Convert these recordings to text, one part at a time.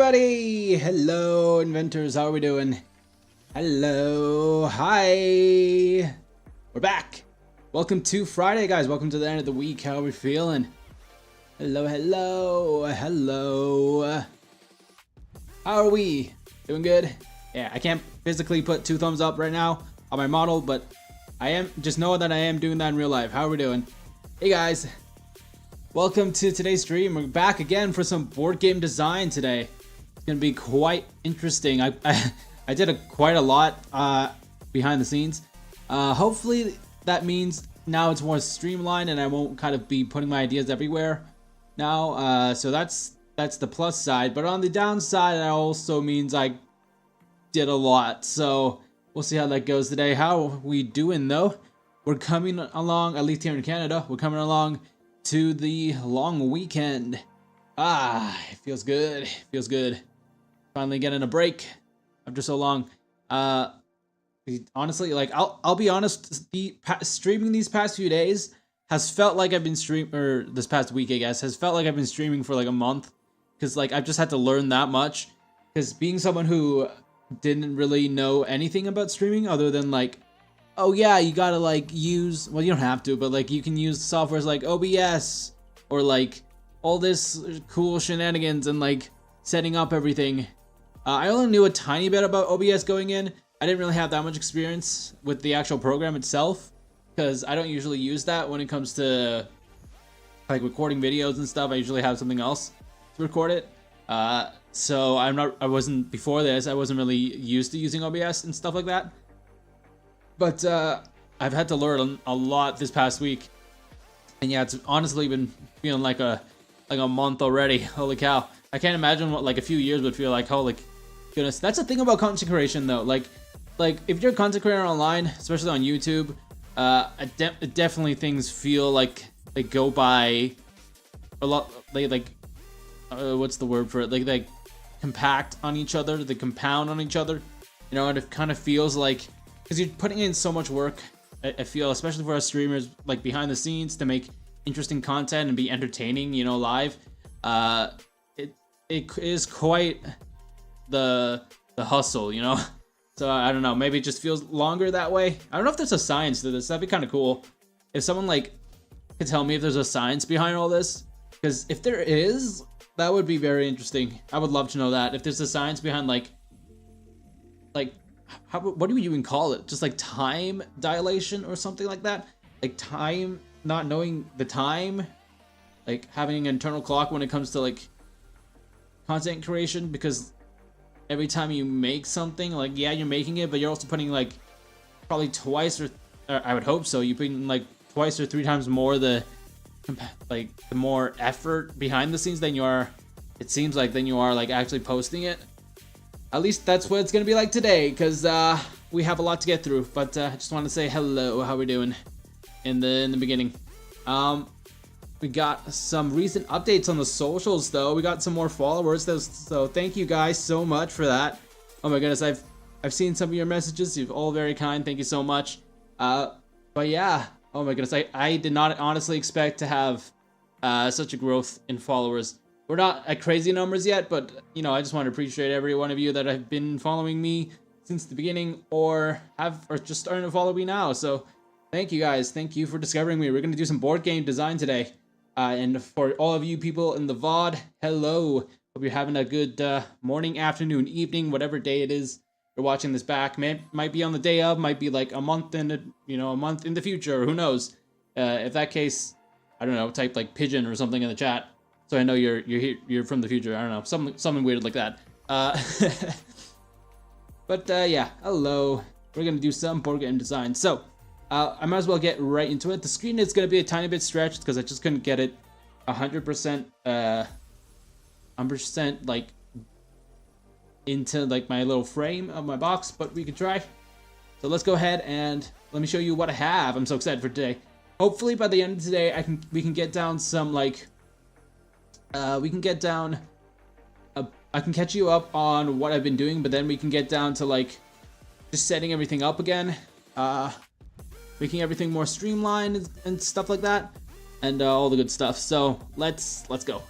everybody! Hello, inventors. How are we doing? Hello. Hi. We're back. Welcome to Friday, guys. Welcome to the end of the week. How are we feeling? Hello, hello, hello. How are we? Doing good? Yeah, I can't physically put 2 thumbs up right now on my model, but I am. Just know that I am doing that in real life. How are we doing? Hey, guys. Welcome to today's stream. We're back again for some board game design today. It's gonna be quite interesting. I did quite a lot behind the scenes. Hopefully that means now it's more streamlined and I won't kind of be putting my ideas everywhere now. So that's the plus side. But on the downside, that also means I did a lot. So we'll see how that goes today. How are we doing though? We're coming along, at least here in Canada, we're coming along to the long weekend. It feels good. It feels good. Finally getting a break after so long. Honestly, like I'll be honest, streaming these past few days has felt like I've been this past week, I guess, has felt like I've been streaming for like a month, because like I've just had to learn that much. Because being someone who didn't really know anything about streaming other than like, oh yeah, you gotta like use, well, you don't have to, but like you can use softwares like OBS or like all this cool shenanigans and like setting up everything. I only knew a tiny bit about OBS going in. I didn't really have that much experience with the actual program itself, because I don't usually use that when it comes to like recording videos and stuff. I usually have something else to record it. So I wasn't, before this, I wasn't really used to using OBS and stuff like that. But I've had to learn a lot this past week, and yeah, it's honestly been feeling like a month already. Holy cow! I can't imagine what like a few years would feel like. Holy goodness! That's the thing about content creation, though. Like if you're a content creator online, especially on YouTube, definitely things feel like they go by a lot. What's the word for it? Like they compact on each other. They compound on each other. You know, and it kind of feels like, because you're putting in so much work, I feel, especially for us streamers, like behind the scenes, to make interesting content and be entertaining, you know, live. It is quite the hustle, you know. So I don't know, maybe it just feels longer that way. I don't know if there's a science to this. That'd be kind of cool if someone like could tell me if there's a science behind all this, because if there is, that would be very interesting. I would love to know that, if there's a science behind like what do you even call it? Just like time dilation or something like that? Like time, not knowing the time, like having an internal clock when it comes to like content creation, because every time you make something, like, yeah, you're making it, but you're also putting like probably twice or I would hope so, you put in like twice or 3 times more the more effort behind the scenes than you are, it seems like, than you are like actually posting it. At least that's what it's gonna be like today, because we have a lot to get through. But I just want to say hello. How we doing in the beginning? We got some recent updates on the socials, though. We got some more followers, so thank you guys so much for that. Oh my goodness, I've seen some of your messages. You're all very kind. Thank you so much. But yeah, oh my goodness, I did not honestly expect to have such a growth in followers. We're not at crazy numbers yet, but, you know, I just want to appreciate every one of you that have been following me since the beginning or just starting to follow me now. So thank you guys. Thank you for discovering me. We're going to do some board game design today. And for all of you people in the VOD, hello. Hope you're having a good morning, afternoon, evening, whatever day it is you're watching this back. Might be on the day of, might be like a month in the future, who knows. If that case, I don't know, type like pigeon or something in the chat, so I know you're from the future. I don't know, something weird like that. But yeah, hello. We're gonna do some board game design. So I might as well get right into it. The screen is gonna be a tiny bit stretched because I just couldn't get it 100% like into like my little frame of my box, but we could try. So let's go ahead and let me show you what I have. I'm so excited for today. Hopefully by the end of today, we can get down some like. I can catch you up on what I've been doing, but then we can get down to like just setting everything up again, making everything more streamlined and stuff like that, and all the good stuff. So let's go.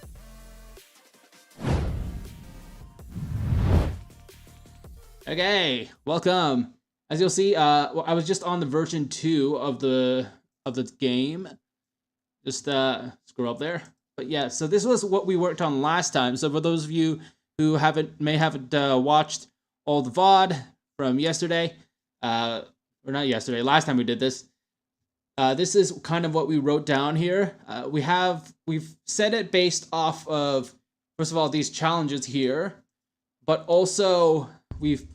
Okay, welcome. As you'll see, well, I was just on the version 2 of the game. Just scroll up there. But yeah, so this was what we worked on last time. So for those of you who haven't watched all the VOD from yesterday, or not yesterday, last time we did this. This is kind of what we wrote down here. We've set it based off of, first of all, these challenges here, but also we've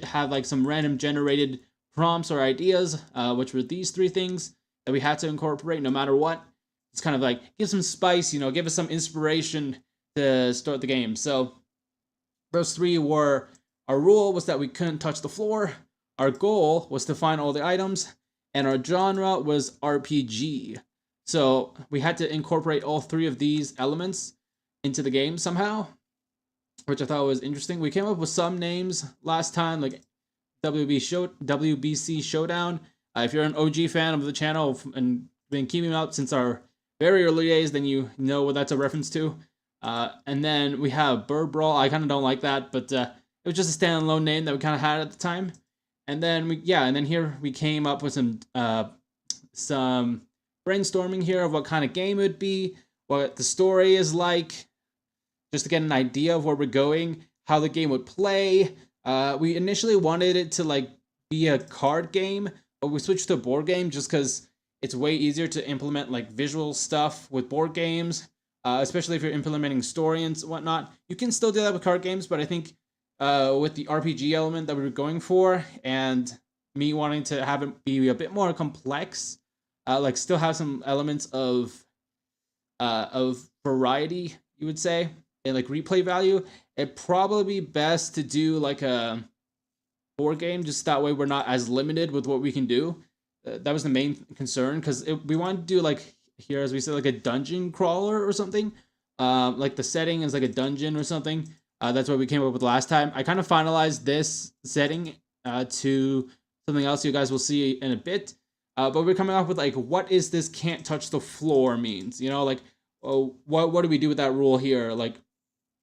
have like some random generated prompts or ideas, which were these 3 things that we had to incorporate no matter what. It's kind of like give some spice, give us some inspiration to start the game. So those 3 were, our rule was that we couldn't touch the floor, our goal was to find all the items, and our genre was RPG. So we had to incorporate all 3 of these elements into the game somehow, which I thought was interesting. We came up with some names last time, like WBC Showdown. If you're an OG fan of the channel and been keeping up since our very early days, then you know what that's a reference to. And then we have Bird Brawl. I kind of don't like that, but it was just a standalone name that we kind of had at the time. And then here we came up with some brainstorming here of what kind of game it would be, what the story is like, just to get an idea of where we're going, how the game would play. We initially wanted it to like be a card game, but we switched to a board game just because it's way easier to implement like visual stuff with board games, especially if you're implementing story and whatnot. You can still do that with card games, but I think with the RPG element that we were going for, and me wanting to have it be a bit more complex, like still have some elements of variety, you would say, and like replay value, it'd probably be best to do like a board game, just that way we're not as limited with what we can do. That was the main concern, because we wanted to do like here, as we said, like a dungeon crawler or something. Like the setting is like a dungeon or something. That's what we came up with last time. I kind of finalized this setting to something else you guys will see in a bit. But we're coming up with like, what is this can't touch the floor means? Like, oh, what do we do with that rule here? Like,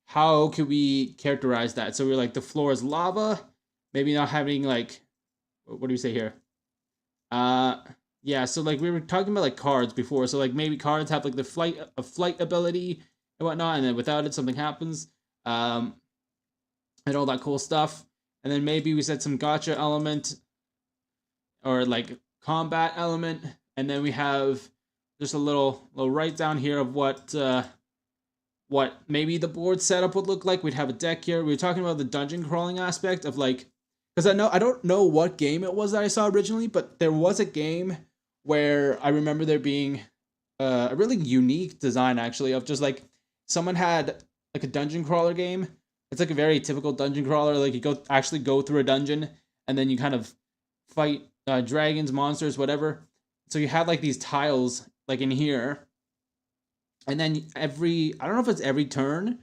how could we characterize that? So we're like, the floor is lava. Maybe not having like, what do we say here? Yeah, so like we were talking about like cards before. So like maybe cards have like the flight ability and whatnot, and then without it something happens. And all that cool stuff. And then maybe we said some gotcha element or like combat element, and then we have just a little write down here of what maybe the board setup would look like. We'd have a deck here. We were talking about the dungeon crawling aspect of like, because I don't know what game it was that I saw originally, but there was a game where I remember there being a really unique design actually of just like someone had like a dungeon crawler game. It's like a very typical dungeon crawler. Like you go through a dungeon and then you kind of fight dragons, monsters, whatever. So you had like these tiles like in here, and then I don't know if it's every turn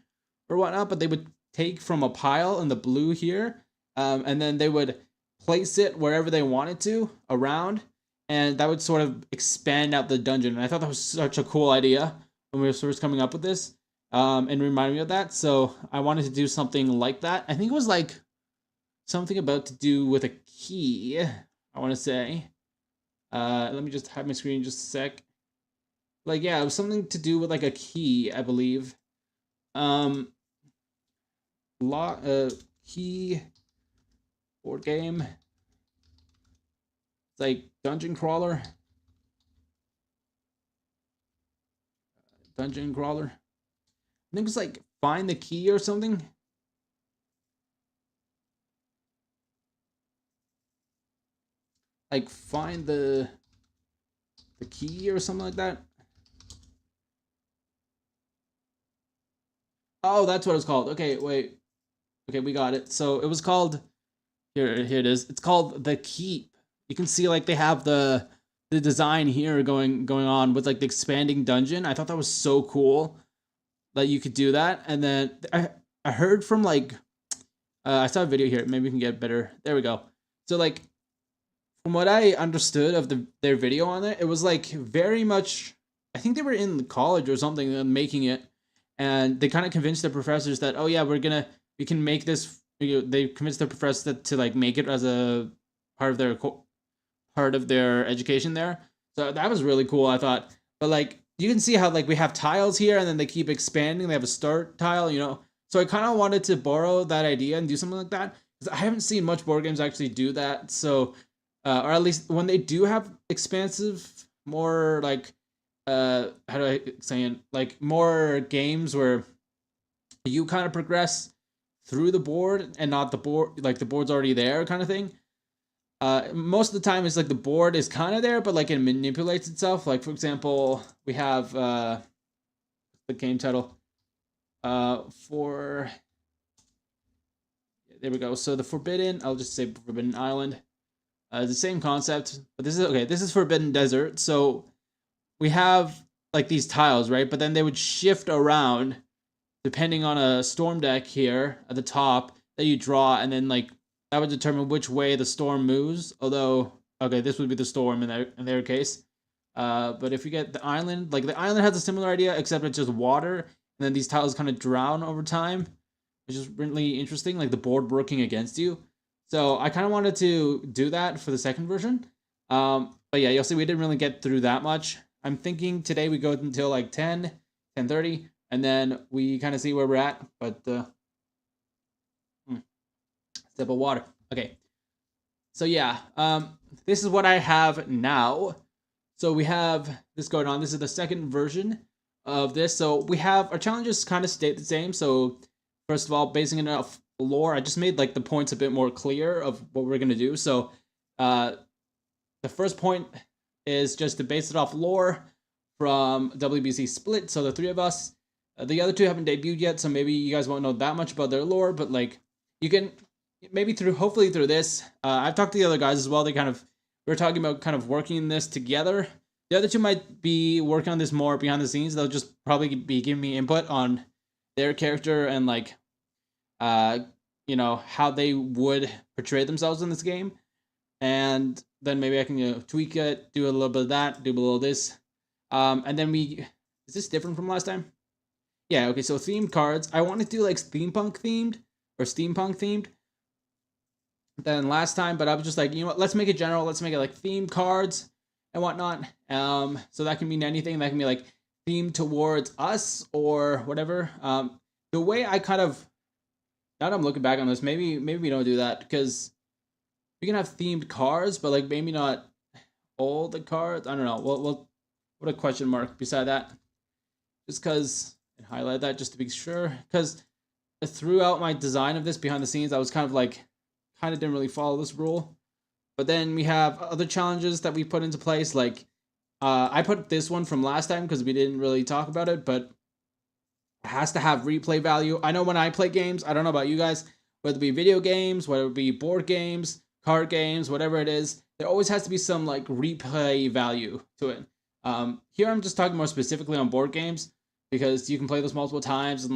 or whatnot, but they would take from a pile in the blue here, and then they would place it wherever they wanted to around, and that would sort of expand out the dungeon. And I thought that was such a cool idea when we were first coming up with this, and reminded me of that. So I wanted to do something like that. I think it was like something about to do with a key, I want to say. Let me just have my screen just a sec. Like, yeah, it was something to do with like a key, I believe. Key board game. It's like dungeon crawler. I think it's like find the key or something. Like find the key or something like that. Oh, that's what it's called. Okay, wait. Okay, we got it. So it was called, here it is. It's called The Keep. You can see like they have the design here going on with like the expanding dungeon. I thought that was so cool that you could do that. And then I heard from like, I saw a video here. Maybe we can get better. There we go. So like, from what I understood of their video on it, it was like very much, I think they were in college or something and making it. And they kind of convinced the professors that, oh yeah, we can make this they convinced the professor to like make it as a part of their part of their education there. So that was really cool, I thought. But like you can see how like we have tiles here and then they keep expanding. They have a start tile, you know. So I kind of wanted to borrow that idea and do something like that because I haven't seen much board games actually do that. So or at least when they do have expansive, more like how do I say it? Like more games where you kind of progress through the board and not the board like the board's already there kind of thing. Most of the time it's like the board is kind of there, but like it manipulates itself. Like for example, we have the game title for there we go. So the Forbidden, I'll just say Forbidden Island. The same concept, but this is okay. This is Forbidden Desert. So we have like these tiles, right? But then they would shift around depending on a storm deck here at the top that you draw, and then like that would determine which way the storm moves. Although, okay, this would be the storm in their case. But if you get the island, like the island has a similar idea, except it's just water, and then these tiles kind of drown over time, which is really interesting. Like the board working against you. So I kind of wanted to do that for the second version. But yeah, you'll see we didn't really get through that much. I'm thinking today we go until like 10, 10:30, and then we kind of see where we're at. But sip of water. Okay. So yeah, this is what I have now. So we have this going on. This is the second version of this. So we have our challenges kind of stayed the same. So first of all, basing it off lore, I just made like the points a bit more clear of what we're gonna do. So the first point is just to base it off lore from WBC Split. So the three of us, the other two haven't debuted yet, so maybe you guys won't know that much about their lore, but like you can maybe hopefully through this. I've talked to the other guys as well. We were talking about kind of working this together. The other two might be working on this more behind the scenes. They'll just probably be giving me input on their character and like how they would portray themselves in this game, and then maybe I can tweak it, do a little bit of that, do a little of this, and then is this different from last time? Yeah, okay. So themed cards. I want to do like steampunk themed than last time, but I was just like, you know what? Let's make it general. Let's make it like themed cards and whatnot. So that can mean anything. That can be like themed towards us or whatever. The way I kind of now that I'm looking back on this, maybe we don't do that because we can have themed cards, but like maybe not all the cards. I don't know. We'll put a question mark beside that, just because, and highlight that just to be sure. Because throughout my design of this behind the scenes, I was kind of didn't really follow this rule. But then we have other challenges that we put into place. Like I put this one from last time because we didn't really talk about it, but it has to have replay value. I know when I play games, I don't know about you guys, whether it be video games, whether it be board games, card games, whatever it is, there always has to be some like replay value to it. Here I'm just talking more specifically on board games because you can play those multiple times and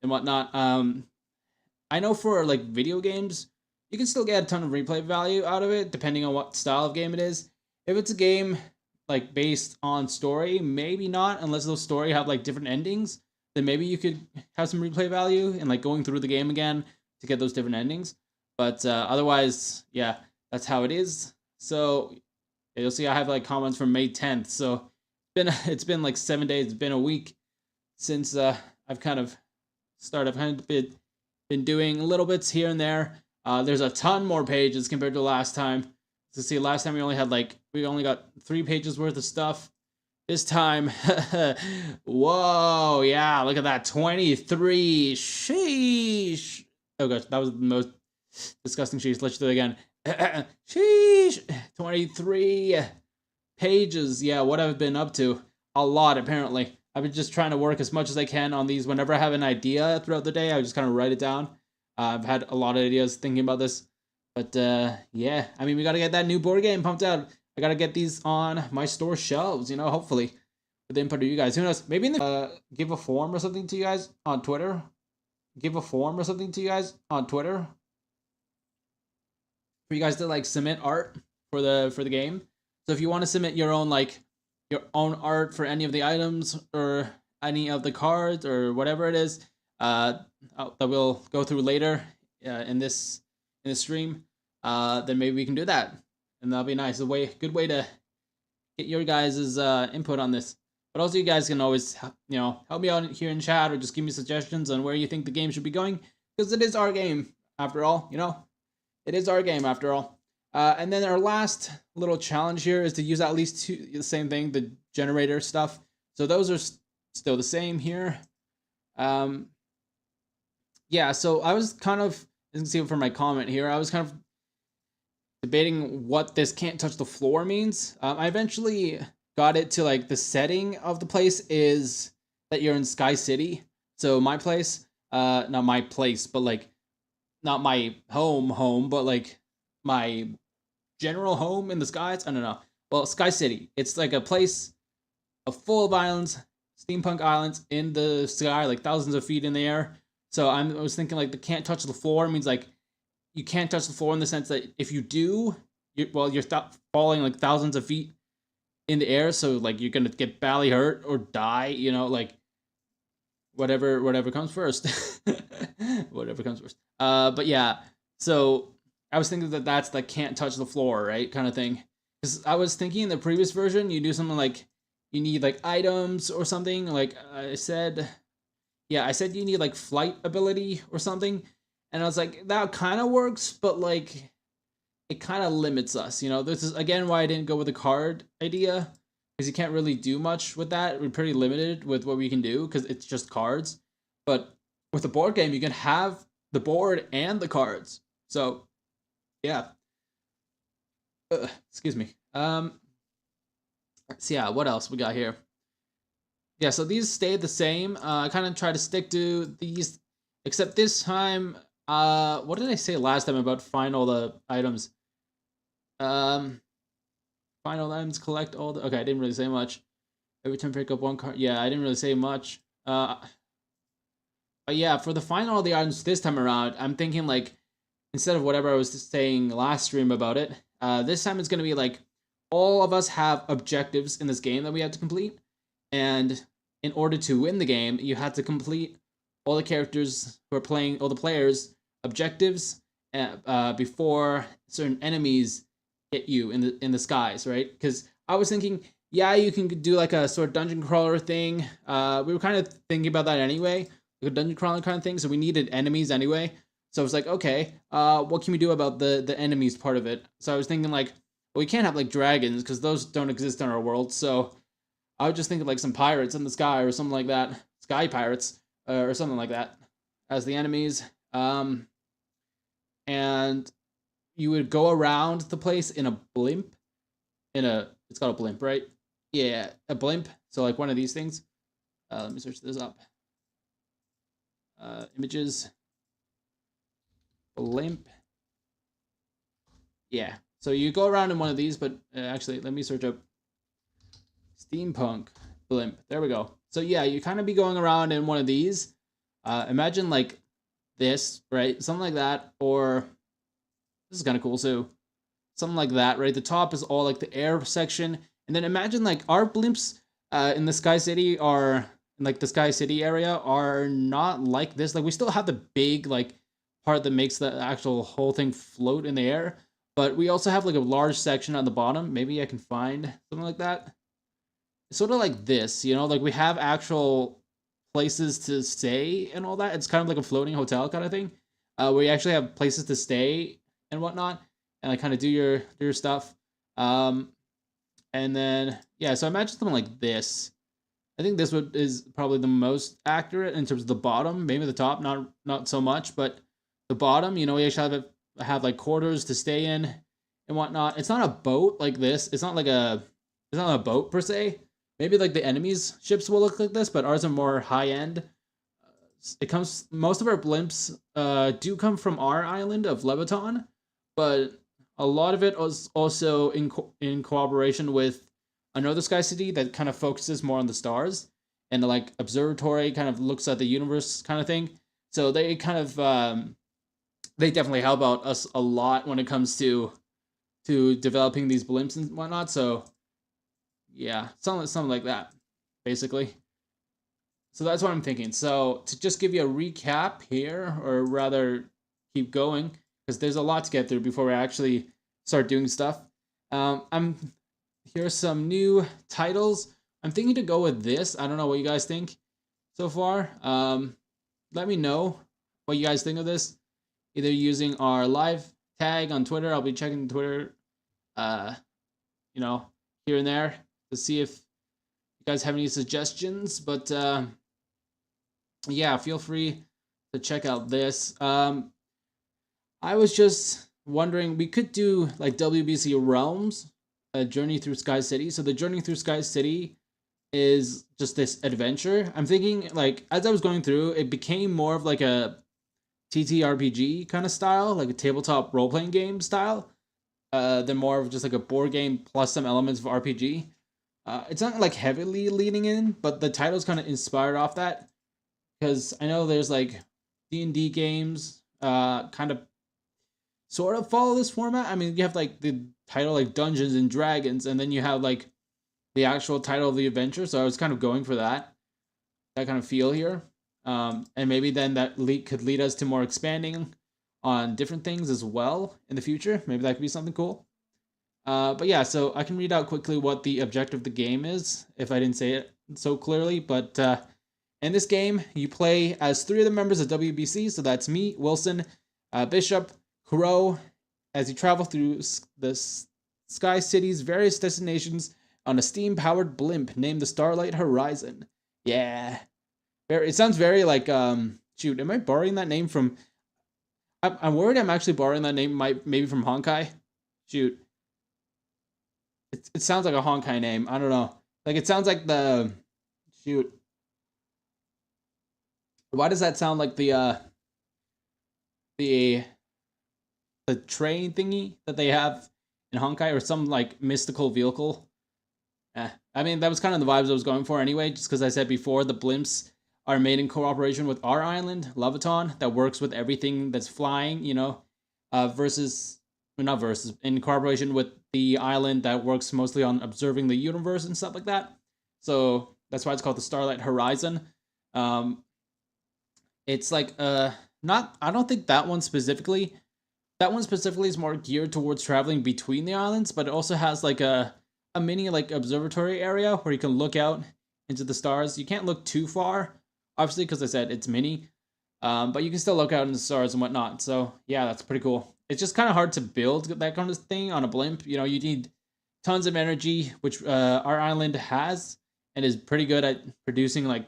whatnot. I know for like video games, you can still get a ton of replay value out of it depending on what style of game it is. If it's a game like based on story, maybe not, unless those story have like different endings. Then maybe you could have some replay value and like going through the game again to get those different endings. But otherwise, yeah, that's how it is. So you'll see I have like comments from May 10th. So it's been like 7 days. It's been a week since I've kind of been doing little bits here and there. There's a ton more pages compared to last time. So see, last time we only got 3 pages worth of stuff. This time, whoa, yeah, look at that, 23, sheesh. Oh gosh, that was the most disgusting sheesh. Let's do it again. Sheesh, 23 pages. Yeah, what I've been up to, a lot apparently. I've been just trying to work as much as I can on these. Whenever I have an idea throughout the day, I just kind of write it down. I've had a lot of ideas thinking about this. But yeah, I mean, we got to get that new board game pumped out. I gotta get these on my store shelves, hopefully with the input of you guys. Who knows? Maybe in the give a form or something to you guys on Twitter. For you guys to like submit art for the game. So if you want to submit your own art for any of the items or any of the cards or whatever it is, that we'll go through later in this stream, then maybe we can do that, and that'll be nice. Good way to get your guys' input on this. But also, you guys can always help me out here in chat or just give me suggestions on where you think the game should be going, because it is our game after all. It is our game after all. And then our last little challenge here is to use at least the same thing, the generator stuff. So those are still the same here. Yeah, so I was kind of, you can see from my comment here, I was kind of debating what this can't touch the floor means. I eventually got it to like the setting of the place is that you're in Sky City. So my place, not my place, but like not my home, but like my general home in the skies. I don't know. Well, Sky City. It's like a place full of islands, steampunk islands in the sky, like thousands of feet in the air. So I was thinking like the can't touch the floor means like you can't touch the floor in the sense that if you do, you're falling like thousands of feet in the air. So like you're gonna get badly hurt or die. Like whatever comes first. Whatever comes first. But yeah. So I was thinking that's the can't touch the floor, right, kind of thing. Because I was thinking in the previous version, you do something like you need like items or something. Like I said you need like flight ability or something. And I was like, that kind of works, but like it kind of limits us. This is again why I didn't go with the card idea, because you can't really do much with that. We're pretty limited with what we can do because it's just cards. But with a board game, you can have the board and the cards. So yeah. Excuse me. So yeah, what else we got here? Yeah, so these stayed the same. I kind of try to stick to these, except this time, what did I say last time about find all the items? Find all the items, collect all the... Okay, I didn't really say much. Every time pick up one card. Yeah, I didn't really say much. But yeah, for the find all the items this time around, I'm thinking like, instead of whatever I was saying last stream about it, this time it's going to be like, all of us have objectives in this game that we have to complete. And in order to win the game, you have to complete all the characters who are playing, all the players' objectives before certain enemies hit you in the skies, right? Because I was thinking, yeah, you can do like a sort of dungeon crawler thing. We were kind of thinking about that anyway, like a dungeon crawler kind of thing. So we needed enemies anyway. So I was like, okay, what can we do about the enemies part of it? So I was thinking like, well, we can't have like dragons because those don't exist in our world. So I would just think of like some pirates in the sky or something like that, sky pirates or something like that as the enemies. And you would go around the place in a blimp. It's called a blimp, right? Yeah, a blimp. So like one of these things. Let me search this up. Images. Blimp. Yeah. So you go around in one of these, but actually, let me search up steampunk blimp. There we go. So yeah, you kind of be going around in one of these. Imagine like this, right? Something like that, or this is kind of cool too. Something like that, right? The top is all like the air section, and then imagine like our blimps in the Sky City are in like the Sky City area are not like this. Like we still have the big like part that makes the actual whole thing float in the air, but we also have like a large section on the bottom. Maybe I can find something like that. It's sort of like this, like we have actual places to stay and all that. It's kind of like a floating hotel kind of thing, where you actually have places to stay and whatnot, and like kind of do your stuff. And then yeah, so imagine something like this. I think this is probably the most accurate in terms of the bottom. Maybe the top, not so much, but the bottom, we actually have like quarters to stay in and whatnot. It's not a boat like this. It's not a boat per se. Maybe like the enemies' ships will look like this, but ours are more high end. Most of our blimps do come from our island of Lebaton, but a lot of it was also in cooperation with another Sky City that kind of focuses more on the stars and like observatory kind of looks at the universe kind of thing. So they kind of they definitely help out us a lot when it comes to developing these blimps and whatnot. So yeah, something like that, basically. So that's what I'm thinking. So to just give you a recap here, or rather keep going because there's a lot to get through before we actually start doing stuff. I'm Here's some new titles. I'm thinking to go with this. I don't know what you guys think so far. Let me know what you guys think of this. Either using our live tag on Twitter. I'll be checking Twitter, uh, here and there to see if you guys have any suggestions. But yeah, feel free to check out this. I was just wondering, we could do like WBC Realms, a Journey Through Sky City. So the Journey Through Sky City is just this adventure. I'm thinking, like, as I was going through, it became more of like a TTRPG kind of style, like a tabletop role playing game style, than more of just like a board game plus some elements of RPG. It's not like heavily leaning in, but the title's kind of inspired off that because I know there's like D&D games, kind of sort of follow this format. I mean, you have like the title like Dungeons and Dragons, and then you have like the actual title of the adventure. So I was kind of going for that kind of feel here. And maybe then that could lead us to more expanding on different things as well in the future. Maybe that could be something cool. But yeah, so I can read out quickly what the objective of the game is if I didn't say it so clearly. But in this game, you play as 3 of the members of WBC. So that's me, Wilson, Bishop, Crow, as you travel through the Sky City's various destinations on a steam-powered blimp named the Starlight Horizon. Yeah. It sounds very like, shoot, am I borrowing that name from... I'm worried I'm actually borrowing that name maybe from Honkai. Shoot. It sounds like a Honkai name. I don't know. Like, it sounds like the... Shoot. Why does that sound like the train thingy that they have in Honkai, or some like mystical vehicle? I mean, that was kind of the vibes I was going for anyway, just because I said before, the blimps are made in cooperation with our island, Leviton, that works with everything that's flying, in cooperation with the island that works mostly on observing the universe and stuff like that. So that's why it's called the Starlight Horizon. It's like, I don't think that one specifically is more geared towards traveling between the islands, but it also has like a mini like observatory area where you can look out into the stars. You can't look too far, obviously, because I said it's mini, but you can still look out into the stars and whatnot. So yeah, that's pretty cool. It's just kind of hard to build that kind of thing on a blimp. You need tons of energy, which our island has and is pretty good at producing like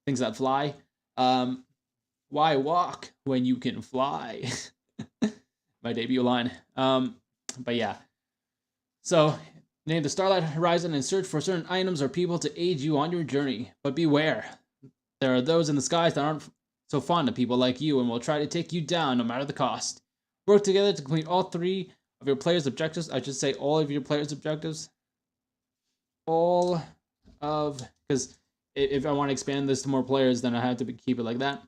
things that fly. Why walk when you can fly? My debut line. But yeah. So, name the Starlight Horizon and search for certain items or people to aid you on your journey. But beware, there are those in the skies that aren't so fond of people like you and will try to take you down no matter the cost. Work together to complete all 3 of your players' objectives. I should say all of your players' objectives. Because if I want to expand this to more players, then I have to keep it like that.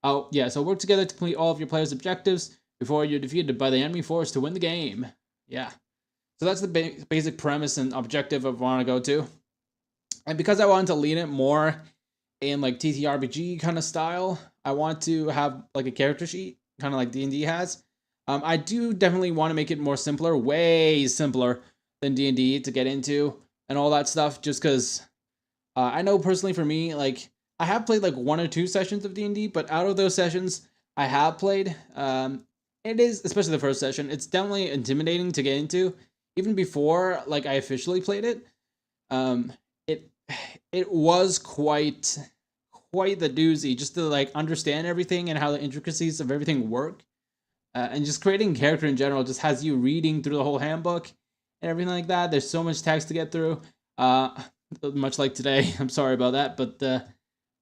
Oh, yeah, so work together to complete all of your players' objectives before you're defeated by the enemy force to win the game. Yeah. So that's the basic premise and objective I want to go to. And because I wanted to lean it more in like TTRPG kind of style, I want to have like a character sheet, kind of like D&D has. I do definitely want to make it more simpler, way simpler than D&D to get into and all that stuff, just because I know personally for me, like, I have played like 1 or 2 sessions of D&D, but out of those sessions I have played, it is, especially the first session, it's definitely intimidating to get into. Even before like I officially played it, it was quite the doozy just to like understand everything and how the intricacies of everything work, and just creating character in general just has you reading through the whole handbook and everything like that. There's so much text to get through, much like today. I'm sorry about that, but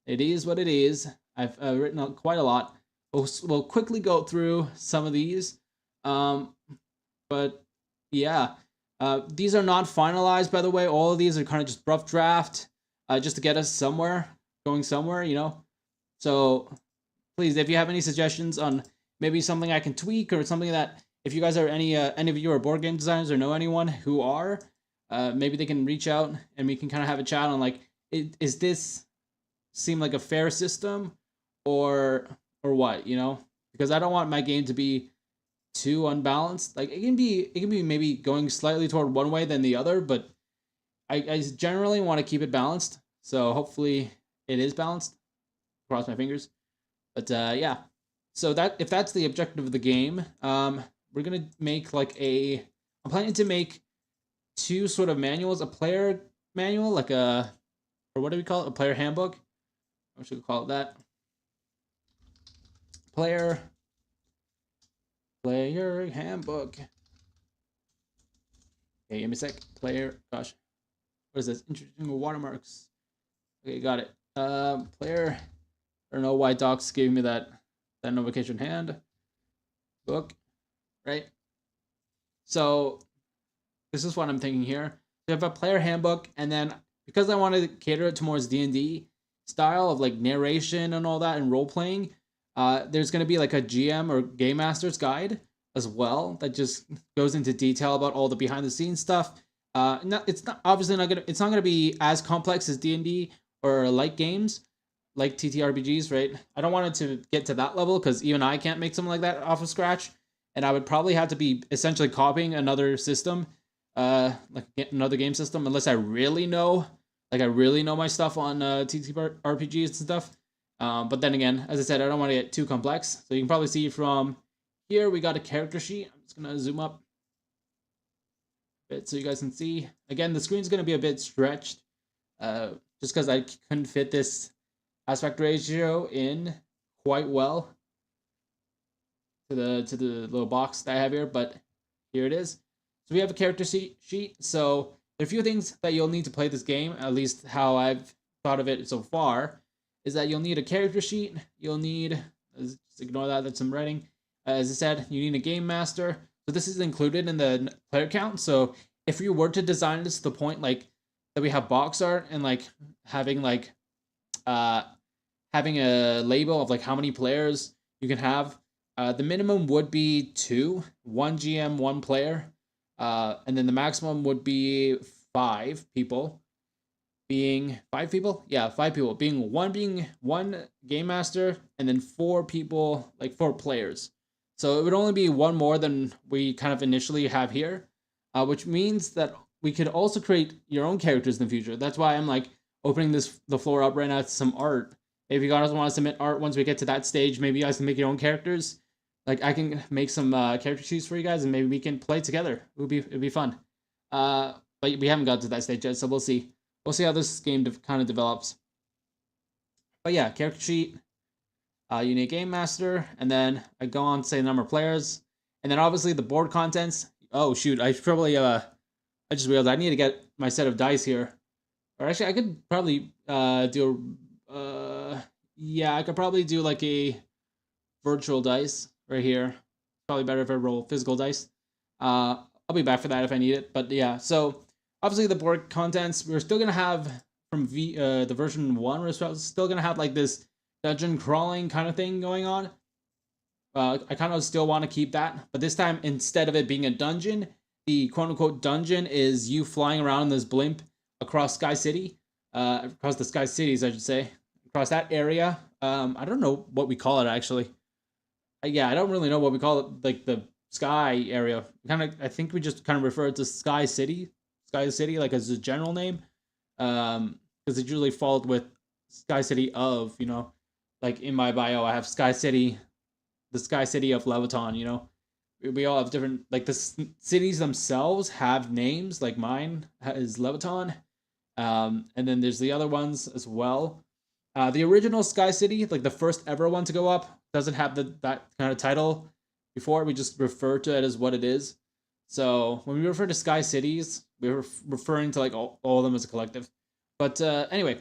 it is what it is. I've written out quite a lot. We'll quickly go through some of these, but yeah, these are not finalized, by the way. All of these are kind of just rough draft, just to get us going somewhere. So please, if you have any suggestions on maybe something I can tweak or something that, if you guys are any of you are board game designers or know anyone who are, maybe they can reach out and we can kind of have a chat on like, is this seem like a fair system or what, because I don't want my game to be too unbalanced. Like it can be maybe going slightly toward one way than the other, but I generally want to keep it balanced. So hopefully it is balanced. Cross my fingers. But yeah. So that if that's the objective of the game, we're gonna make like a. I'm planning to make two sort of manuals, a player manual, like a, or what do we call it? A player handbook. I should call it that. Player handbook. Okay, give me a sec. Gosh, what is this? Introducing watermarks. Okay, got it. Player. I don't know why Docs gave me that notification hand book, right? So this is what I'm thinking here. We have a player handbook, and then because I want to cater it towards D&D style of like narration and all that and role playing, there's going to be like a GM or game master's guide as well that just goes into detail about all the behind the scenes stuff. It's not obviously not gonna. It's not gonna be as complex as D&D or like games, like TTRPGs, right? I don't want it to get to that level because even I can't make something like that off of scratch, and I would probably have to be essentially copying another system, like another game system, unless I really know, like I really know my stuff on TTRPGs and stuff. But then again, as I said, I don't want to get too complex. So you can probably see from here we got a character sheet. I'm just gonna zoom up a bit so you guys can see. Again, the screen's gonna be a bit stretched, just because I couldn't fit this aspect ratio in quite well to the little box that I have here, but here it is. So we have a character sheet. So there are a few things that you'll need to play this game, at least how I've thought of it so far, is that you'll need a character sheet. You'll need, just ignore that, that's some writing. As I said, you need a game master. So this is included in the player count. So if you were to design this to the point like that we have box art and like having like having a label of like how many players you can have, the minimum would be 2, 1 GM, 1 player, and then the maximum would be 5 people. Being 5 people? Yeah, 5 people. Being one game master, and then 4 people, like 4 players. So it would only be 1 more than we kind of initially have here, which means that we could also create your own characters in the future. That's why I'm like opening the floor up right now to some art. If you guys want to submit art once we get to that stage, maybe you guys can make your own characters. Like I can make some character sheets for you guys, and maybe we can play together. It'd be fun. But we haven't got to that stage yet, so we'll see. We'll see how this game kind of develops. But yeah, character sheet. You need a game master, and then I go on to say the number of players, and then obviously the board contents. Oh shoot, I probably I just realized I need to get my set of dice here. Or actually, I could probably do yeah, I could probably do like a virtual dice right here. Probably better if I roll physical dice. I'll be back for that if I need it. But yeah, so obviously the board contents, we're still gonna have from the version 1, we're still gonna have like this dungeon crawling kind of thing going on. I kind of still want to keep that, but this time instead of it being a dungeon, the quote unquote dungeon is you flying around in this blimp across Sky City, across the Sky Cities, I should say, across that area. I don't know what we call it actually. Yeah, I don't really know what we call it, like the sky area. I think we just kind of refer to Sky City, like as a general name, because it usually followed with Sky City of, like in my bio, I have Sky City, the Sky City of Leviton. We all have different, like the cities themselves have names, like mine is Leviton. And then there's the other ones as well. The original Sky City, like the first ever one to go up, doesn't have that kind of title before. We just refer to it as what it is. So when we refer to Sky Cities, we're referring to like all of them as a collective. But anyway,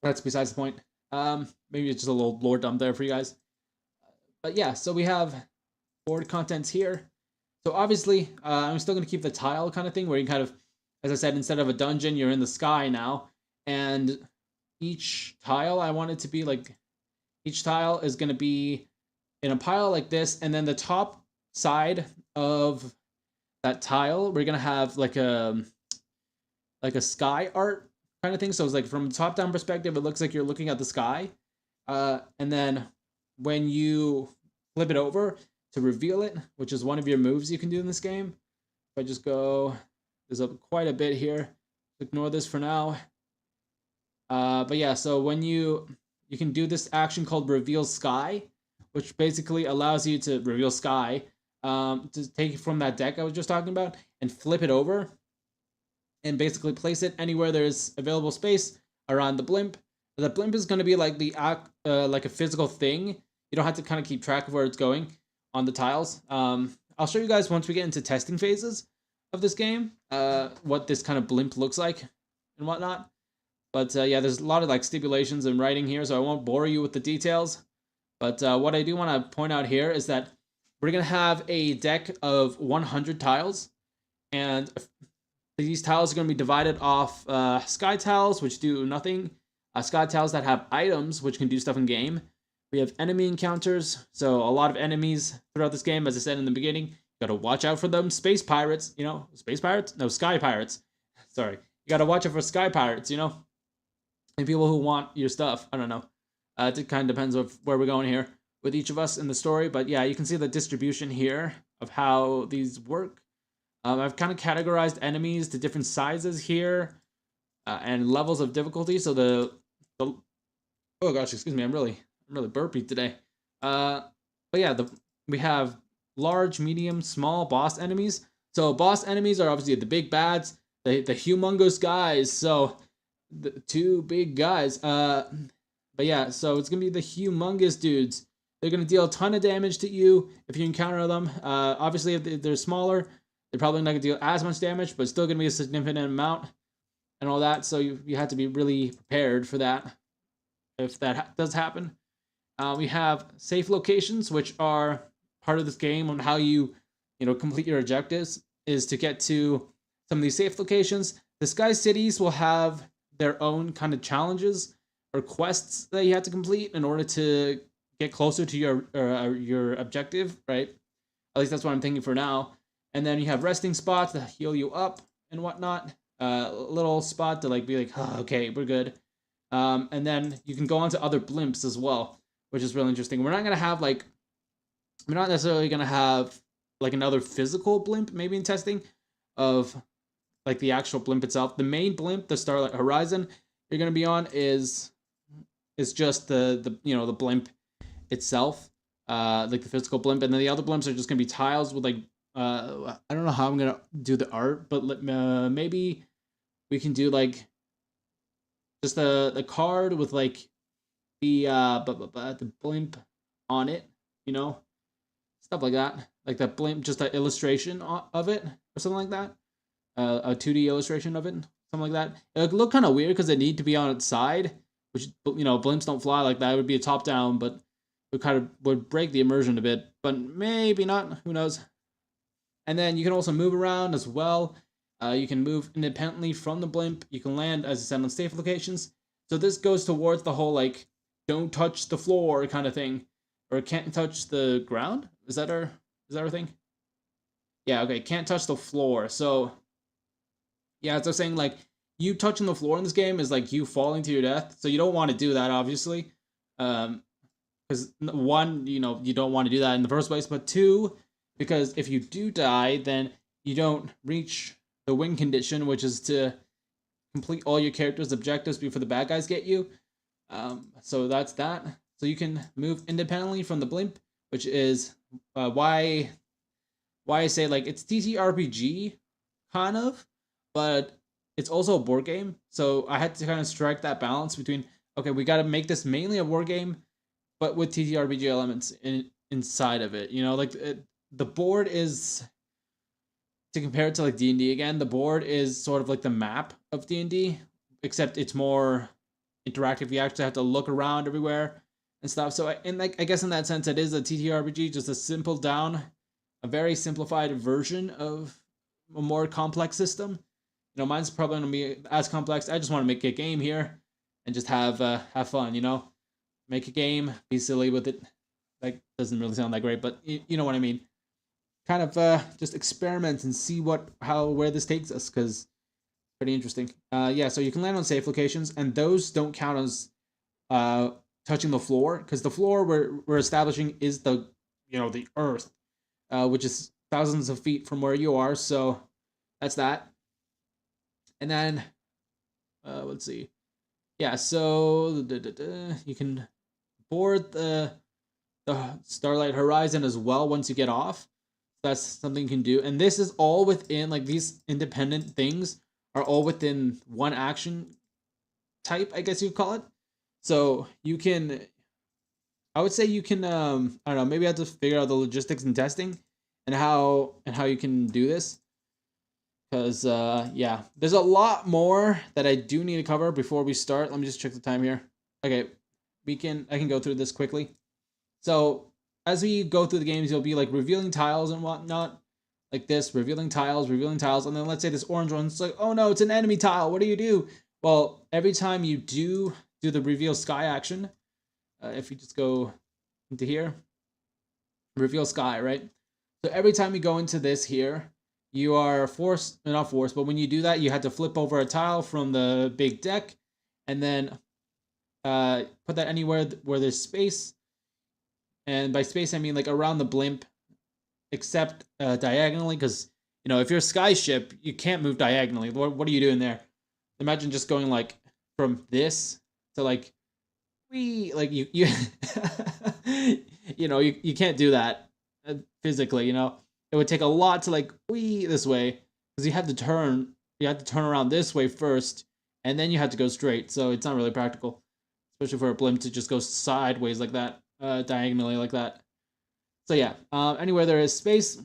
that's besides the point. Maybe it's just a little lore dump there for you guys. But yeah, so we have board contents here. So obviously, I'm still going to keep the tile kind of thing where you kind of, as I said, instead of a dungeon, you're in the sky now. And each tile, I want it to be like, each tile is going to be in a pile like this. And then the top side of that tile, we're going to have like a sky art kind of thing. So it's like from a top down perspective, it looks like you're looking at the sky. And then when you flip it over to reveal it, which is one of your moves you can do in this game. If I just go, there's quite a bit here. Ignore this for now. But yeah, so when you can do this action called reveal sky, which basically allows you to reveal sky, to take it from that deck I was just talking about and flip it over, and basically place it anywhere there's available space around the blimp. The blimp is going to be like like a physical thing. You don't have to kind of keep track of where it's going on the tiles. I'll show you guys once we get into testing phases of this game, what this kind of blimp looks like and whatnot. But yeah, there's a lot of like stipulations and writing here, so I won't bore you with the details. But what I do want to point out here is that we're going to have a deck of 100 tiles, and these tiles are going to be divided off sky tiles, which do nothing, sky tiles that have items, which can do stuff in game. We have enemy encounters, so a lot of enemies throughout this game, as I said in the beginning. You got to watch out for them. Space pirates, you know, space pirates? No, sky pirates. Sorry. You got to watch out for sky pirates, you know, and people who want your stuff. I don't know. It kind of depends on where we're going here with each of us in the story. But yeah, you can see the distribution here of how these work. I've kind of categorized enemies to different sizes here and levels of difficulty. So the oh gosh, excuse me, I'm really burpy today. But yeah, we have large, medium, small boss enemies. So boss enemies are obviously the big bads, the humongous guys. So the two big guys. But yeah, so it's gonna be the humongous dudes. They're gonna deal a ton of damage to you if you encounter them. Obviously, if they're smaller, they're probably not gonna deal as much damage, but still gonna be a significant amount and all that. So you have to be really prepared for that if that does happen. We have safe locations, which are part of this game on how you complete your objectives, is to get to some of these safe locations. The Sky Cities will have their own kind of challenges or quests that you have to complete in order to get closer to your objective, right? At least that's what I'm thinking for now. And then you have resting spots that heal you up and whatnot. A little spot to be like, oh, okay, we're good. And then you can go on to other blimps as well, which is really interesting. We're not necessarily gonna have like another physical blimp maybe in testing of like the actual blimp itself. The main blimp, the Starlight Horizon, you're gonna be on is just the blimp itself, like the physical blimp, and then the other blimps are just gonna be tiles with like I don't know how I'm gonna do the art, but maybe we can do like just the card with like the blimp on it, stuff like that, like that blimp, just an illustration of it or something like that, a 2D illustration of it, something like that. It would look kind of weird because it need to be on its side, which blimps don't fly like that. It would be a top down, but it kind of would break the immersion a bit, but maybe not. Who knows? And then you can also move around as well. You can move independently from the blimp. You can land, as I said, on safe locations. So this goes towards the whole like don't touch the floor kind of thing, or can't touch the ground. Is that our thing? Yeah, okay, can't touch the floor. So yeah, as I was saying, like you touching the floor in this game is like you falling to your death. So you don't want to do that, obviously, because one, you don't want to do that in the first place, but two, because if you do die, then you don't reach the win condition, which is to complete all your character's objectives before the bad guys get you. So that's that. So you can move independently from the blimp, which is why I say like it's TTRPG kind of, but it's also a board game. So I had to kind of strike that balance between, okay, we got to make this mainly a war game, but with TTRPG elements inside of it. The board is, to compare it to like D&D again, the board is sort of like the map of D&D, except it's more interactive. You actually have to look around everywhere and stuff. So I guess in that sense, it is a TTRPG, just a very simplified version of a more complex system. Mine's probably gonna be as complex. I just want to make a game here and just have fun. Make a game, be silly with it. Like, doesn't really sound that great, but you know what I mean. Kind of just experiment and see where this takes us, because it's pretty interesting. Yeah, so you can land on safe locations, and those don't count as touching the floor, because the floor we're establishing is the the Earth, which is thousands of feet from where you are. So that's that. And then let's see. Yeah, so you can board the Starlight Horizon as well once you get off. That's something you can do. And this is all within, like, these independent things are all within one action type, I guess you'd call it. So you can, I would say you can, I don't know, maybe I have to figure out the logistics and testing and how you can do this. Because, yeah, there's a lot more that I do need to cover before we start. Let me just check the time here. Okay, I can go through this quickly. So as we go through the games, you'll be like revealing tiles and whatnot, like this, revealing tiles, and then let's say this orange one's like, oh no, it's an enemy tile. What do you do? Well, every time you do the reveal sky action, if you just go into here, reveal sky, right? So every time you go into this here, you are not forced, but when you do that, you have to flip over a tile from the big deck, and then put that anywhere where there's space. And by space, I mean like around the blimp, except diagonally, because if you're a sky ship, you can't move diagonally. What are you doing there? Imagine just going like from this to like you you can't do that physically. It would take a lot to like this way, because you have to turn around this way first, and then you have to go straight. So it's not really practical, especially for a blimp to just go sideways like that, diagonally like that. So yeah, anywhere there is space,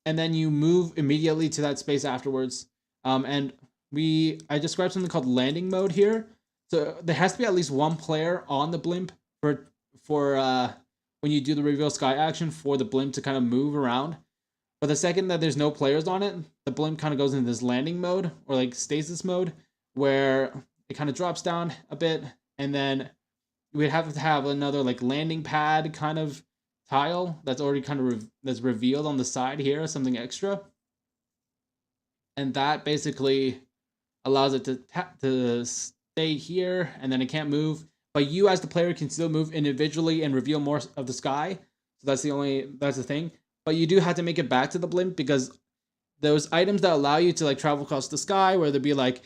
and then you move immediately to that space afterwards. And I described something called landing mode here. So there has to be at least one player on the blimp for when you do the reveal sky action, for the blimp to kind of move around. But the second that there's no players on it, the blimp kind of goes into this landing mode, or like stasis mode, where it kind of drops down a bit, and then we'd have to have another like landing pad kind of tile that's already kind of that's revealed on the side here, something extra, and that basically allows it to stay here, and then it can't move. But you as the player can still move individually and reveal more of the sky. So that's the thing. But you do have to make it back to the blimp, because those items that allow you to like travel across the sky, whether it be like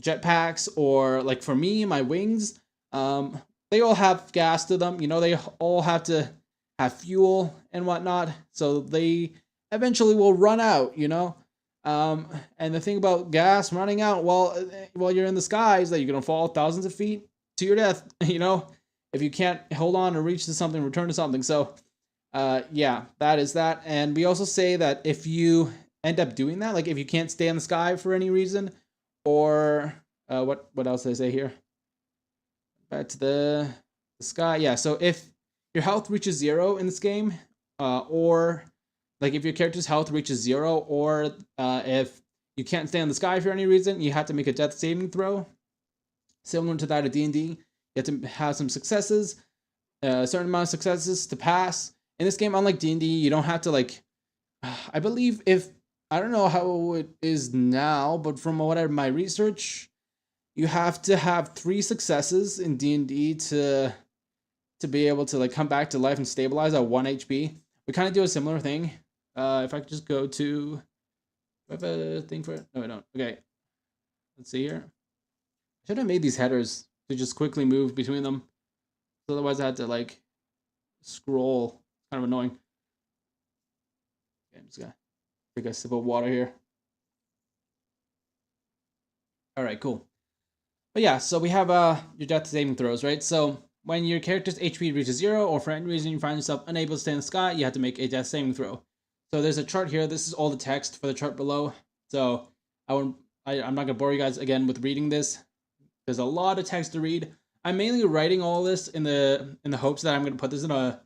jetpacks or like for me, my wings, they all have gas to them. They all have to have fuel and whatnot, so they eventually will run out. And the thing about gas running out while you're in the sky is that you're gonna fall thousands of feet to your death. If you can't hold on and reach to something, return to something. So, yeah, that is that. And we also say that if you end up doing that, like if you can't stay in the sky for any reason, or what else did I say here? Back to the sky. Yeah, so if your health reaches 0 in this game, or like if your character's health reaches 0, or if you can't stay in the sky for any reason, you have to make a death saving throw, similar to that of D&D. You have to have some successes, a certain amount of successes to pass. In this game, unlike D&D, you don't have to like, I believe I don't know how it is now, but from my research, you have to have 3 successes in D&D to be able to like come back to life and stabilize at 1 HP. We kind of do a similar thing. If I could just go to, I have a thing for it? No, I don't. Okay, let's see here. I should have made these headers to just quickly move between them. So otherwise I had to like scroll. Kind of annoying. Okay, I'm just gonna take a sip of water here. All right, cool. But yeah, so we have your death saving throws, right? So when your character's HP reaches 0, or for any reason you find yourself unable to stay in the sky, you have to make a death saving throw. So there's a chart here. This is all the text for the chart below. So I'm not gonna bore you guys again with reading this. There's a lot of text to read. I'm mainly writing all this in the hopes that I'm gonna put this in a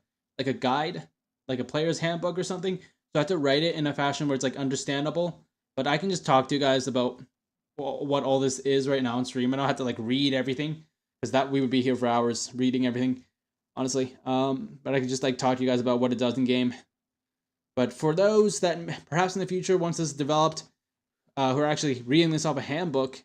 guide, like a player's handbook or something. So I have to write it in a fashion where it's like understandable. But I can just talk to you guys about what all this is right now on stream. I don't have to like read everything, because that we would be here for hours reading everything, honestly. But I can just like talk to you guys about what it does in game. But for those that perhaps in the future, once this is developed, who are actually reading this off a handbook,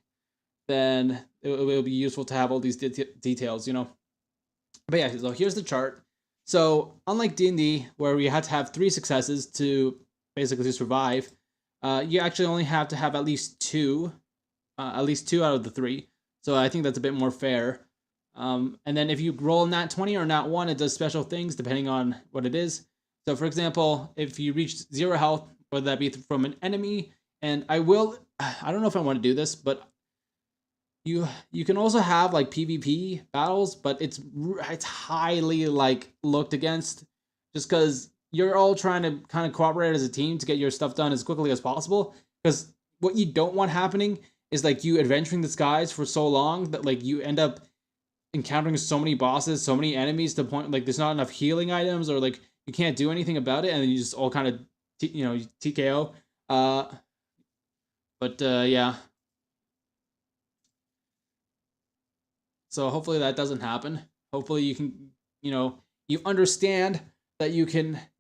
then it will be useful to have all these details, But yeah, so here's the chart. So unlike D&D, where we had to have 3 successes to basically survive, you actually only have to have at least two out of the 3. So I think that's a bit more fair. And then if you roll nat 20 or nat 1, it does special things depending on what it is. So for example, if you reach 0 health, whether that be from an enemy, and I don't know if I want to do this, but you can also have like PvP battles, but it's highly like looked against, just because you're all trying to kind of cooperate as a team to get your stuff done as quickly as possible. Because what you don't want happening is like you adventuring the skies for so long that like you end up encountering so many bosses, so many enemies to the point like there's not enough healing items, or like you can't do anything about it, and then you just all kind of TKO. But yeah. So hopefully that doesn't happen. Hopefully you can, you understand that you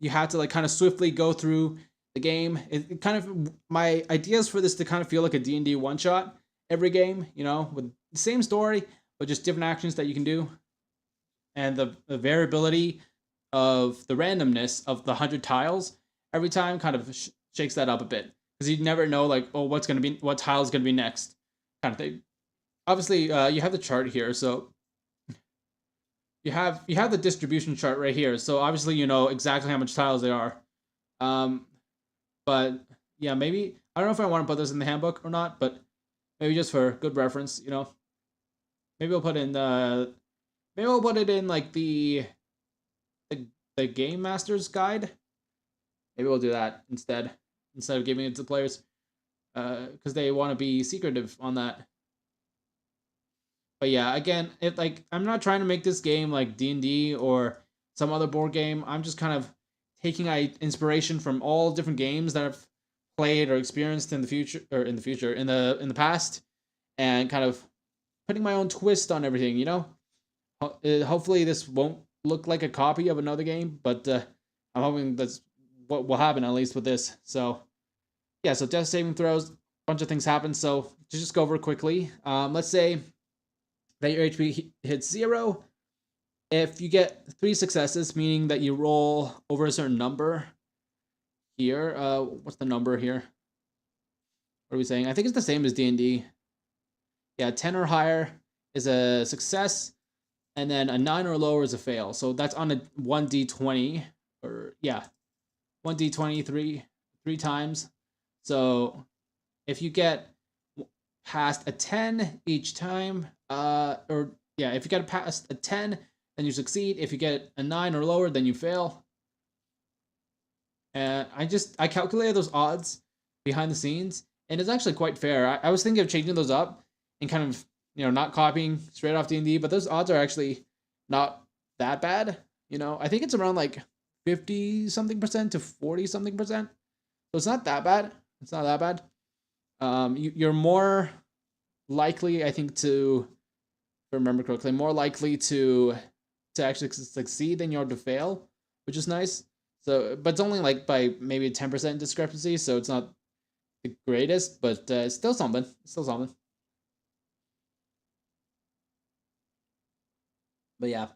have to like kind of swiftly go through the game. It kind of, my ideas for this to kind of feel like a D&D one shot every game, with the same story, but just different actions that you can do. And the variability of the randomness of the 100 tiles every time kind of shakes that up a bit. Because you never know like, oh, what tile is going to be next kind of thing. Obviously, you have the chart here, so you have the distribution chart right here. So obviously, you know exactly how much tiles there are. But yeah, maybe I don't know if I want to put this in the handbook or not, but maybe just for good reference, maybe we'll put in like the game master's guide. Maybe we'll do that instead of giving it to players, because they want to be secretive on that. But yeah, again, I'm not trying to make this game like D&D or some other board game. I'm just kind of taking inspiration from all different games that I've played or experienced in the past, and kind of putting my own twist on everything. Hopefully this won't look like a copy of another game, but I'm hoping that's what will happen, at least with this. So yeah, so death saving throws, a bunch of things happen. So to just go over quickly, let's say that your HP hits 0. If you get 3 successes, meaning that you roll over a certain number here, what's the number here? What are we saying? I think it's the same as D&D. Yeah, 10 or higher is a success, and then a 9 or lower is a fail. So that's on a 1d20, or yeah, 1d20 three times. So if you get past a 10 each time, if you get past a 10, then you succeed. If you get a 9 or lower, then you fail. And I calculated those odds behind the scenes, and it's actually quite fair. I was thinking of changing those up and kind of, not copying straight off D&D, but those odds are actually not that bad. I think it's around like 50 something percent to 40 something percent. So it's not that bad. It's not that bad. You're more likely, I think, if I remember correctly, more likely to actually succeed than you are to fail, which is nice. So, but it's only like by maybe a 10% discrepancy, so it's not the greatest, but it's still something. It's still something. But yeah,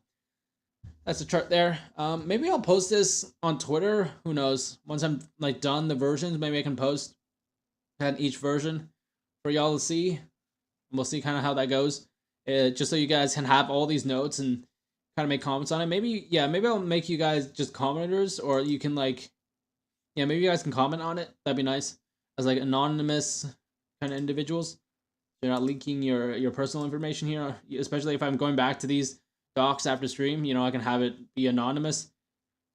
that's the chart there. Maybe I'll post this on Twitter. Who knows? Once I'm like done the versions, maybe I can post each version for y'all to see. We'll see kind of how that goes. Just so you guys can have all these notes and kind of make comments on it. Maybe I'll make you guys just commenters, or you can maybe you guys can comment on it. That'd be nice, as like anonymous kind of individuals. You're not leaking your personal information here, especially if I'm going back to these docs after stream. I can have it be anonymous.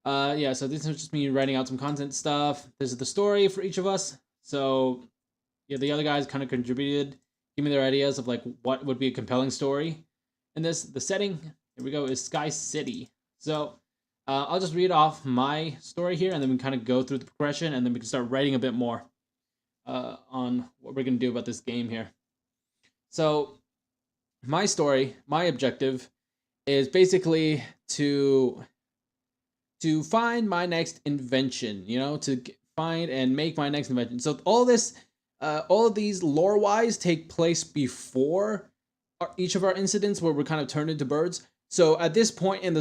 So this is just me writing out some content stuff. This is the story for each of us. So yeah, the other guys kind of contributed, give me their ideas of like what would be a compelling story in this. The setting, here we go, is Sky City. So I'll just read off my story here, and then we kind of go through the progression, and then we can start writing a bit more on what we're going to do about this game here. So my story, my objective is basically to find my next invention, to find and make my next invention. So all of these lore-wise take place before each of our incidents where we're kind of turned into birds. So at this point in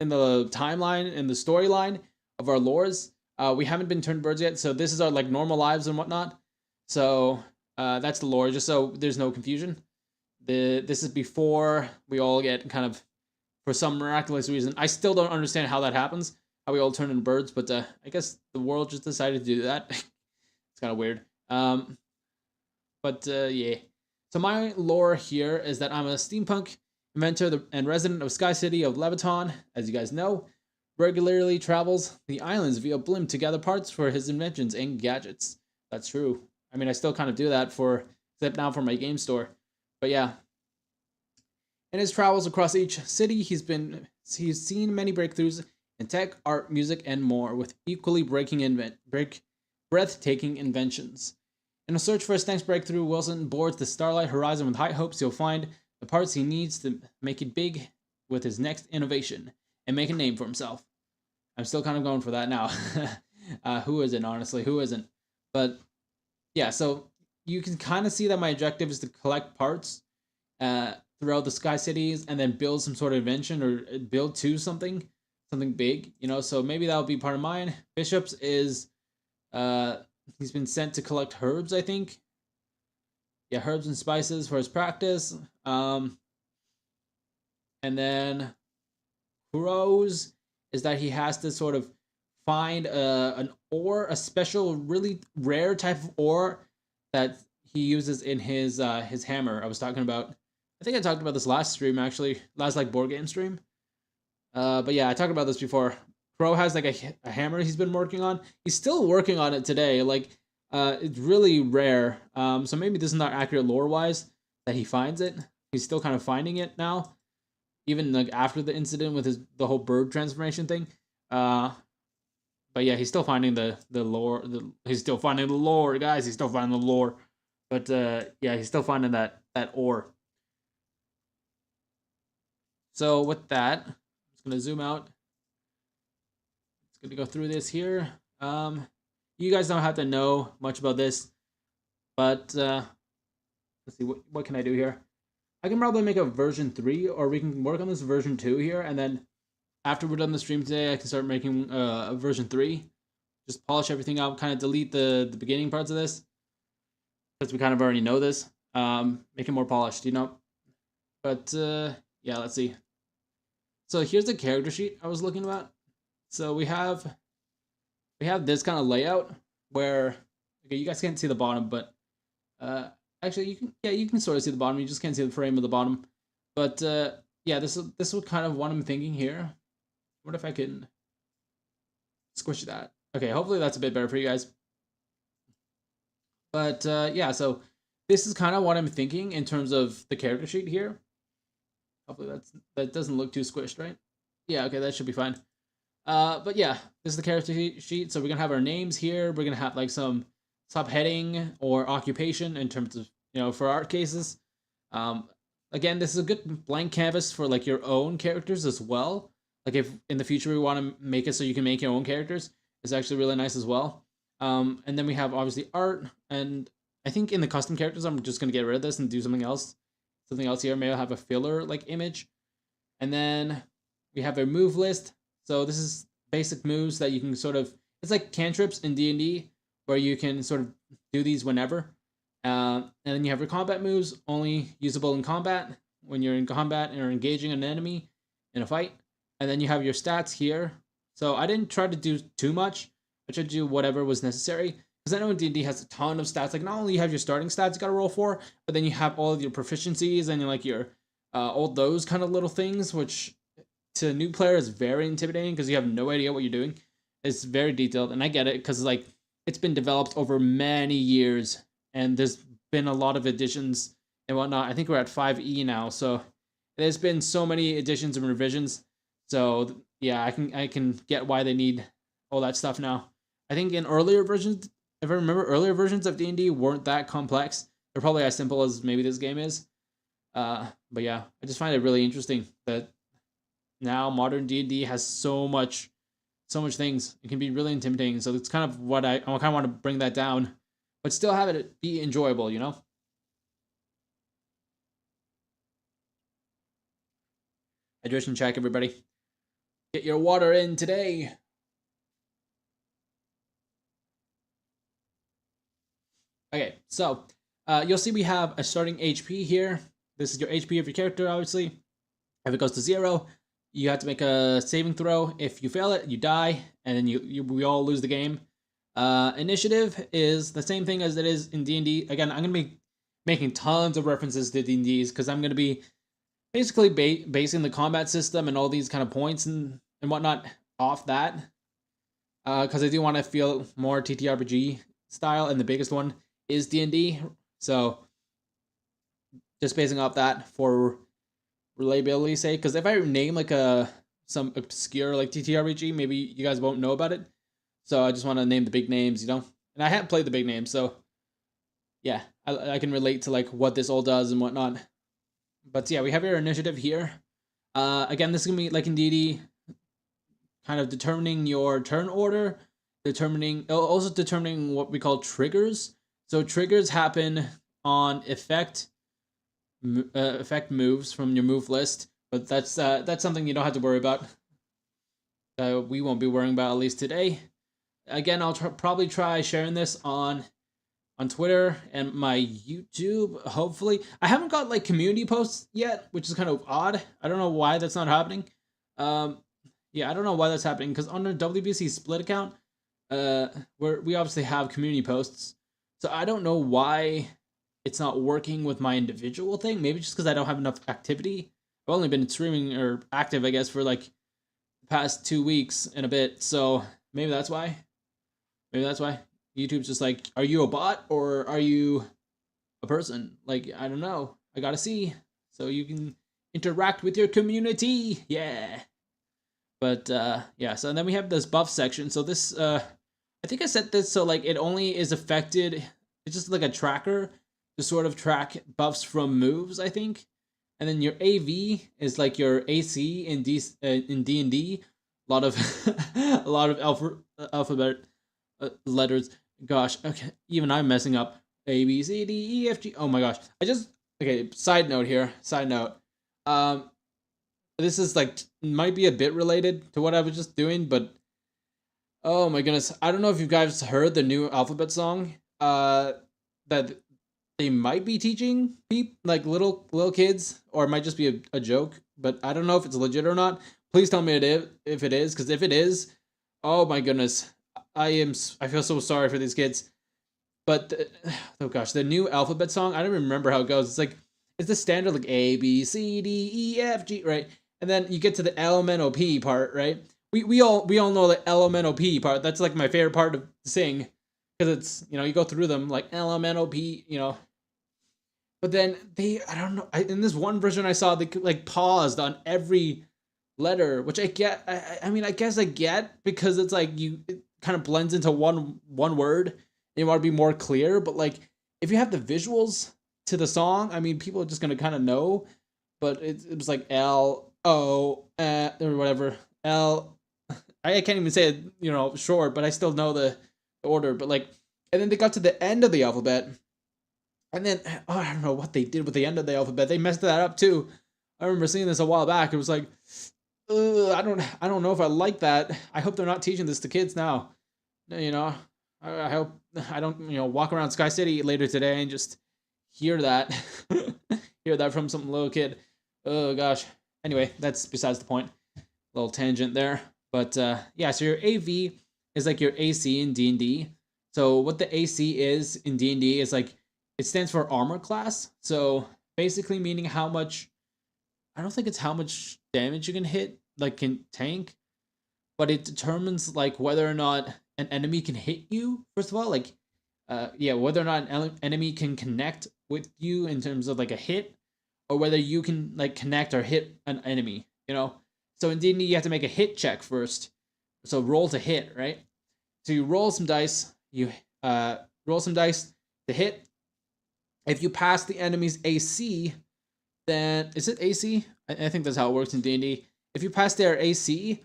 timeline, in the storyline of our lores. We haven't been turned birds yet, so this is our like normal lives and whatnot. So that's the lore, just so there's no confusion. This is before we all get kind of, for some miraculous reason, I still don't understand how that happens, how we all turn into birds, but I guess the world just decided to do that. It's kind of weird. But yeah. So my lore here is that I'm a steampunk inventor and resident of Sky City of Leviton, as you guys know. Regularly travels the islands via blimp to gather parts for his inventions and gadgets. That's true. I mean, I still kind of do that except now for my game store. But yeah. In his travels across each city, he's seen many breakthroughs in tech, art, music, and more, with equally breathtaking inventions. In a search for his next breakthrough, Wilson boards the starlight horizon with high hopes he'll find the parts he needs to make it big with his next innovation and make a name for himself. I'm still kind of going for that now. Who isn't, honestly? Who isn't? But yeah, so you can kind of see that my objective is to collect parts throughout the Sky Cities and then build some sort of invention or build to something big, you know? So maybe that'll be part of mine. Bishop's is, he's been sent to collect herbs, I think. Yeah, herbs and spices for his practice. And then Kuro's is that he has to sort of find an ore, a special, really rare type of ore that he uses in his hammer. I was talking about. I think I talked about this last stream, actually, last like board game stream. But yeah, I talked about this before. Crow has like a hammer he's been working on. He's still working on it today. Like, it's really rare. So maybe this is not accurate lore wise that he finds it. He's still kind of finding it now, even like after the incident with the whole bird transformation thing. But yeah, he's still finding the lore. He's still finding the lore, guys. He's still finding the lore. But yeah, he's still finding that ore. So with that, I'm just gonna zoom out. It's gonna go through this here. You guys don't have to know much about this, but let's see, what can I do here? I can probably make a version 3, or we can work on this version 2 here, and then after we're done the stream today, I can start making a version 3. Just polish everything out, kind of delete the beginning parts of this, because we kind of already know this. Make it more polished, you know? But yeah, let's see. So here's the character sheet I was looking at. So we have this kind of layout where, okay, you guys can't see the bottom, but actually you can sort of see the bottom. You just can't see the frame of the bottom. But yeah, this is kind of what I'm thinking here. What if I can squish that? Okay, hopefully that's a bit better for you guys. But yeah, so this is kind of what I'm thinking in terms of the character sheet here. Hopefully that doesn't look too squished, right? Yeah, okay, that should be fine. But yeah, this is the character sheet. So we're gonna have our names here. We're gonna have like some subheading or occupation in terms of, you know, for art cases. Again, this is a good blank canvas for like your own characters as well. Like if in the future we want to make it so you can make your own characters, it's actually really nice as well. And then we have obviously art, and I think in the custom characters, I'm just gonna get rid of this and do something else. Something else here. Maybe I'll have a filler like image. And then we have a move list. So this is basic moves that you can sort of, it's like cantrips in D&D where you can sort of do these whenever. And then you have your combat moves, only usable in combat when you're in combat and you're engaging an enemy in a fight. And then you have your stats here. So I didn't try to do too much. I tried to do whatever was necessary. Because I know D&D has a ton of stats. Like, not only you have your starting stats you gotta roll for, but then you have all of your proficiencies and like your all those kind of little things, which to a new player is very intimidating because you have no idea what you're doing. It's very detailed, and I get it because like it's been developed over many years, and there's been a lot of additions and whatnot. I think we're at 5e now, so there's been so many additions and revisions. So yeah, I can get why they need all that stuff now. I think in earlier versions, if I remember, earlier versions of D&D weren't that complex. They're probably as simple as maybe this game is. But yeah, I just find it really interesting that now modern D&D has so much things. It can be really intimidating. So it's kind of what I kind of want to bring that down, but still have it be enjoyable, you know? Hydration check, everybody. Get your water in today. Okay, so you'll see we have a starting HP here. This is your HP of your character, obviously. If it goes to 0, you have to make a saving throw. If you fail it, you die, and then we all lose the game. Initiative is the same thing as it is in D&D. Again, I'm going to be making tons of references to D&Ds because I'm going to be basically basing the combat system and all these kind of points and whatnot off that. Because I do want to feel more TTRPG style, and the biggest one is D&D. So just basing off that for reliability's sake. Because if I name like some obscure like TTRPG, maybe you guys won't know about it. So I just want to name the big names, you know. And I haven't played the big names, so yeah, I can relate to like what this all does and whatnot. But yeah, we have your initiative here. Again, this is gonna be like in D&D, kind of determining your turn order, also determining what we call triggers. So triggers happen on effect moves from your move list, but that's something you don't have to worry about. We won't be worrying about, at least today. Again, I'll probably try sharing this on Twitter and my YouTube, hopefully. I haven't got like community posts yet, which is kind of odd. I don't know why that's not happening. Yeah, I don't know why that's happening, because on our WBC Split account, we obviously have community posts. So I don't know why it's not working with my individual thing. Maybe just because I don't have enough activity. I've only been streaming or active, I guess, for like the past 2 weeks and a bit. So maybe that's why. Maybe that's why. YouTube's just like, are you a bot or are you a person? Like, I don't know. I gotta see. So you can interact with your community. Yeah. But yeah, so then we have this buff section. So this, I think I set this so like it only is affected, it's just like a tracker to sort of track buffs from moves, I think. And then your AV is like your AC in D&D. A lot of a lot of alphabet letters. Gosh, okay, even I'm messing up. A, B, C, D, E, F, G. Oh my gosh. Okay, side note here. Side note. This is like, might be a bit related to what I was just doing, but oh my goodness. I don't know if you guys heard the new alphabet song. That they might be teaching people, like little kids, or it might just be a joke, but I don't know if it's legit or not. Please tell me if it is, because if it is, oh my goodness. I feel so sorry for these kids. But oh gosh, the new alphabet song, I don't remember how it goes. It's the standard like A B C D E F G, right? And then you get to the LMNOP part, right? We all know the LMNOP part. That's like my favorite part to sing, because it's, you know, you go through them like LMNOP, you know. But then I don't know, in this one version I saw, they like paused on every letter, which I get. I mean, I guess I get, because it's like it kind of blends into one word, and you want to be more clear. But like, if you have the visuals to the song, I mean, people are just gonna kind of know. But it was like L O or whatever, L. I can't even say it, you know, short, but I still know the order. But like, and then they got to the end of the alphabet, and then I don't know what they did with the end of the alphabet. They messed that up too. I remember seeing this a while back. It was like, I don't know if I like that. I hope they're not teaching this to kids now. You know, I hope I don't, you know, walk around Sky City later today and just hear that, hear that from some little kid. Oh gosh. Anyway, that's besides the point. Little tangent there. But yeah, so your AV is like your AC in D&D. So what the AC is in D&D is like, it stands for armor class. So basically meaning how much, I don't think it's how much damage you can hit, like can tank, but it determines like whether or not an enemy can hit you, first of all. Like yeah, whether or not an enemy can connect with you in terms of like a hit, or whether you can like connect or hit an enemy, you know. So in D&D you have to make a hit check first. So roll to hit, right? So you roll some dice, you roll some dice to hit. If you pass the enemy's AC, then is it AC? I think that's how it works in D&D. If you pass their AC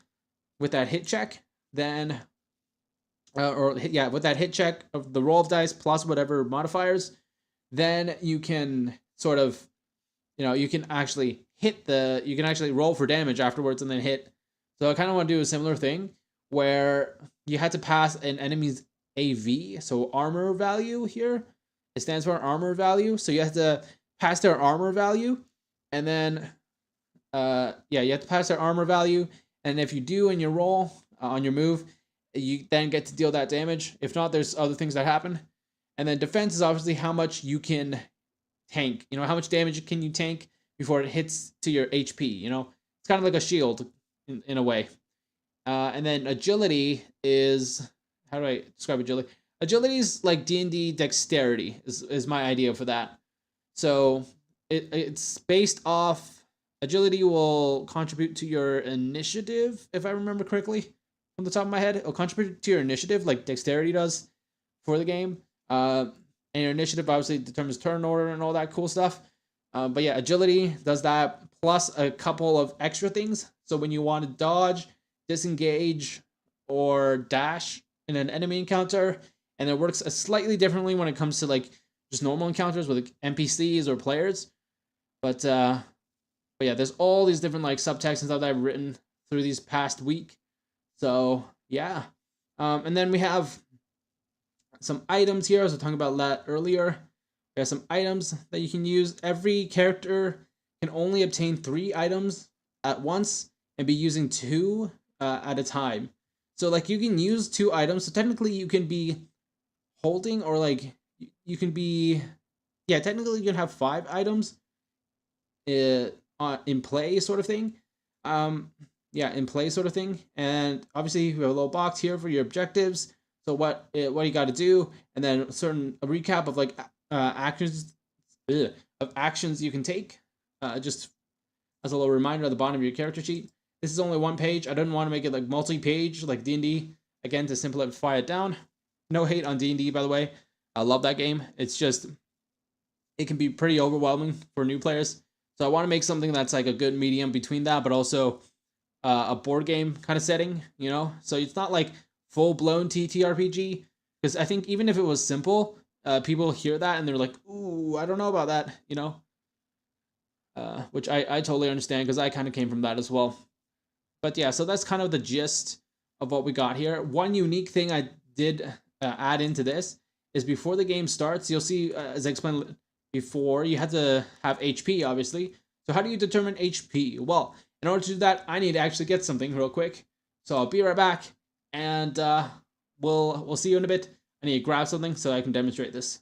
with that hit check, then with that hit check of the roll of dice plus whatever modifiers, then you can sort of, you know, you can actually roll for damage afterwards and then hit. So I kind of want to do a similar thing where you had to pass an enemy's AV, so armor value here. It stands for armor value. So you have to pass their armor value, and then yeah, you have to pass their armor value, and if you do in your roll on your move, you then get to deal that damage. If not, there's other things that happen. And then defense is obviously how much you can tank. You know, how much damage can you tank before it hits to your HP. You know, it's kind of like a shield in a way. And then agility is, how do I describe agility? Agility is like D&D dexterity is my idea for that. So it's based off, agility will contribute to your initiative, if I remember correctly from the top of my head. It'll contribute to your initiative like dexterity does for the game. And your initiative obviously determines turn order and all that cool stuff. But yeah, agility does that, plus a couple of extra things. So when you want to dodge, disengage, or dash in an enemy encounter, and it works slightly differently when it comes to like just normal encounters with like NPCs or players. But yeah, there's all these different like subtext and stuff that I've written through these past week. So yeah, and then we have some items here. I was talking about that earlier. We have some items that you can use. Every character can only obtain 3 items at once and be using 2 at a time. So like you can use 2 items. So technically you can be holding, or like you can be, yeah, technically you can have 5 items in play sort of thing. Yeah, in play sort of thing. And obviously we have a little box here for your objectives. So what you got to do, and then a recap of like actions you can take, just as a little reminder at the bottom of your character sheet. This is only 1 page. I didn't want to make it like multi-page like D&D, again, to simplify it down. No hate on D&D, by the way. I love that game. It's just, it can be pretty overwhelming for new players. So I want to make something that's like a good medium between that, but also a board game kind of setting, you know? So it's not like full-blown TTRPG, because I think even if it was simple, people hear that and they're like, ooh, I don't know about that, you know? Which I totally understand, because I kind of came from that as well. But yeah, so that's kind of the gist of what we got here. One unique thing I did add into this is before the game starts, you'll see, as I explained before, you had to have HP, obviously. So how do you determine HP? Well, in order to do that, I need to actually get something real quick. So I'll be right back, and we'll see you in a bit. I need to grab something so I can demonstrate this.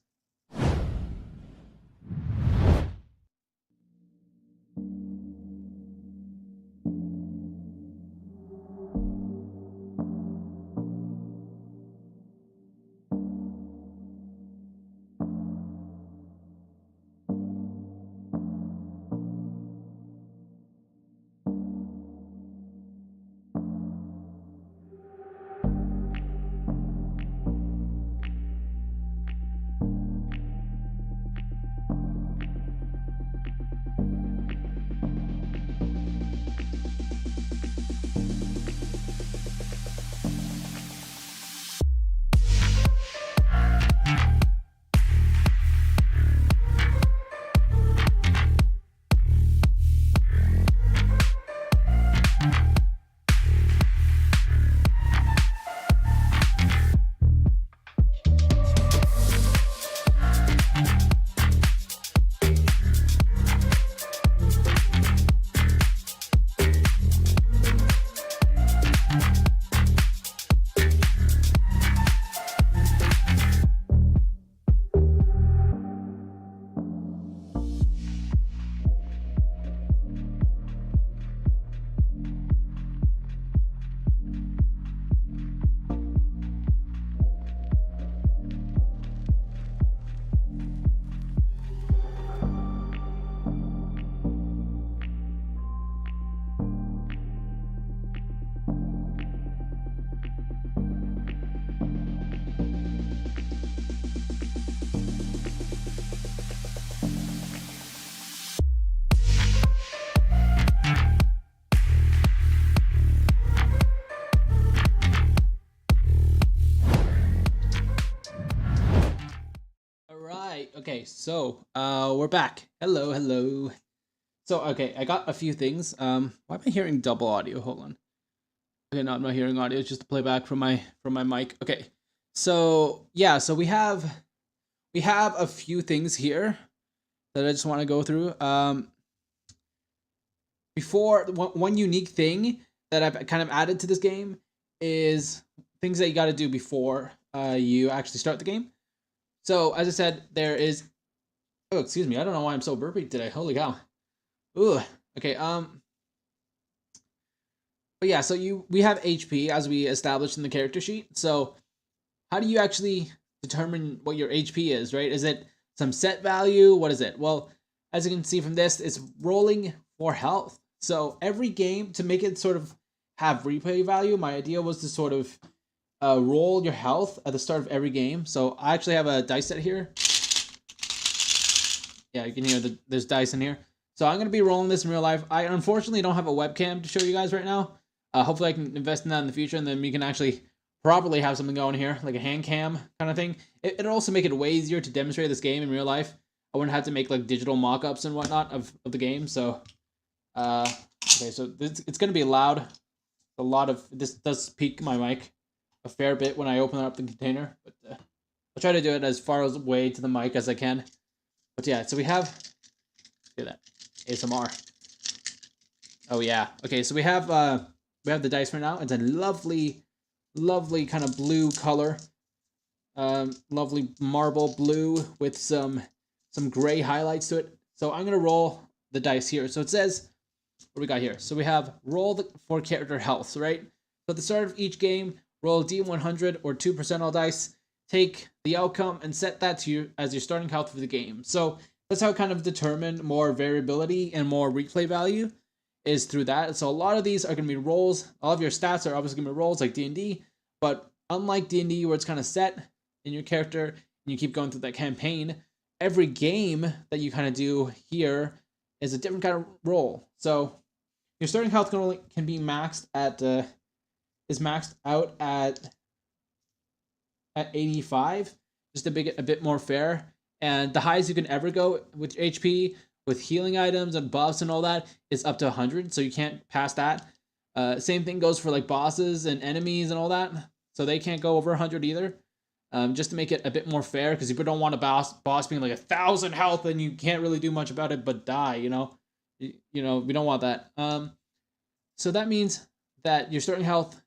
Okay, so we're back. Hello. So okay, I got a few things. Why am I hearing double audio? Hold on. Okay, no, I'm not hearing audio. It's just a playback from my mic. Okay, so yeah, so we have a few things here that I just want to go through. Before one unique thing that I've kind of added to this game is things that you got to do before you actually start the game. So as I said, there is. Oh, excuse me. I don't know why I'm so burpy today. Holy cow. Ooh. Okay. But yeah, so we have HP as we established in the character sheet. So how do you actually determine what your HP is, right? Is it some set value? What is it? Well, as you can see from this, it's rolling for health. So every game, to make it sort of have replay value, my idea was to sort of roll your health at the start of every game. So I actually have a dice set here. Yeah, you can hear there's dice in here. So I'm going to be rolling this in real life. I unfortunately don't have a webcam to show you guys right now. Hopefully I can invest in that in the future, and then we can actually properly have something going here, like a hand cam kind of thing. It'll also make it way easier to demonstrate this game in real life. I wouldn't have to make like digital mock-ups and whatnot of the game. So, okay, so it's going to be loud. A lot of this does peak my mic a fair bit when I open up the container, but I'll try to do it as far away to the mic as I can. But yeah, so we have, do that, ASMR. Oh yeah, okay, so we have the dice right now. It's a lovely kind of blue color, lovely marble blue with some gray highlights to it. So I'm gonna roll the dice here. So it says, what do we got here? So we have roll for character health, right? So at the start of each game, roll a D100 or 2% all dice. Take the outcome and set that to you as your starting health for the game. So that's how I kind of determine more variability and more replay value is through that. So a lot of these are going to be rolls. All of your stats are obviously going to be rolls like D&D, but unlike D&D where it's kind of set in your character and you keep going through that campaign, every game that you kind of do here is a different kind of roll. So your starting health can be maxed at is maxed out at 85, just to make it a bit more fair. And the highest you can ever go with HP, with healing items and buffs and all that, is up to 100, so you can't pass that. Same thing goes for like bosses and enemies and all that, so they can't go over 100 either. Just to make it a bit more fair, because people don't want a boss being like 1,000 health and you can't really do much about it but die, you know? We don't want that. So that means that your starting health,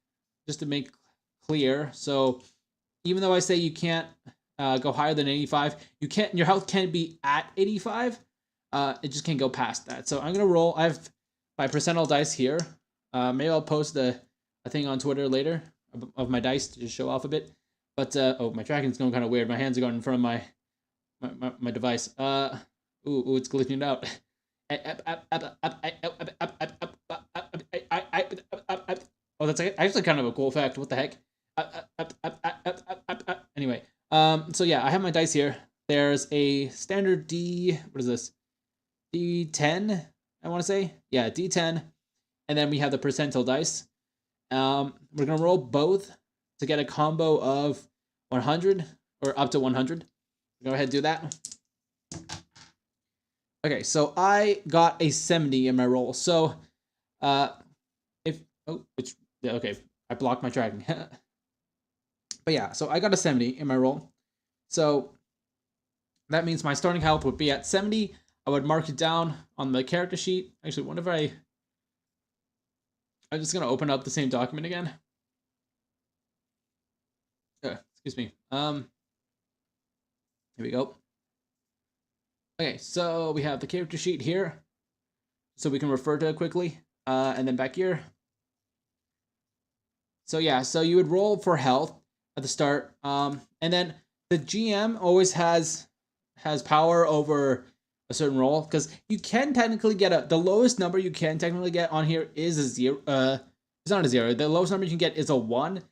just to make clear, so even though I say you can't go higher than 85, your health can be at 85. It just can't go past that. So I'm gonna roll. I have my percentile dice here. Maybe I'll post a thing on Twitter later of my dice to just show off a bit. But oh, my tracking's going kind of weird. My hands are going in front of my device. Ooh, it's glitching out. Oh, that's actually kind of a cool effect. What the heck? Anyway, so yeah, I have my dice here. There's a standard D. What is this? D10. I want to say, yeah, D10, and then we have the percentile dice. We're gonna roll both to get a combo of 100 or up to 100. Go ahead and do that. Okay, so I got a 70 in my roll. So, okay, I blocked my tracking. But yeah, so I got a 70 in my roll. So that means my starting health would be at 70. I would mark it down on the character sheet. Actually, whenever I'm just gonna open up the same document again. Excuse me. Here we go. Okay, so we have the character sheet here, so we can refer to it quickly, and then back here. So yeah, so you would roll for health at the start, and then the GM always has power over a certain roll, because you can technically get the lowest number you can technically get on here is a 0. It's not a 0. The lowest number you can get is a 1,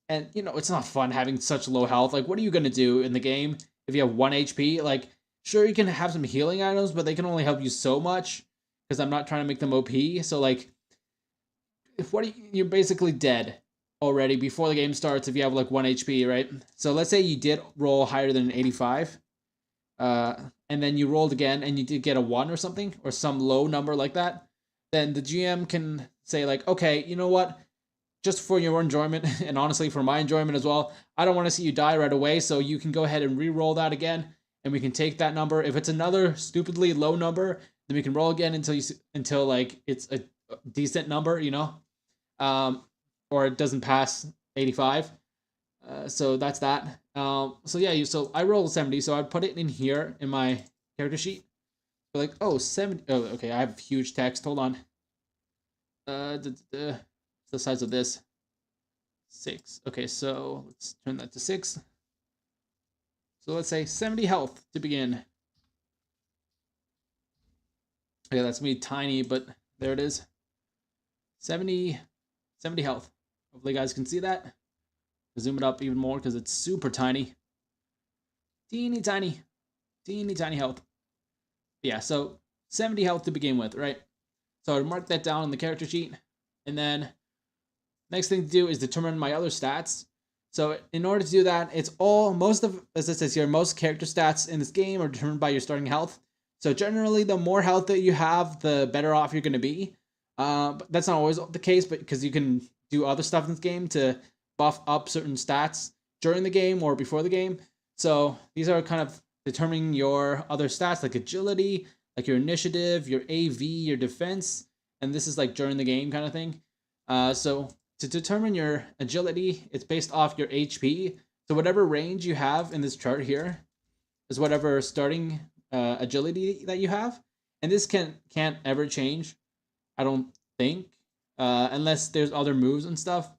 and it's not fun having such low health. Like, what are you gonna do in the game if you have 1 HP? Like, sure, you can have some healing items, but they can only help you so much, because I'm not trying to make them OP. So like, you're basically dead already before the game starts if you have like 1 HP, right? So let's say you did roll higher than an 85, and then you rolled again and you did get a 1 or something, or some low number like that, then the GM can say like, okay, you know what? just for your enjoyment and honestly for my enjoyment as well, I don't want to see you die right away. So you can go ahead and re-roll that again, and we can take that number. If it's another stupidly low number, then we can roll again until like it's a decent number, um, or it doesn't pass 85. So that's that. So yeah, so I rolled 70, so I'd put it in here in my character sheet. Like, oh, 70. Oh, okay, I have huge text. Hold on. The size of this. 6. Okay, so let's turn that to 6. So let's say 70 health to begin. Yeah, that's me tiny, but there it is. 70 health. Hopefully you guys can see that. Zoom it up even more because it's super tiny. Teeny tiny health. Yeah, so 70 health to begin with, right? So I'd mark that down on the character sheet. And then next thing to do is determine my other stats. So in order to do that, it's as it says here, most character stats in this game are determined by your starting health. So generally, the more health that you have, the better off you're going to be. But that's not always the case, but because you can do other stuff in this game to buff up certain stats during the game or before the game. So these are kind of determining your other stats like agility, like your initiative, your AV, your defense, and this is like during the game kind of thing. So to determine your agility, it's based off your HP. So whatever range you have in this chart here is whatever starting agility that you have, and this can't ever change, I don't think, unless there's other moves and stuff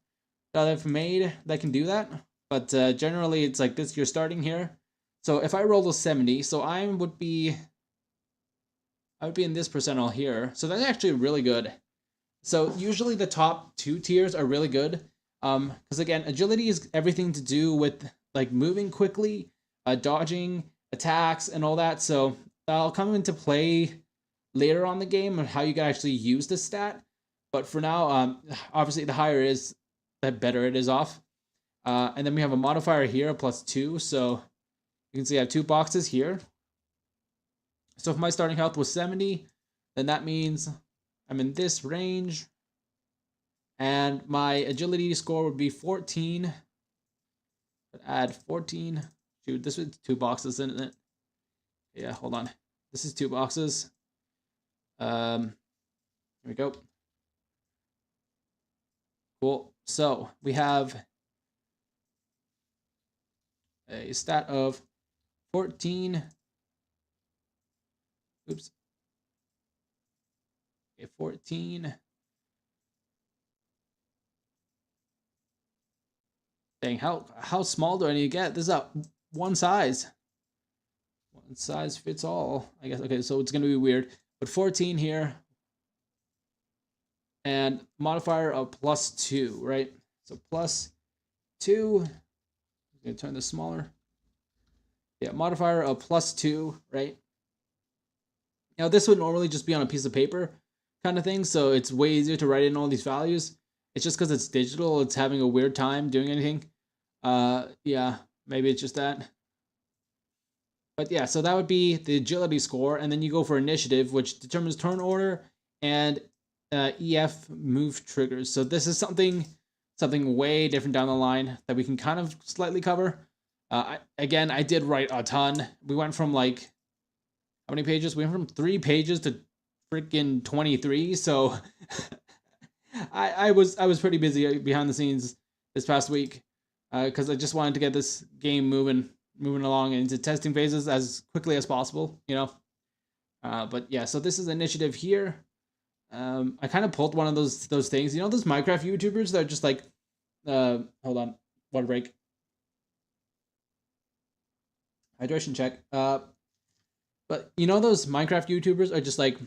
that I've made that can do that. But generally, it's like this. You're starting here. So if I roll a 70, so I would be in this percentile here. So that's actually really good. So usually the top 2 tiers are really good. Because again, agility is everything to do with like moving quickly, dodging attacks, and all that. So that'll come into play later on the game and how you can actually use this stat. But for now, obviously the higher it is, the better it is off. And then we have a modifier here, +2. So you can see I have 2 boxes here. So if my starting health was 70, then that means I'm in this range. And my agility score would be 14. Add 14. Shoot, this is 2 boxes, isn't it? Yeah, hold on. This is 2 boxes. Here we go. Cool. So we have a stat of 14. Oops. Okay, 14. Dang, how small do I need to get? This is a one size. One size fits all, I guess. Okay, so it's gonna be weird. But 14 here. And modifier of +2, right? So +2. I'm gonna turn this smaller. Yeah, modifier of +2, right? Now this would normally just be on a piece of paper kind of thing, so it's way easier to write in all these values. It's just because it's digital, it's having a weird time doing anything. Yeah, maybe it's just that. But yeah, so that would be the agility score, and then you go for initiative, which determines turn order and EF move triggers. So this is something way different down the line that we can kind of slightly cover. Again, I did write a ton. We went from like, how many pages? We went from 3 pages to freaking 23. So I was pretty busy behind the scenes this past week because I just wanted to get this game moving along into testing phases as quickly as possible, But yeah, so this is initiative here. I kind of pulled one of those things, those Minecraft YouTubers that are just like, hold on, water break. Hydration check. But those Minecraft YouTubers are just like,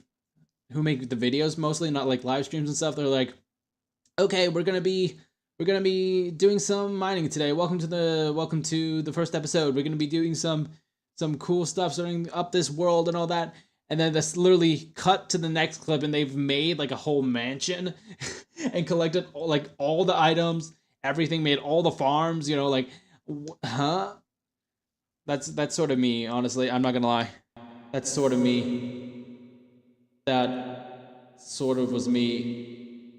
who make the videos mostly, not like live streams and stuff. They're like, okay, we're gonna be doing some mining today. Welcome to the first episode. We're gonna be doing some cool stuff, starting up this world and all that. And then that's literally cut to the next clip, and they've made like a whole mansion and collected all the items, everything, made all the farms. Like, huh? That's sort of me, honestly. I'm not gonna lie. That's sort of me. That sort of was me.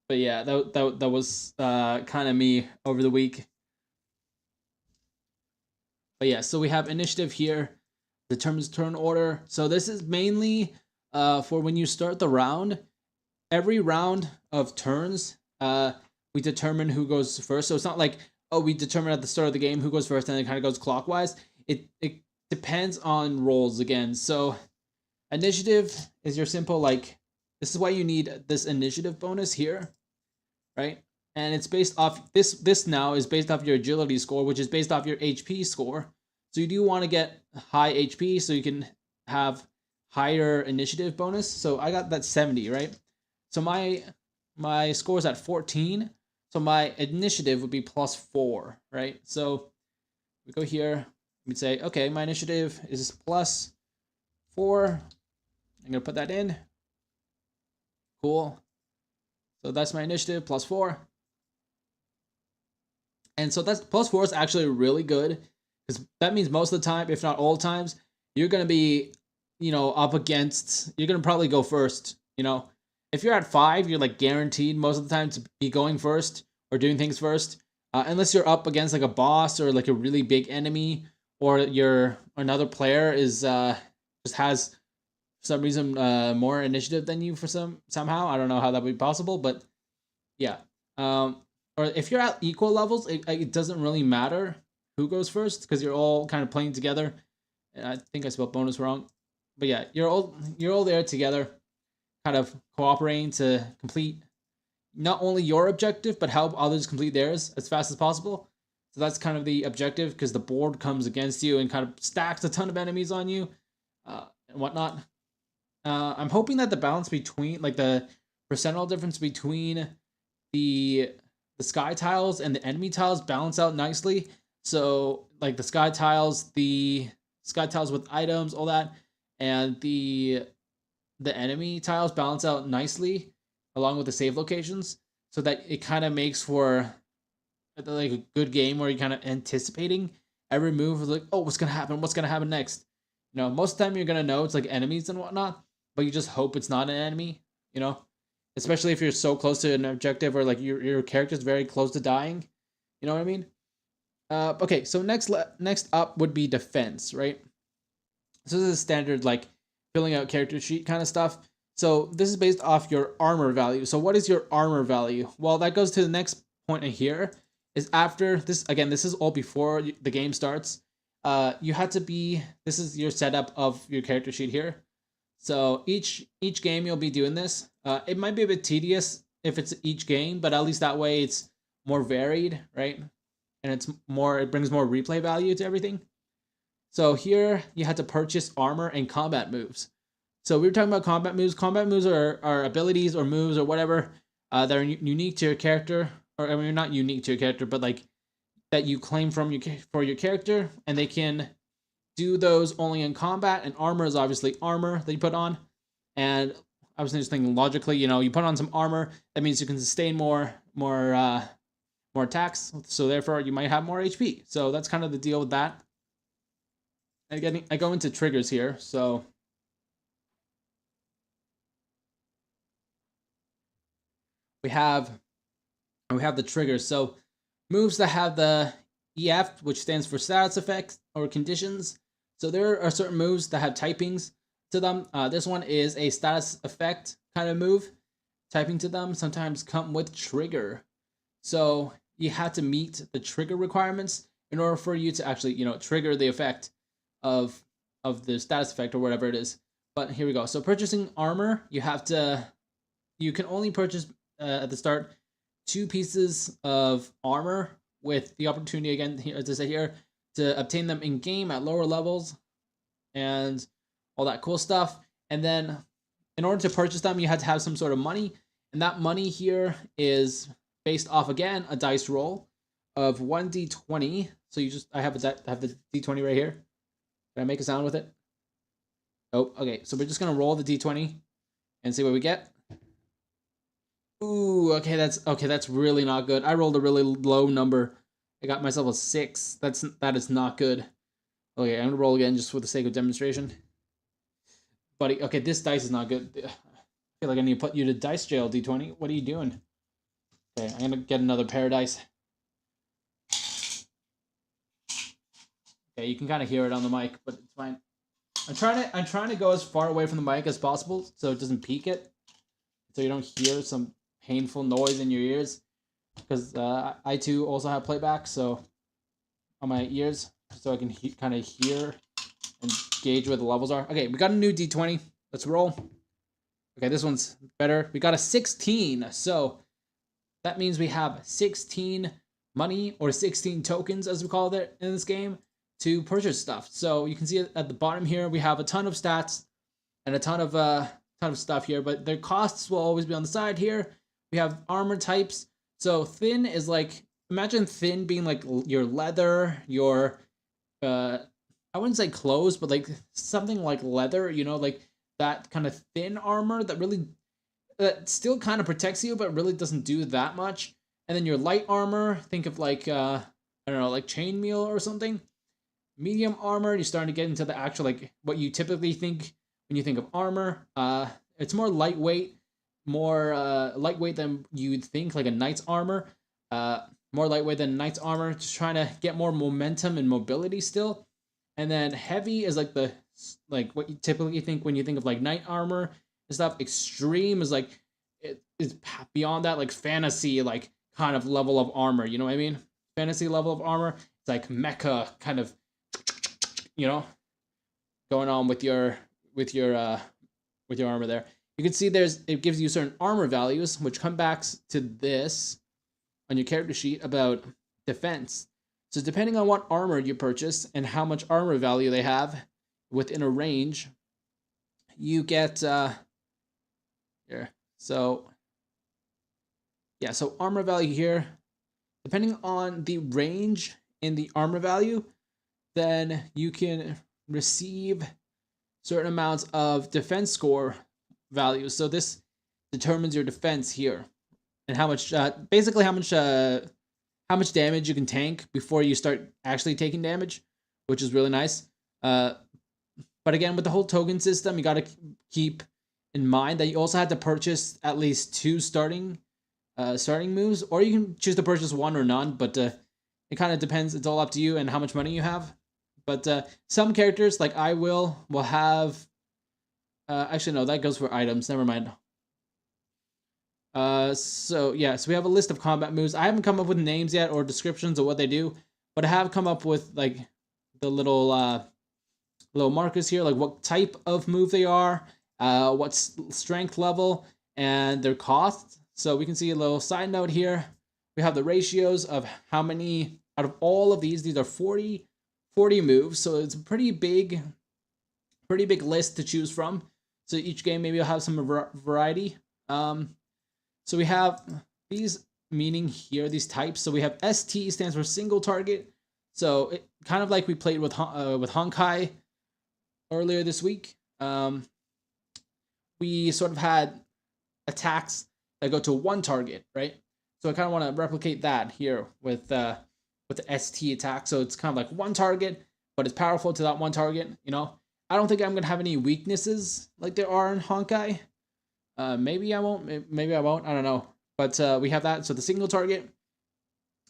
But yeah, that was kind of me over the week. But yeah, so we have initiative here, determines turn order. So this is mainly for when you start the round. Every round of turns, we determine who goes first. So it's not like, oh, we determine at the start of the game who goes first and it kind of goes clockwise. It depends on rolls again. So initiative is your simple, like, this is why you need this initiative bonus here, right? And it's based off this now is based off your agility score, which is based off your HP score. So you do want to get high HP so you can have higher initiative bonus. So I got that 70, right? So my score is at 14. So my initiative would be +4, right? So we go here, we'd say, okay, my initiative is +4. I'm gonna put that in. Cool. So that's my initiative, +4. And so that's +4 is actually really good, because that means most of the time, if not all times, you're gonna be, up against. You're gonna probably go first. If you're at 5, you're like guaranteed most of the time to be going first or doing things first, unless you're up against like a boss or like a really big enemy, or another player is just has for some reason more initiative than you somehow. I don't know how that would be possible, but yeah. Or if you're at equal levels, it doesn't really matter who goes first, because you're all kind of playing together. And I think I spelled bonus wrong, but yeah, you're all there together, kind of cooperating to complete not only your objective but help others complete theirs as fast as possible. So that's kind of the objective, because the board comes against you and kind of stacks a ton of enemies on you, and whatnot. I'm hoping that the balance between, like, the percentile difference between the sky tiles and the enemy tiles balance out nicely. So like the sky tiles with items, all that, and the enemy tiles balance out nicely along with the save locations, so that it kind of makes for like a good game where you're kind of anticipating every move, like, oh, what's gonna happen next. Most of the time you're gonna know it's like enemies and whatnot, but you just hope it's not an enemy, especially if you're so close to an objective, or like your character's very close to dying. You know what I mean? Okay, so next up would be defense, right? So this is standard, like, filling out character sheet kind of stuff. So this is based off your armor value. So what is your armor value? Well, that goes to the next point in here. Is after this, again, this is all before the game starts. You had to be. This is your setup of your character sheet here. So each game you'll be doing this. It might be a bit tedious if it's each game, but at least that way it's more varied, right? And it brings more replay value to everything. So here you had to purchase armor and combat moves. So we were talking about combat moves. Combat moves are abilities or moves or whatever that are unique to your character, or I mean, not unique to your character, but like that you claim for your character, and they can do those only in combat. And armor is obviously armor that you put on. And I was just thinking logically, you put on some armor, that means you can sustain more attacks. So therefore, you might have more HP. So that's kind of the deal with that. And again, I go into triggers here. So we have the triggers. So moves that have the EF, which stands for status effects or conditions. So there are certain moves that have typings to them. This one is a status effect kind of move. Typing to them sometimes come with trigger. So you have to meet the trigger requirements in order for you to actually, trigger the effect of the status effect or whatever it is. But here we go. So purchasing armor, you can only purchase at the start 2 pieces of armor, with the opportunity, again, here, as I say here, to obtain them in game at lower levels and all that cool stuff. And then in order to purchase them, you had to have some sort of money, and that money here is based off, again, a dice roll of 1d20. So I have the d20 right here. Can I make a sound with it? Oh, okay. So we're just gonna roll the d20 and see what we get. Ooh, okay, that's really not good. I rolled a really low number. I got myself a 6. That is not good. Okay, I'm gonna roll again just for the sake of demonstration. Buddy, okay, this dice is not good. I feel like I need to put you to dice jail, D20. What are you doing? Okay, I'm gonna get another paradise. Okay, you can kind of hear it on the mic, but it's fine. I'm trying to go as far away from the mic as possible so it doesn't peak it, so you don't hear some painful noise in your ears. Because I too also have playback, so on my ears, so I can kind of hear and gauge where the levels are. Okay, we got a new D20. Let's roll. Okay, this one's better. We got a 16, so that means we have 16 money or 16 tokens, as we call it in this game, to purchase stuff. So you can see at the bottom here, we have a ton of stats and a ton of stuff here, but their costs will always be on the side here. We have armor types. So thin is like, imagine thin being like your leather, your I wouldn't say clothes, but like something like leather, you know, like that kind of thin armor that still kind of protects you, but really doesn't do that much. And then your light armor, think of like I don't know, like chainmail or something. Medium armor, you're starting to get into the actual like what you typically think when you think of armor. It's more lightweight, more lightweight than you'd think, like a knight's armor. More lightweight than knight's armor, just trying to get more momentum and mobility still. And then heavy is like what you typically think when you think of like knight armor and stuff. Extreme is like it is beyond that, like fantasy, like kind of level of armor. You know what I mean? Fantasy level of armor. It's like mecha kind of, you know, going on with your armor there. You can see it gives you certain armor values, which come back to this on your character sheet about defense. So depending on what armor you purchase and how much armor value they have within a range, you get here. So yeah, so armor value here, depending on the range in the armor value, then you can receive certain amounts of defense score values. So this determines your defense here and how much basically how much damage you can tank before you start actually taking damage, which is really nice. But again, with the whole token system, you got to keep in mind that you also have to purchase at least 2 starting moves, or you can choose to purchase 1 or none, but it kind of depends. It's all up to you and how much money you have. But some characters, like I will have... actually, no, that goes for items. Never mind. So yeah, so we have a list of combat moves. I haven't come up with names yet or descriptions of what they do, but I have come up with like the little markers here, like what type of move they are, what strength level, and their cost. So we can see a little side note here. We have the ratios of how many out of all of these are 40 moves. So it's a pretty big list to choose from. So each game maybe will have some variety. So we have these meaning here, these types. So we have ST stands for single target. So it kind of like we played with Honkai earlier this week. We sort of had attacks that go to one target, right? So I kind of want to replicate that here with the ST attack. So it's kind of like one target, but it's powerful to that one target. You know, I don't think I'm gonna have any weaknesses like there are in Honkai. Maybe I won't. Maybe I won't. I don't know. But we have that. So the single target,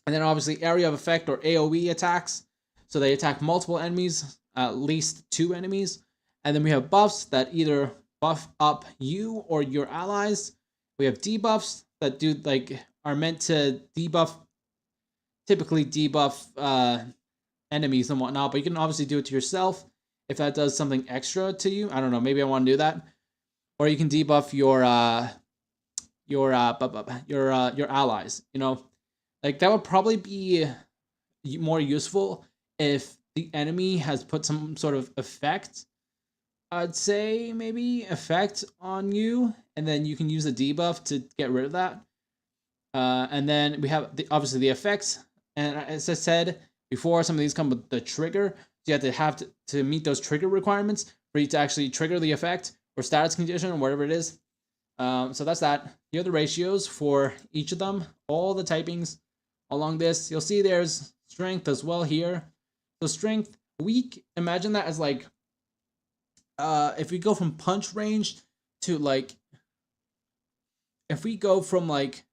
and then obviously area of effect or AOE attacks. So they attack multiple enemies, at least 2 enemies, and then we have buffs that either buff up you or your allies. We have debuffs that are meant to typically debuff enemies and whatnot. But you can obviously do it to yourself if that does something extra to you. I don't know. Maybe I want to do that. Or you can debuff your allies. You know, like that would probably be more useful if the enemy has put some sort of effect. I'd say maybe effect on you, and then you can use the debuff to get rid of that. And then we have obviously the effects, and as I said before, some of these come with the trigger. So you have to meet those trigger requirements for you to actually trigger the effect or status condition or whatever it is. So that's that. Here are the ratios for each of them, all the typings along this. You'll see there's strength as well here. So strength, weak, imagine that as like, if we go from punch range to like, if we go from like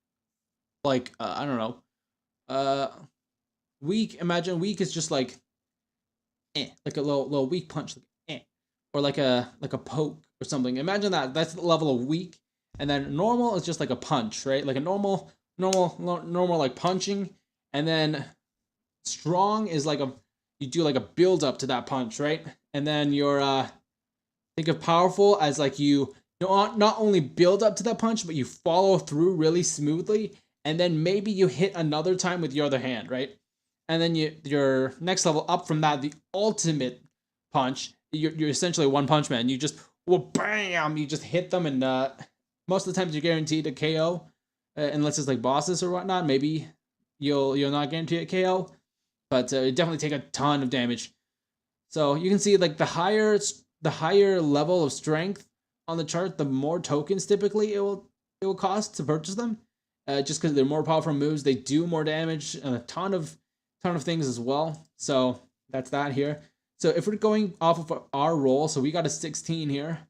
like I don't know, uh, weak. Imagine weak is just like like a little weak punch, like, or like a poke or something. Imagine that. That's the level of weak, and then normal is just like a punch, right? Like a normal like punching, and then strong is like a you do like a build up to that punch, right? And then your think of powerful as like you not only build up to that punch, but you follow through really smoothly, and then maybe you hit another time with your other hand, right? And then your next level up from that, the ultimate punch. You're essentially one punch man. You just well, bam, you just hit them, and most of the times you're guaranteed a KO, unless it's like bosses or whatnot. Maybe you'll not guarantee a KO, but it definitely take a ton of damage. So you can see like the higher level of strength on the chart, the more tokens typically it will cost to purchase them. Just because they're more powerful moves, they do more damage and a ton of things as well. So that's that here. So if we're going off of our roll, so we got a 16 here.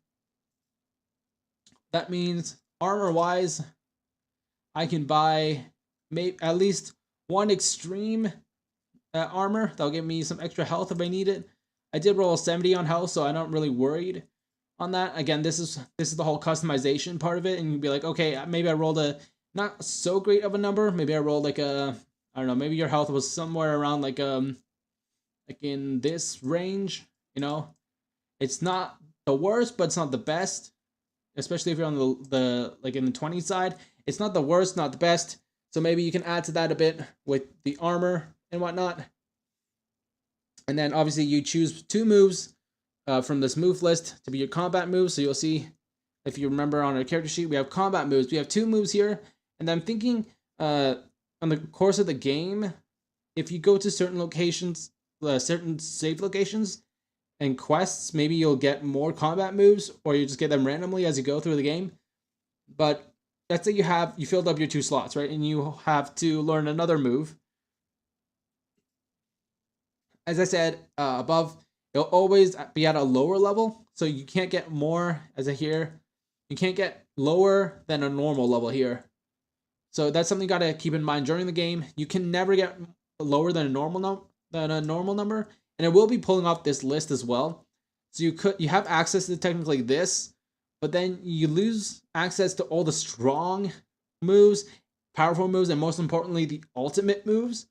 That means armor wise, I can buy maybe at least one extreme armor that'll give me some extra health if I need it. I did roll a 70 on health, so I'm not really worried on that. Again, this is the whole customization part of it, and you'd be like, okay, maybe I rolled a not so great of a number. Maybe I rolled like a I don't know. Maybe your health was somewhere around like in this range. It's not the worst, but it's not the best. Especially if you're on the like in the 20 side, it's not the worst, not the best. So maybe you can add to that a bit with the armor and whatnot. And then obviously you choose 2 moves from this move list to be your combat moves. So you'll see, if you remember on our character sheet, we have combat moves. We have 2 moves here. And I'm thinking on the course of the game, if you go to certain locations, certain save locations and quests, maybe you'll get more combat moves, or you just get them randomly as you go through the game. But let's say you filled up your 2 slots, right? And you have to learn another move. As I said above, it'll always be at a lower level, so you can't get more. As I hear, you can't get lower than a normal level here. So that's something you gotta keep in mind during the game. You can never get lower than a normal number, and it will be pulling off this list as well. So you have access to technically this, but then you lose access to all the strong moves, powerful moves, and most importantly, the ultimate moves.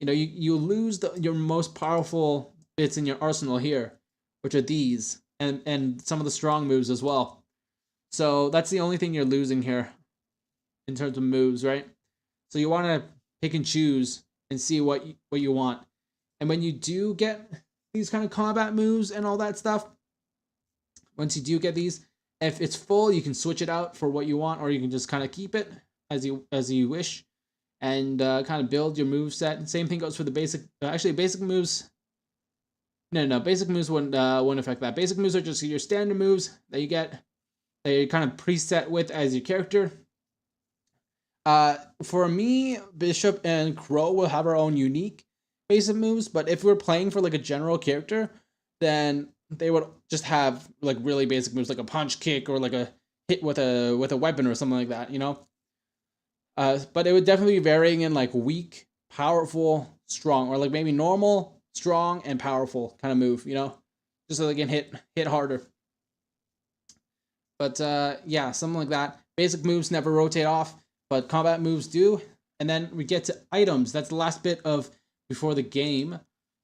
You lose your most powerful bits in your arsenal here, which are these, and some of the strong moves as well. So that's the only thing you're losing here in terms of moves, right? So you want to pick and choose and see what you want. And when you do get these kind of combat moves and all that stuff, once you do get these, if it's full, you can switch it out for what you want, or you can just kind of keep it as you wish, and kind of build your move set. Same thing goes for the basic. Actually, basic moves. No, basic moves wouldn't affect that. Basic moves are just your standard moves that you get, that you're kind of preset with as your character. For me, Bishop and Crow will have our own unique basic moves, but if we're playing for like a general character, then they would just have like really basic moves, like a punch, kick, or like a hit with a weapon or something like that, But it would definitely be varying in like weak, powerful, strong, or like maybe normal, strong, and powerful kind of move, just so they can hit harder. But yeah, something like that. Basic moves never rotate off, but combat moves do. And then we get to items. That's the last bit of before the game.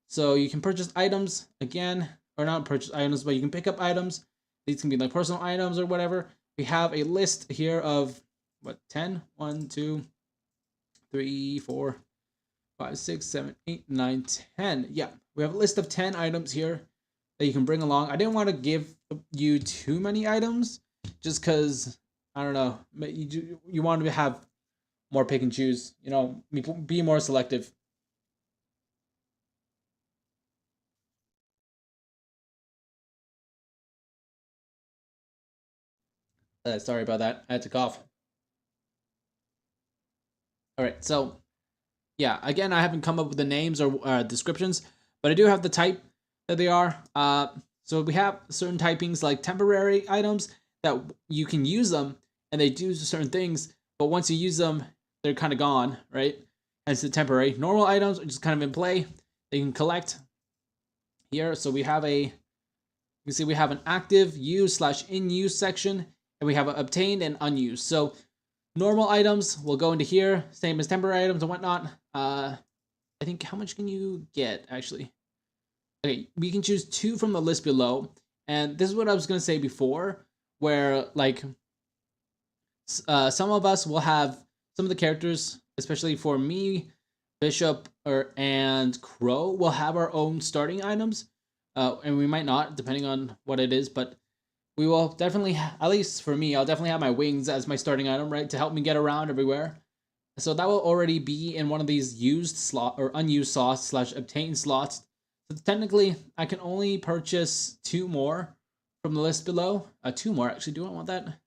So you can purchase items again, or not purchase items, but you can pick up items. These can be like personal items or whatever. We have a list here of 10? 1, 2, 3, 4, 5, 6, 7, 8, 9, 10. Yeah, we have a list of 10 items here that you can bring along. I didn't want to give you too many items, just because, I don't know, you want to have more pick and choose, be more selective. Sorry about that. I had to cough. All right, so yeah, again, I haven't come up with the names or descriptions, but I do have the type that they are. So we have certain typings like temporary items that you can use them, and they do certain things, but once you use them, they're kind of gone, right? And it's a temporary. Normal items are just kind of in play. They can collect here. So we have you can see we have an active use / in use section, and we have obtained and unused. So normal items will go into here, same as temporary items and whatnot. I think, how much can you get actually? Okay, we can choose 2 from the list below, and this is what I was gonna say before, where like some of us will have some of the characters, especially for me, Bishop and Crow, will have our own starting items, and we might not, depending on what it is, but we will definitely, at least for me, I'll definitely have my wings as my starting item, right, to help me get around everywhere. So that will already be in one of these used slot or unused slots / obtained slots. So technically, I can only purchase 2 more from the list below. 2 more actually. Do I want that?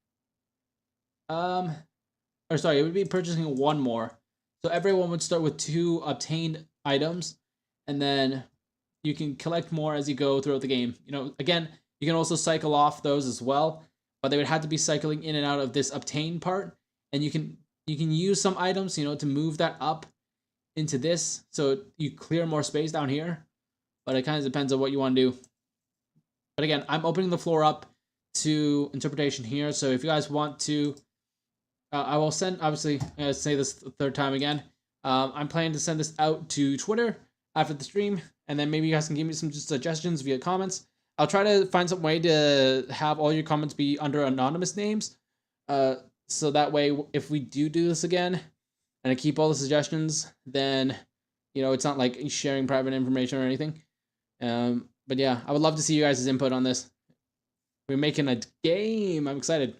Or sorry, it would be purchasing 1 more. So everyone would start with 2 obtained items, and then you can collect more as you go throughout the game. You know, again, you can also cycle off those as well, but they would have to be cycling in and out of this obtained part, and you can use some items, you know, to move that up into this, so you clear more space down here. But it kind of depends on what you want to do. But again, I'm opening the floor up to interpretation here. So if you guys want to, I will send, obviously, I'm going to say this the 3rd time again. I'm planning to send this out to Twitter after the stream, and then maybe you guys can give me some suggestions via comments. I'll try to find some way to have all your comments be under anonymous names. So that way, if we do this again, and I keep all the suggestions, then, you know, it's not like sharing private information or anything. But yeah, I would love to see you guys' input on this. We're making a game. I'm excited.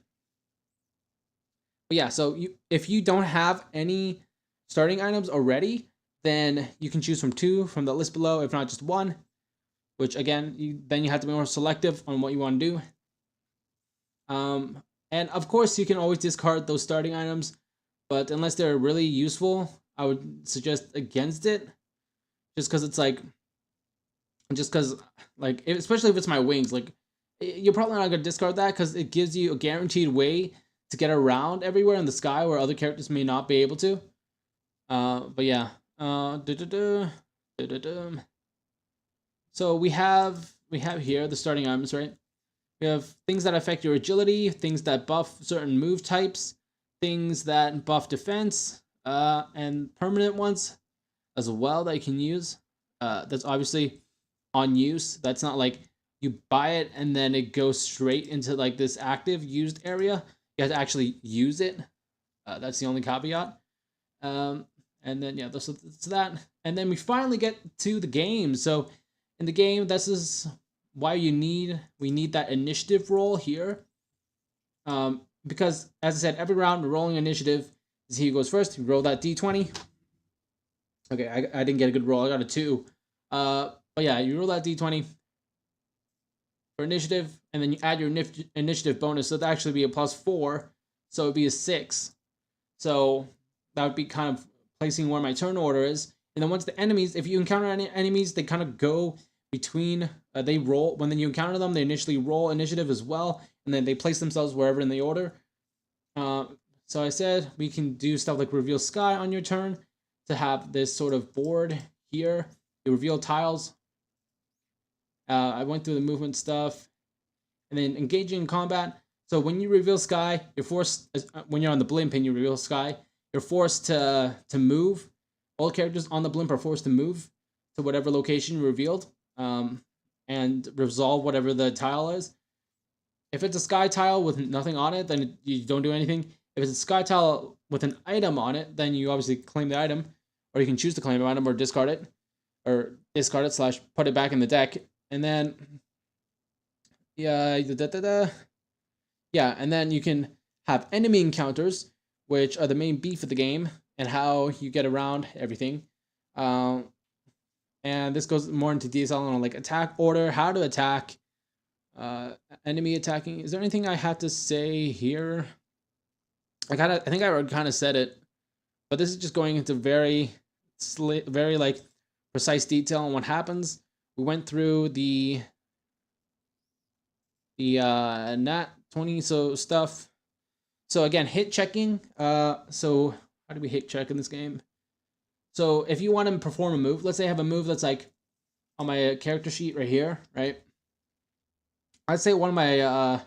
But yeah, so if you don't have any starting items already, then you can choose from 2 from the list below, if not just 1. Which again, then you have to be more selective on what you want to do. And of course, you can always discard those starting items, but unless they're really useful, I would suggest against it. Just because it's like, especially if it's my wings, like, you're probably not gonna discard that because it gives you a guaranteed way to get around everywhere in the sky where other characters may not be able to. But yeah. So we have here the starting items, right? We have things that affect your agility, things that buff certain move types, things that buff defense, and permanent ones as well that you can use. That's obviously on use. That's not like you buy it and then it goes straight into like this active used area. You have to actually use it. That's the only caveat. And then yeah, so that. And then we finally get to the game. So in the game, this is why we need that initiative roll here. Because as I said, every round we're rolling initiative. Is he who goes first. You roll that d20. Okay, I didn't get a good roll. I got a 2. But yeah, you roll that d20 for initiative, and then you add your initiative bonus. So that'd actually be a +4. So it'd be a 6. So that would be kind of placing where my turn order is. And then once the enemies, if you encounter any enemies, they kind of go between, they roll, when then you encounter them, they initially roll initiative as well, and then they place themselves wherever in the order. So I said we can do stuff like reveal sky on your turn to have this sort of board here. You reveal tiles. I went through the movement stuff, and then engaging in combat. So when you reveal sky, you're forced, when you're on the blimp and you reveal sky, you're forced to move. All characters on the blimp are forced to move to whatever location revealed, and resolve whatever the tile is. If it's a sky tile with nothing on it, then you don't do anything. If it's a sky tile with an item on it, then you obviously claim the item, or you can choose to claim the item or discard it / put it back in the deck. And then, yeah, and then you can have enemy encounters, which are the main beef of the game, and how you get around everything. And this goes more into detail on like attack order, how to attack, enemy attacking. Is there anything I have to say here? I think I already kind of said it, but this is just going into very like precise detail on what happens. We went through the nat 20 stuff. So again, hit checking. So How do we hit check in this game? So if you want to perform a move, let's say I have a move that's like on my character sheet right here, right? I'd say one of my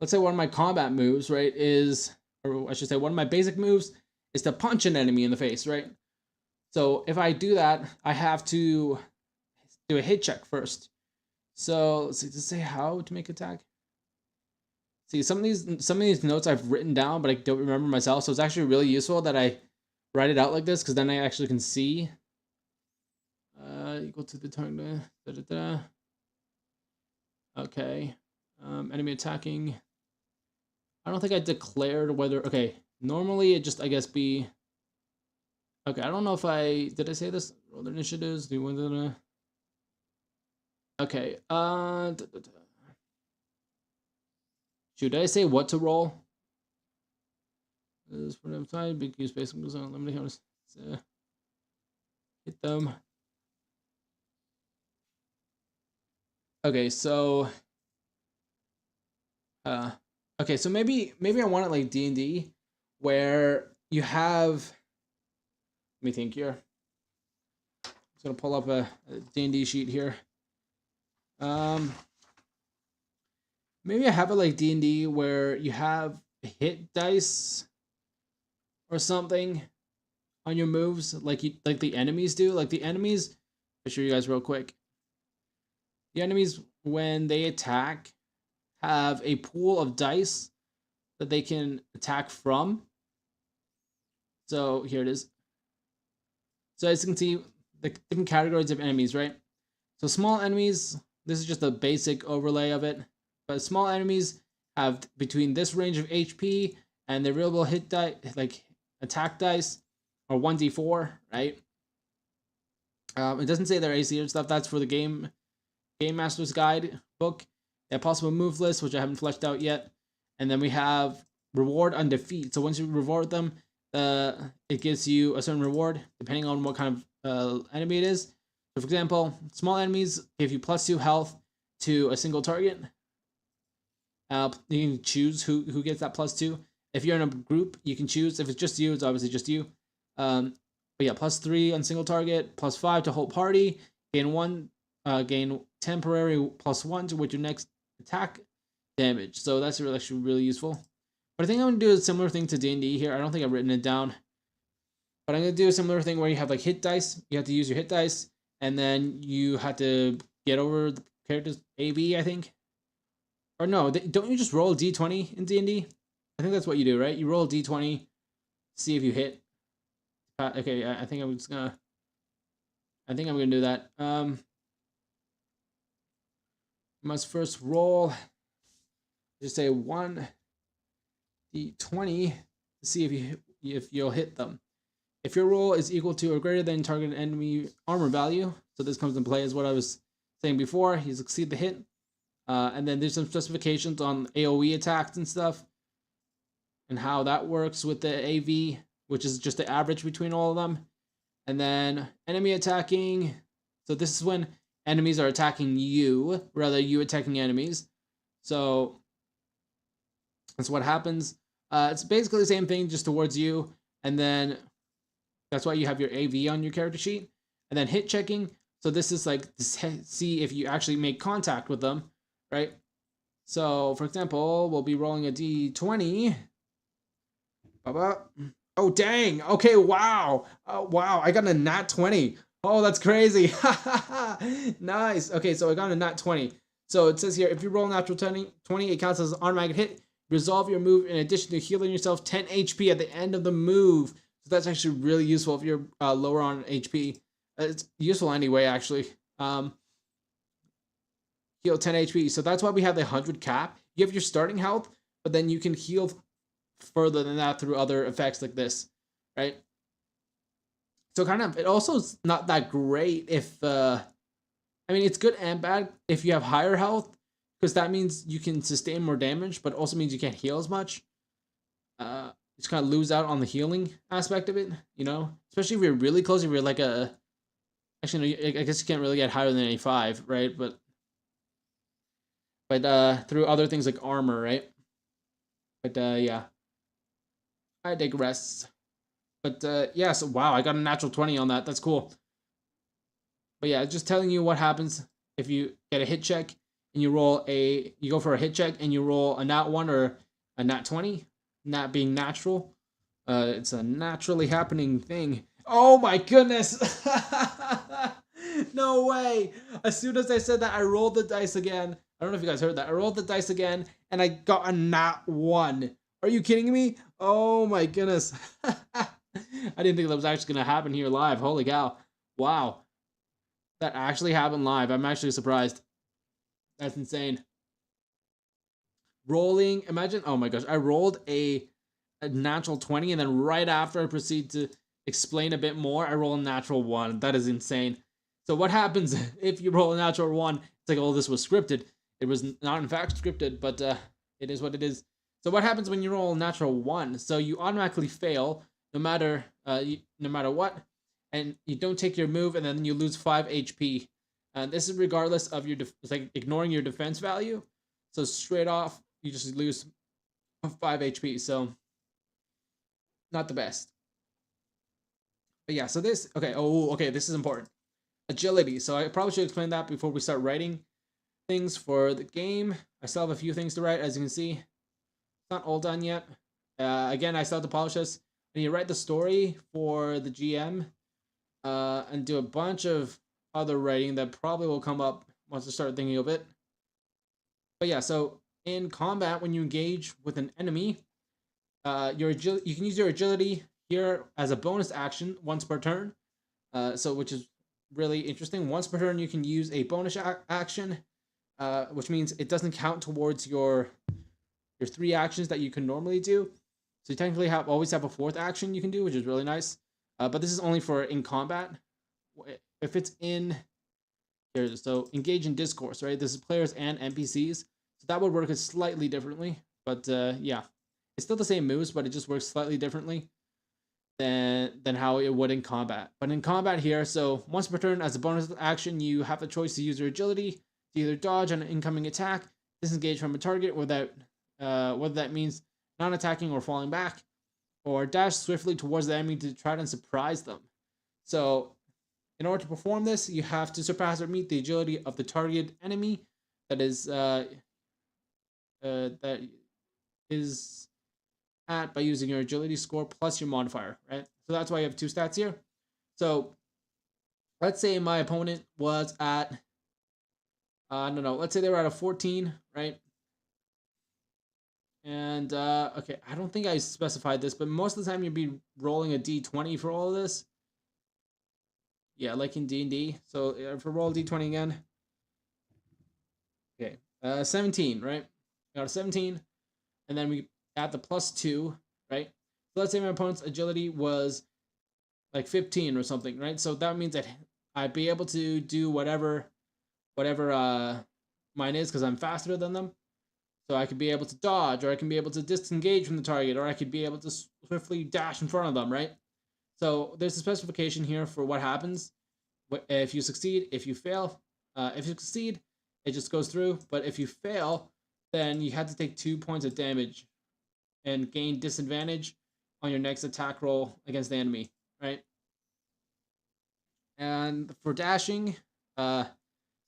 let's say one of my combat moves, right, is, or I should say one of my basic moves is to punch an enemy in the face, right? So if I do that, I have to do a hit check first. So let's see, to say how to make attack. See, some of these notes I've written down, but I don't remember myself. So it's actually really useful that I write it out like this, because then I actually can see. Equal to the target. Da, da, da. Okay. Enemy attacking. I don't think I declared whether. Okay. Normally it just, I guess, be. Okay. I don't know if did I say this? Roll initiatives. Do you want to? Okay. Should I say what to roll? This is for them time. Big use basic moves on limited counters. Hit them. Okay, so okay, so maybe I want it like D&D, where you have, let me think here. I'm just gonna pull up a D&D sheet here. Maybe I have it like D&D where you have hit dice or something on your moves, like the enemies do. Like the enemies, I'll show you guys real quick. The enemies, when they attack, have a pool of dice that they can attack from. So here it is. So as you can see, the different categories of enemies, right? So small enemies, this is just a basic overlay of it. But small enemies have between this range of HP and the available hit die, like attack dice, or 1d4, right? It doesn't say their AC and stuff. That's for the Game Master's Guide book. They have possible move list, which I haven't fleshed out yet. And then we have reward on defeat. So once you reward them, it gives you a certain reward depending on what kind of enemy it is. So for example, small enemies give you +2 health to a single target. You can choose who gets that +2. If you're in a group, you can choose. If it's just you, it's obviously just you. But yeah, +3 on single target, +5 to whole party. Gain temporary +1 with your next attack damage. So that's actually really useful. But I think I'm gonna do a similar thing to D&D here. I don't think I've written it down, but I'm gonna do a similar thing where you have like hit dice. You have to use your hit dice, and then you have to get over the character's AV, I think. Or no, don't you just roll a d20 in D&D? I think that's what you do, right? You roll a d20, see if you hit. Okay, I think I'm gonna do that. Must first roll. Just say 1d20 to see if you'll hit them. If your roll is equal to or greater than target enemy armor value, so this comes into play as what I was saying before, you succeed the hit. And then there's some specifications on AoE attacks and stuff, and how that works with the AV, which is just the average between all of them. And then enemy attacking. So this is when enemies are attacking you, rather you attacking enemies. So that's what happens. It's basically the same thing, just towards you. And then that's why you have your AV on your character sheet. And then hit checking. So this is like to see if you actually make contact with them, right? So for example, we'll be rolling a d20. Oh dang! Okay, wow! Wow! I got a nat 20. Oh, that's crazy! Nice. Okay, so I got a nat 20. So it says here, if you roll a natural 20, it counts as an automatic hit. Resolve your move in addition to healing yourself 10 HP at the end of the move. So that's actually really useful if you're lower on HP. It's useful anyway, actually. Heal 10 HP. So that's why we have the 100 cap. You have your starting health, but then you can heal further than that through other effects like this, right? So kind of, it also is not that great if, I mean, it's good and bad if you have higher health, because that means you can sustain more damage, but also means you can't heal as much. You just kind of lose out on the healing aspect of it, you know? Especially if you're really close, if you're like actually, no, I guess you can't really get higher than 85, right? But through other things like armor, right? But yeah. I digress. But yeah, so wow, I got a natural 20 on that. That's cool. But yeah, just telling you what happens if you get a hit check and you go for a hit check and you roll a nat 1 or a nat 20, nat being natural. It's a naturally happening thing. Oh my goodness! No way! As soon as I said that, I rolled the dice again. I don't know if you guys heard that. I rolled the dice again and I got a nat 1. Are you kidding me? Oh my goodness. I didn't think that was actually going to happen here live. Holy cow. Wow. That actually happened live. I'm actually surprised. That's insane. Rolling, imagine, oh my gosh, I rolled a natural 20 and then right after I proceed to explain a bit more, I roll a natural 1. That is insane. So what happens if you roll a natural 1? It's like, oh, this was scripted. It was not in fact scripted, but it is what it is. So what happens when you roll a natural 1? So you automatically fail no matter what, and you don't take your move, and then you lose 5 HP. And this is regardless of your it's like ignoring your defense value. So straight off, you just lose 5 HP. So not the best. But yeah, so this okay, this is important. Agility. So I probably should explain that before we start writing things for the game. I still have a few things to write, as you can see. It's not all done yet. Again, I still have to polish this. I need to write the story for the GM and do a bunch of other writing that probably will come up once I start thinking of it. But yeah, so in combat, when you engage with an enemy, you can use your agility here as a bonus action once per turn. Which is really interesting. Once per turn, you can use a bonus action, which means it doesn't count towards your 3 actions that you can normally do. So you technically always have a 4th action you can do, which is really nice. But this is only for in combat. If it's in here, so engage in discourse, right? This is players and NPCs. So that would work slightly differently. But yeah, it's still the same moves, but it just works slightly differently than how it would in combat. But in combat here, so once per turn as a bonus action, you have the choice to use your agility to either dodge an incoming attack, disengage from a target without whether that means non-attacking or falling back, or dash swiftly towards the enemy to try and surprise them. So in order to perform this, you have to surpass or meet the agility of the target enemy that is at by using your agility score plus your modifier, right? So that's why you have 2 stats here. So let's say my opponent was at let's say they were at a 14, right? And okay, I don't think I specified this, but most of the time you'd be rolling a d20 for all of this. Yeah, like in D&D. So if we roll d20 again. Okay, 17, right? We got a 17, and then we add the +2, right? So let's say my opponent's agility was like 15 or something, right? So that means that I'd be able to do whatever mine is because I'm faster than them. So I could be able to dodge, or I can be able to disengage from the target, or I could be able to swiftly dash in front of them, right? So there's a specification here for what happens if you succeed, if you fail. If you succeed, it just goes through. But if you fail, then you have to take 2 points of damage and gain disadvantage on your next attack roll against the enemy, right? And for dashing,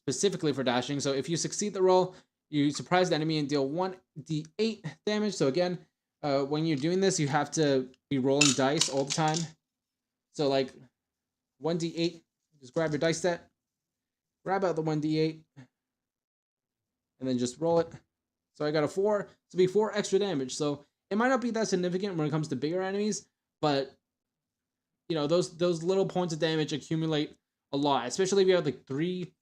specifically for dashing, so if you succeed the roll, you surprise the enemy and deal 1d8 damage. So again, when you're doing this, you have to be rolling dice all the time. So like 1d8, just grab your dice set, grab out the 1d8, and then just roll it. So I got a 4, so it'll be 4 extra damage. So it might not be that significant when it comes to bigger enemies, but you know, those little points of damage accumulate a lot, especially if you have like three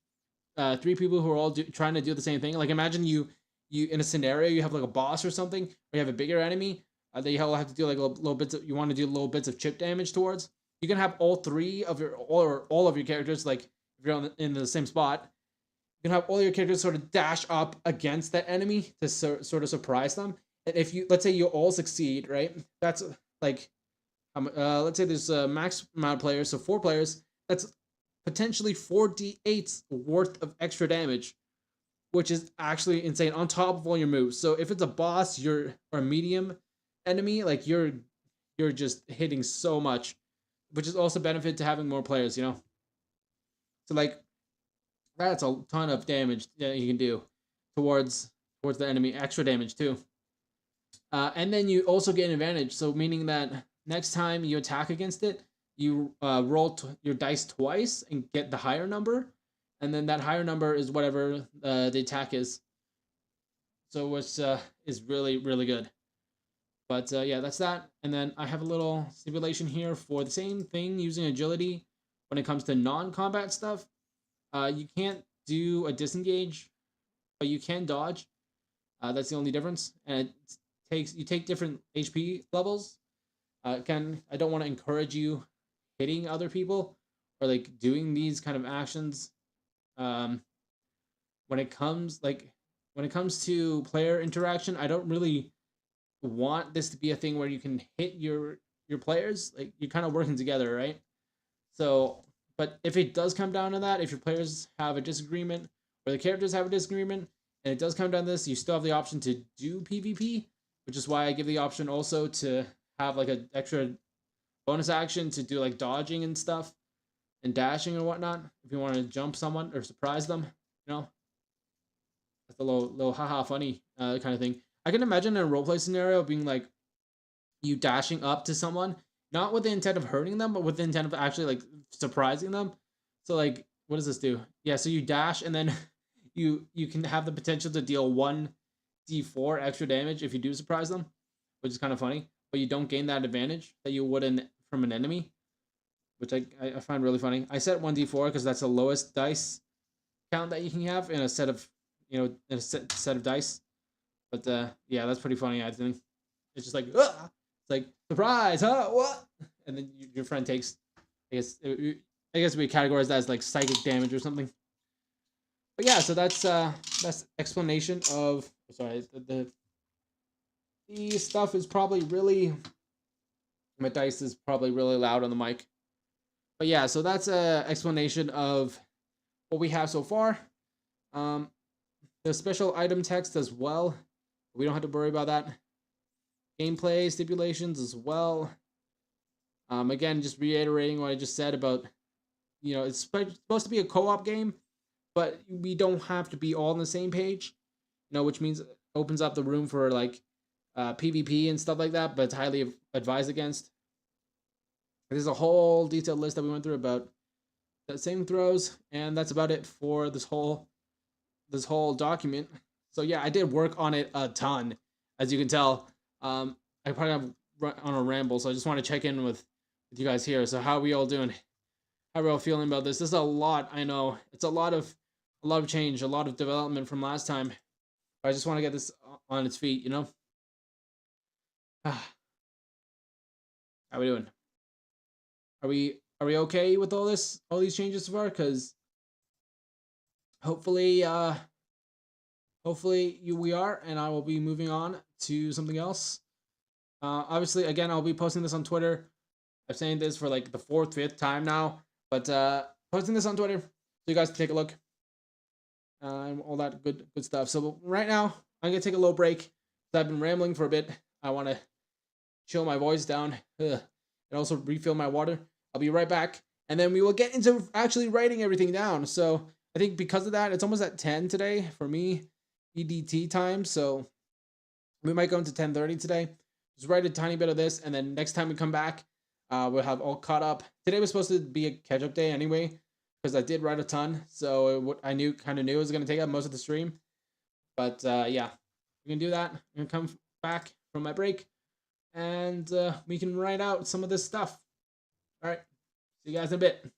people who are all trying to do the same thing. Like imagine you in a scenario you have like a boss or something, or you have a bigger enemy that you have to do like little bits of, you want to do little bits of chip damage towards. You can have all of your characters, like if you're in the same spot, you can have all your characters sort of dash up against that enemy to sort of surprise them. And if you, let's say you all succeed, right? That's like, let's say there's a max amount of players, so 4 players. That's potentially 4d8s worth of extra damage, which is actually insane on top of all your moves. So if it's a boss, or a medium enemy, like you're you're just hitting so much, which is also benefit to having more players, you know? So like that's a ton of damage that you can do towards the enemy, extra damage too. And then you also get an advantage, so meaning that next time you attack against it, you roll your dice twice and get the higher number, and then that higher number is whatever the attack is. So which is really really good. But yeah, that's that. And then I have a little stipulation here for the same thing using agility when it comes to non-combat stuff. You can't do a disengage, but you can dodge. That's the only difference, and you take different HP levels. Again, I don't want to encourage you hitting other people or like doing these kind of actions. Um, when it comes to player interaction, I don't really want this to be a thing where you can hit your players. Like you're kind of working together, right? So, but if it does come down to that, if your players have a disagreement or the characters have a disagreement, and it does come down to this, you still have the option to do PvP, which is why I give the option also to have like an extra bonus action to do like dodging and stuff and dashing and whatnot. If you want to jump someone or surprise them, you know, that's a little haha funny kind of thing. I can imagine in a roleplay scenario being like you dashing up to someone, not with the intent of hurting them, but with the intent of actually like surprising them. So like, what does this do? Yeah, so you dash and then you can have the potential to deal 1d4 extra damage if you do surprise them, which is kind of funny. But you don't gain that advantage that you would from an enemy, which I find really funny. I set 1d4 because that's the lowest dice count that you can have in a set of in a set of dice. But yeah, that's pretty funny. I think it's just like it's like surprise, huh? What? And then your friend takes, I guess we categorize that as like psychic damage or something. But yeah, so that's explanation of sorry the stuff is probably really my dice is probably really loud on the mic. But yeah, so that's a explanation of what we have so far. The special item text as well. We don't have to worry about that. Gameplay stipulations as well. Again, just reiterating what I just said about, it's supposed to be a co-op game, but we don't have to be all on the same page, which means it opens up the room for like PvP and stuff like that, but it's highly advised against. There's a whole detailed list that we went through about the saving throws, and that's about it for this whole document. So yeah, I did work on it a ton, as you can tell. I probably have on a ramble, so I just want to check in with you guys here. So how are we all doing? How are we all feeling about this? This is a lot, I know. It's a lot of change, a lot of development from last time. But I just want to get this on its feet, How are we doing? Are we okay with all these changes so far? Because hopefully we are, and I will be moving on to something else. Obviously, again, I'll be posting this on Twitter. I'm saying this for like the 4th, 5th time now, but posting this on Twitter so you guys can take a look and all that good stuff. So right now, I'm gonna take a little break. I've been rambling for a bit. I want to chill my voice down and also refill my water. I'll be right back, and then we will get into actually writing everything down. So I think because of that, it's almost at 10 today for me, EDT time. So we might go into 10:30 today. Just write a tiny bit of this, and then next time we come back, we'll have all caught up. Today was supposed to be a catch-up day anyway, because I did write a ton. So I kind of knew it was going to take up most of the stream. But yeah, we can do that. I'm going to come back from my break, and we can write out some of this stuff. All right. See you guys in a bit.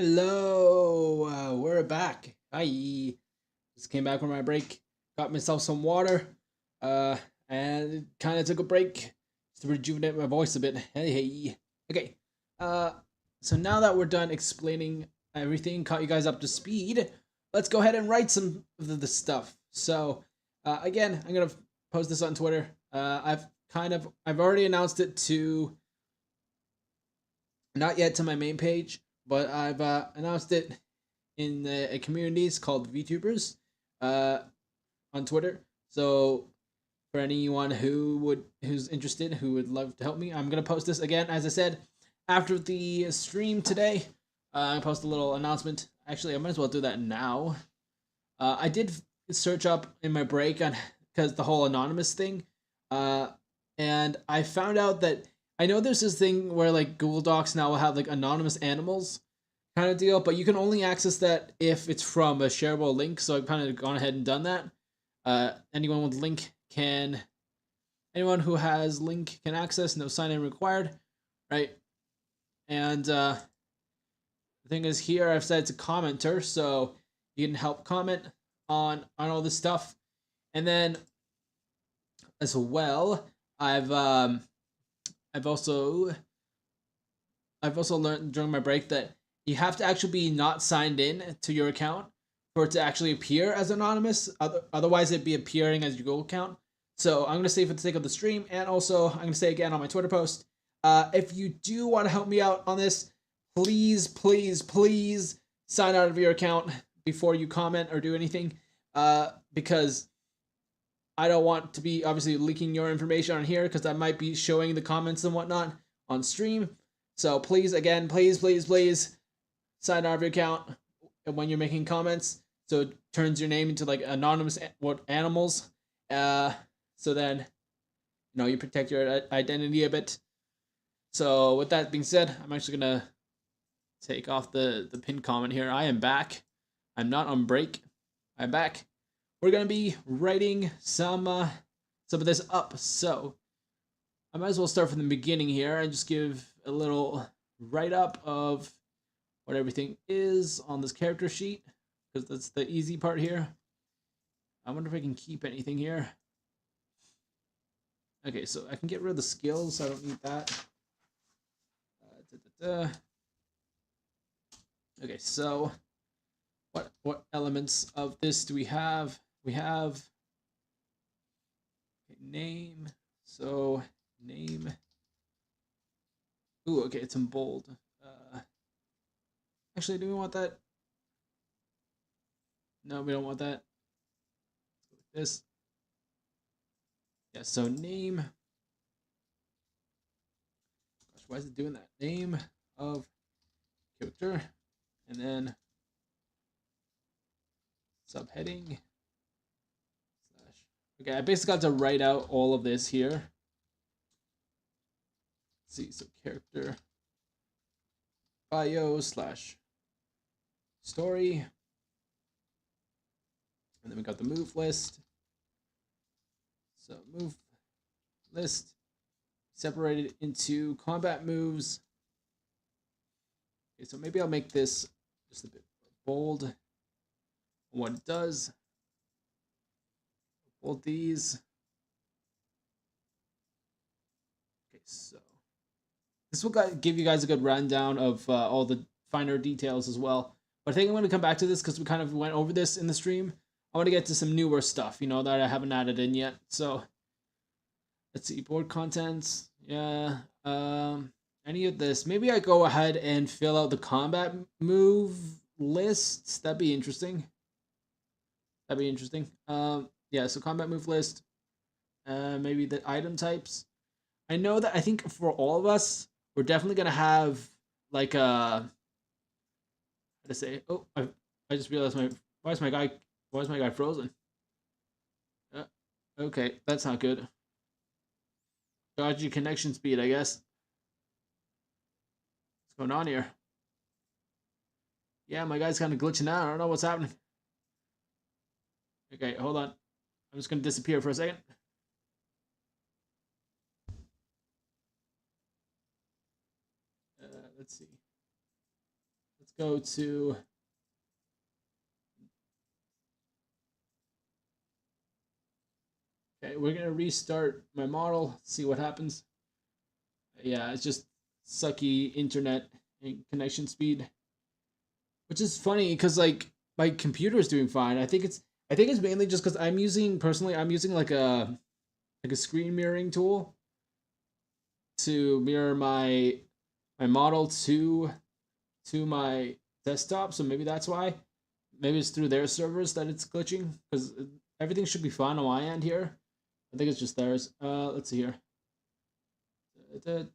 Hello, we're back. Hi. Just came back from my break. Got myself some water. Uh, and kind of took a break just to rejuvenate my voice a bit. Hey, hey. Okay. Uh, so now that we're done explaining everything, caught you guys up to speed, let's go ahead and write some of the stuff. So, again, I'm gonna post this on Twitter. I've already announced it to, not yet to my main page, but I've announced it in the communities called VTubers on Twitter. So for anyone who's interested, who would love to help me, I'm gonna post this again, as I said, after the stream today. I post a little announcement. Actually, I might as well do that now. I did search up in my break on, because the whole anonymous thing, and I found out that I know there's this thing where like Google Docs now will have like anonymous animals kind of deal, but you can only access that if it's from a shareable link. So I've kind of gone ahead and done that. Anyone with link can, anyone who has link can access. No sign in required, right? And the thing is, here I've said it's a commenter, so you can help comment on all this stuff. And then as well, I've also learned during my break that you have to actually be not signed in to your account for it to actually appear as anonymous. Otherwise, it'd be appearing as your Google account. So I'm gonna say for the sake of the stream, and also I'm gonna say again on my Twitter post, if you do want to help me out on this, please, please, please sign out of your account before you comment or do anything, because I don't want to be obviously leaking your information on here, because I might be showing the comments and whatnot on stream. So please, again, please, please, please sign out of your account when you're making comments, so it turns your name into like anonymous animals. So then, you protect your identity a bit. So with that being said, I'm actually gonna take off the pinned comment here. I am back. I'm not on break. I'm back. We're gonna be writing some of this up. So I might as well start from the beginning here and just give a little write up of what everything is on this character sheet, because that's the easy part here. I wonder if I can keep anything here. Okay, so I can get rid of the skills, so I don't need that. Okay, so what elements of this do we have? We have name. So name. Ooh, okay, it's in bold. Actually, do we want that? No, we don't want that. Let's go with this. Yeah, so name. Gosh, why is it doing that? Name of character, and then subheading slash. Okay, I basically got to write out all of this here. Let's see, so character bio slash story, and then we got the move list. So move list separated into combat moves. Okay, so maybe I'll make this just a bit bold on what it does. Bold these. Okay, so this will give you guys a good rundown of all the finer details as well. But I think I'm going to come back to this because we kind of went over this in the stream. I want to get to some newer stuff, that I haven't added in yet. So let's see, board contents. Yeah. Any of this. Maybe I go ahead and fill out the combat move lists. That'd be interesting. Yeah, so combat move list. Maybe the item types. I know that I think for all of us, we're definitely gonna have like how to say? Oh, I just realized why is my guy frozen? Okay, that's not good. Dodgy connection speed, I guess. What's going on here? Yeah, my guy's kind of glitching out. I don't know what's happening. Okay, hold on. I'm just gonna disappear for a second. Let's see. Let's go to okay, we're gonna restart my model, see what happens. Yeah, it's just sucky internet and connection speed, which is funny because like my computer is doing fine. I think it's mainly just because I'm using like a screen mirroring tool to mirror my model to my desktop. So maybe that's why. Maybe it's through their servers that it's glitching because everything should be fine on my end here. I think it's just theirs. Let's see here. Okay,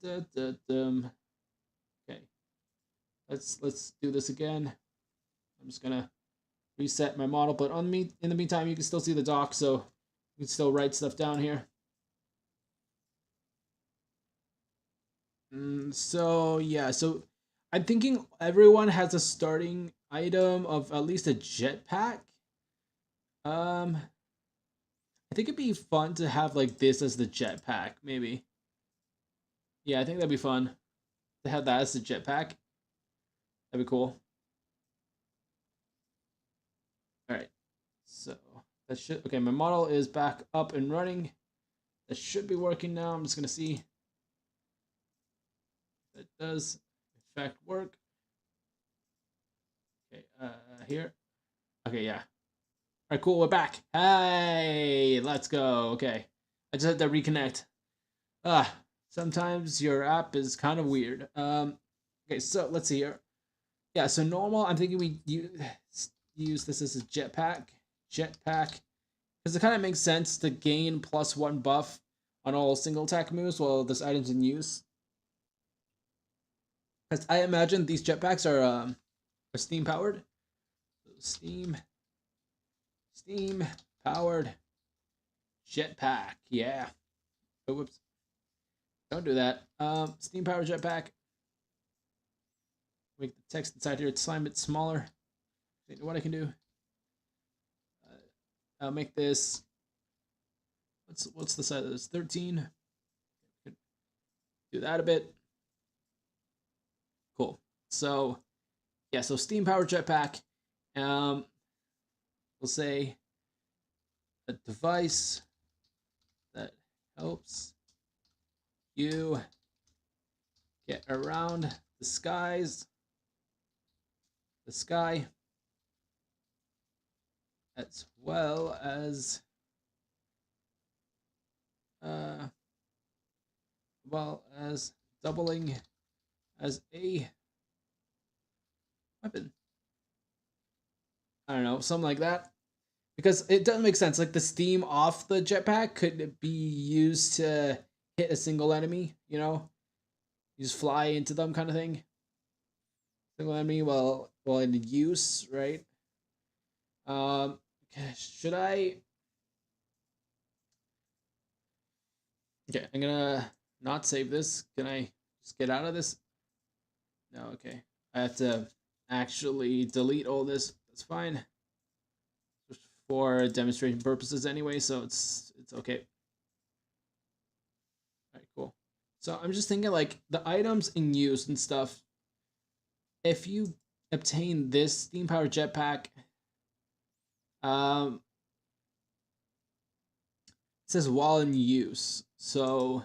let's do this again. I'm just gonna reset my model, but in the meantime, you can still see the dock, so you can still write stuff down here. So yeah, so I'm thinking everyone has a starting item of at least a jetpack. I think it'd be fun to have like this as the jetpack, maybe. Yeah, I think that'd be fun to have that as the jetpack. That'd be cool. All right, so that should okay. My model is back up and running. That should be working now. I'm just gonna see if that does in fact work. Okay, here. Okay, yeah. All right, cool. We're back. Hey, let's go. Okay, I just had to reconnect. Ah, sometimes your app is kind of weird. Okay, so let's see here. Yeah, so normal. I'm thinking we use this as a jetpack, because it kind of makes sense to gain +1 buff on all single attack moves while this item's in use. Because I imagine these jetpacks are steam powered. Steam powered jetpack. Yeah. Oh, whoops. Don't do that. Steam powered jetpack. Make the text inside here slime it smaller. What I can do. I'll make this. What's the size of this? 13. Do that a bit. Cool. So yeah, so steam powered jetpack. We'll say a device that helps you get around the sky, as well as doubling as a weapon. I don't know, something like that. Because it doesn't make sense. Like the steam off the jetpack could be used to hit a single enemy, you know? You just fly into them kind of thing. Single enemy while in use, right? Should I? Okay, I'm gonna not save this. Can I just get out of this? No, okay. I have to actually delete all this. That's fine. Just for demonstration purposes anyway, so it's okay. Alright, cool. So I'm just thinking like the items in use and stuff. If you obtain this steam powered jetpack, it says while in use. So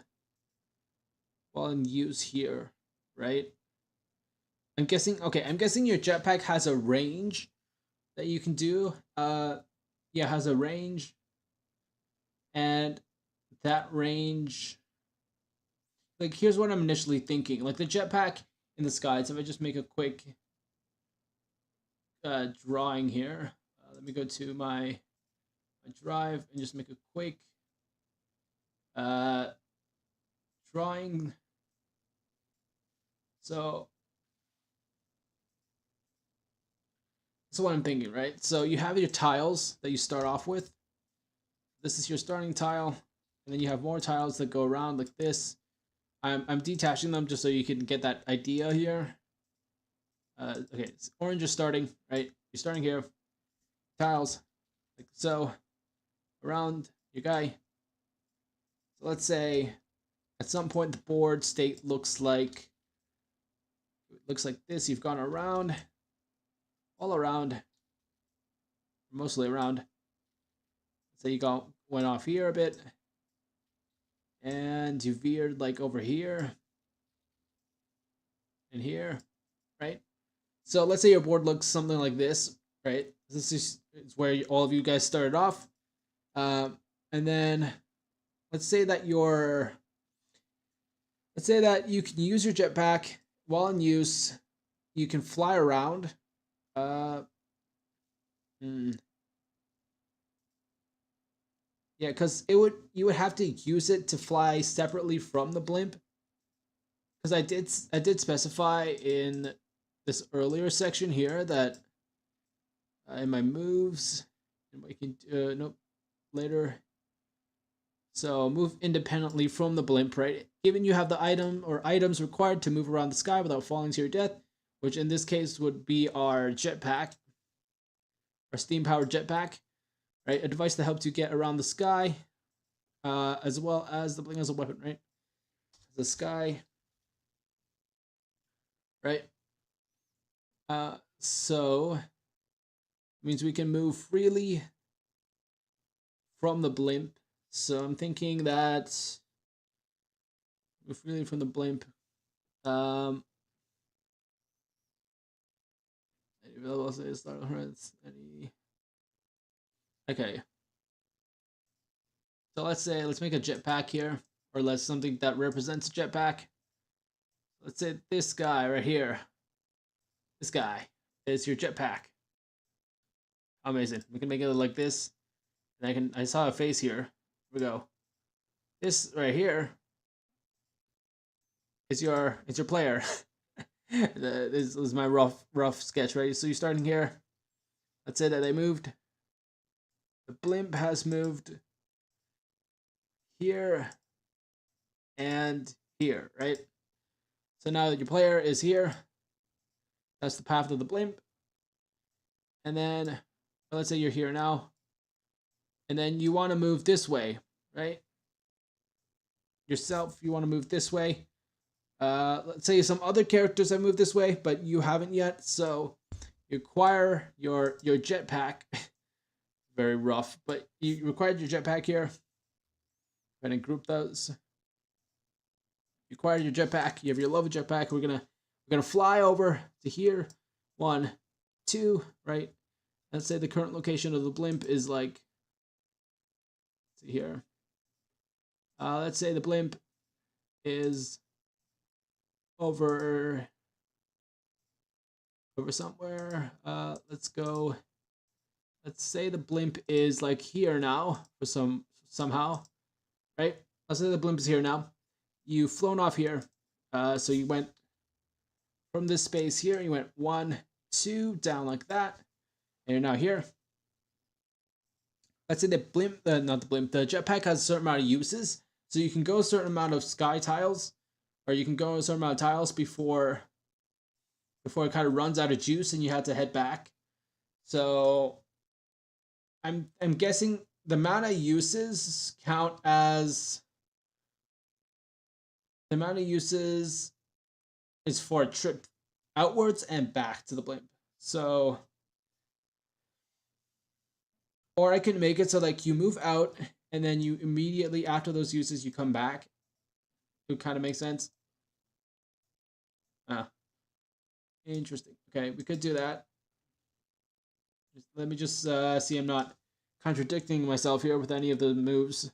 while in use here, right? I'm guessing your jetpack has a range that you can do. Yeah, has a range. And that range, like here's what I'm initially thinking. Like the jetpack in the skies, if I just make a quick drawing here. Let me go to my drive and just make a quick drawing. So that's what I'm thinking, right? So you have your tiles that you start off with. This is your starting tile, and then you have more tiles that go around like this. I'm detaching them just so you can get that idea here. Okay, orange is starting, right? You're starting here. Tiles, like so, around your guy. So let's say at some point the board state looks like this. You've gone around. all around, mostly around. So you went off here a bit, and you veered like over here and here, right? So let's say your board looks something like this, right? This is where all of you guys started off, and then let's say that you can use your jetpack while in use. You can fly around. Uh, hmm. Yeah, because you would have to use it to fly separately from the blimp. Because I did specify in this earlier section here that in my moves, nope, later. So move independently from the blimp, right? Given you have the item or items required to move around the sky without falling to your death, which in this case would be our jetpack, our steam-powered jetpack, right? A device that helps you get around the sky, as well as the bling as a weapon, right? The sky, right? So means we can move freely from the blimp. So I'm thinking that move freely from the blimp. Okay. So let's make a jetpack here, or let's something that represents a jetpack. Let's say this guy right here. This guy is your jetpack. Amazing. We can make it like this. And I saw a face here. Here we go. This right here is your player. This is my rough sketch, right? So you're starting here. Let's say that they moved. The blimp has moved here and here, right? So now that your player is here, that's the path of the blimp. And then let's say you're here now. And then you want to move this way, right? Yourself, you want to move this way. Let's say some other characters have moved this way, but you haven't yet. So you acquire your jetpack. Very rough, but you required your jetpack here. Go ahead and group those. You acquired your jetpack. You have your love jetpack. We're gonna fly over to here. 1, 2, right? Let's say the current location of the blimp is like, let's see here. Let's say the blimp is over somewhere. Let's go. Let's say the blimp is like here now for somehow, right? Let's say the blimp is here now. You've flown off here, so you went from this space here. You went 1, 2 down like that, and you're now here. Let's say the blimp, not the blimp, the jetpack has a certain amount of uses, so you can go a certain amount of sky tiles, or you can go a certain amount of tiles before it kind of runs out of juice and you have to head back. So I'm guessing the amount of uses count as the amount of uses is for a trip outwards and back to the blimp. So, or I can make it so like you move out and then you immediately after those uses you come back. It would kind of make sense. Interesting. Okay, we could do that. Let me just see I'm not contradicting myself here with any of the moves.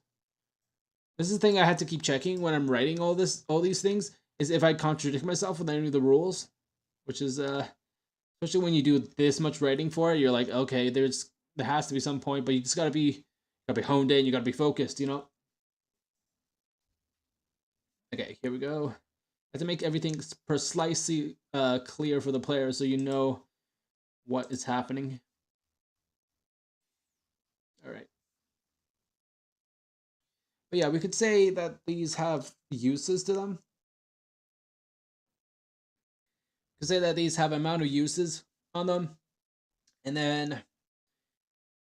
This is the thing I had to keep checking when I'm writing all these things, is if I contradict myself with any of the rules, which is especially when you do this much writing for it, you're like, okay, there has to be some point, but you just gotta be honed in, you gotta be focused, you know? Okay, here we go. I have to make everything precisely clear for the player so you know what is happening. All right. But yeah, we could say that these have uses to them. We could say that these have amount of uses on them. And then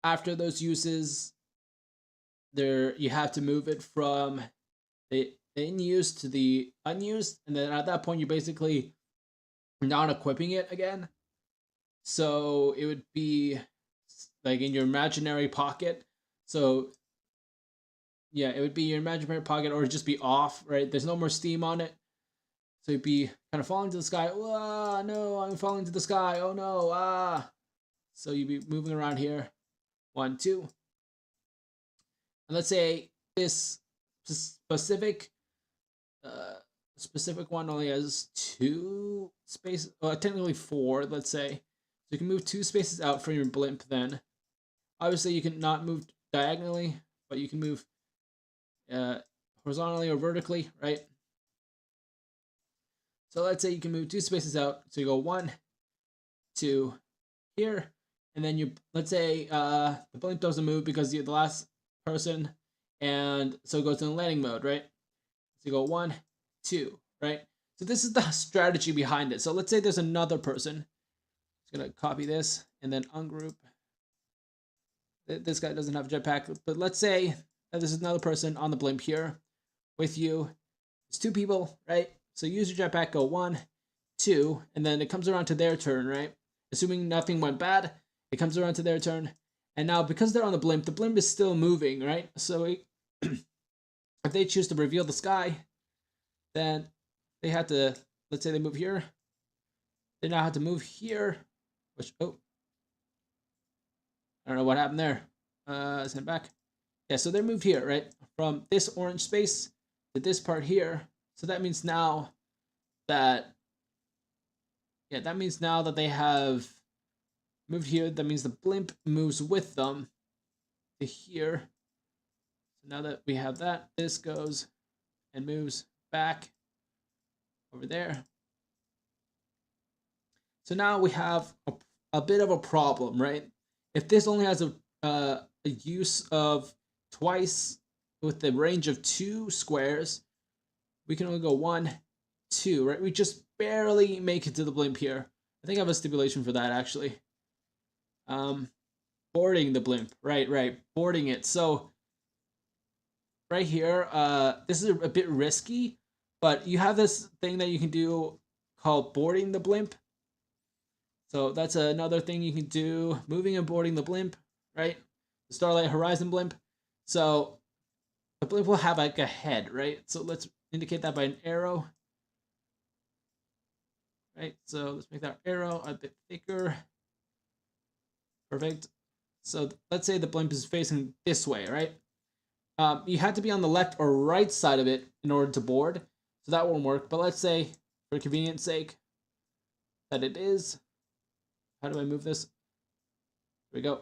after those uses, you have to move it from the in use to the unused. And then at that point, you're basically not equipping it again. So it would be like in your imaginary pocket. So yeah, it would be your imaginary pocket, or just be off, right? There's no more steam on it. So you'd be kind of falling to the sky. Ah, no, I'm falling to the sky. Oh no, ah. So you'd be moving around here. 1, 2. And let's say this specific specific one only has 2 spaces, well, technically 4, let's say. So you can move 2 spaces out from your blimp then. Obviously, you can not move diagonally, but you can move horizontally or vertically, right? So let's say you can move 2 spaces out. So you go 1, 2 here, and then you, let's say the blimp doesn't move because you're the last person, and so it goes in landing mode, right? So you go 1, 2, right? So this is the strategy behind it. So let's say there's another person. I'm gonna copy this and then ungroup. This guy doesn't have a jetpack, but let's say that there's another person on the blimp here with you. It's 2 people, right? So use your jetpack, go 1, 2, and then it comes around to their turn, right? Assuming nothing went bad, it comes around to their turn. And now, because they're on the blimp is still moving, right? So if they choose to reveal the sky, then they have to, let's say they move here. They now have to move here, which, oh, I don't know what happened there. Send back. Yeah, so they're moved here, right? From this orange space to this part here. So that means now that, yeah, that means now that they have moved here. That means the blimp moves with them to here. So now that we have that, this goes and moves back over there. So now we have a bit of a problem, right? If this only has a use of twice with the range of 2 squares, we can only go 1, 2, right? We just barely make it to the blimp here. I think I have a stipulation for that, actually. Boarding the blimp, right, boarding it. So right here, this is a bit risky, but you have this thing that you can do called boarding the blimp. So that's another thing you can do, moving and boarding the blimp, right? The Starlight Horizon blimp. So the blimp will have like a head, right? So let's indicate that by an arrow. Right, so let's make that arrow a bit thicker. Perfect. So let's say the blimp is facing this way, right? You have to be on the left or right side of it in order to board. So that won't work. But let's say, for convenience sake, that it is. How do I move this? Here we go.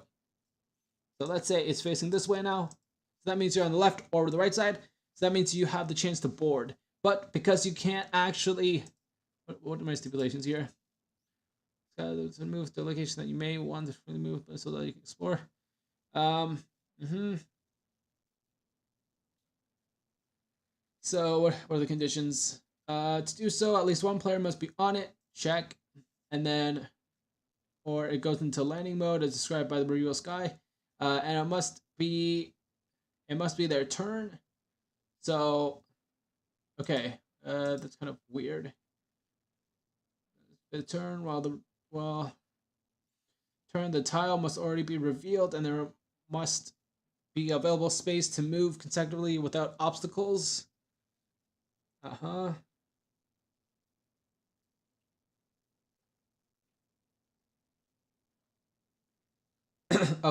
So let's say it's facing this way now. So that means you're on the left or the right side. So that means you have the chance to board. But because you can't actually... What are my stipulations here? To move to the location that you may want to move so that you can explore. So what are the conditions? To do so, at least 1 player must be on it. Check. And then, or it goes into landing mode as described by the reveal sky. And it must be their turn. So, okay, that's kind of weird. The turn the tile must already be revealed, and there must be available space to move consecutively without obstacles. Oh,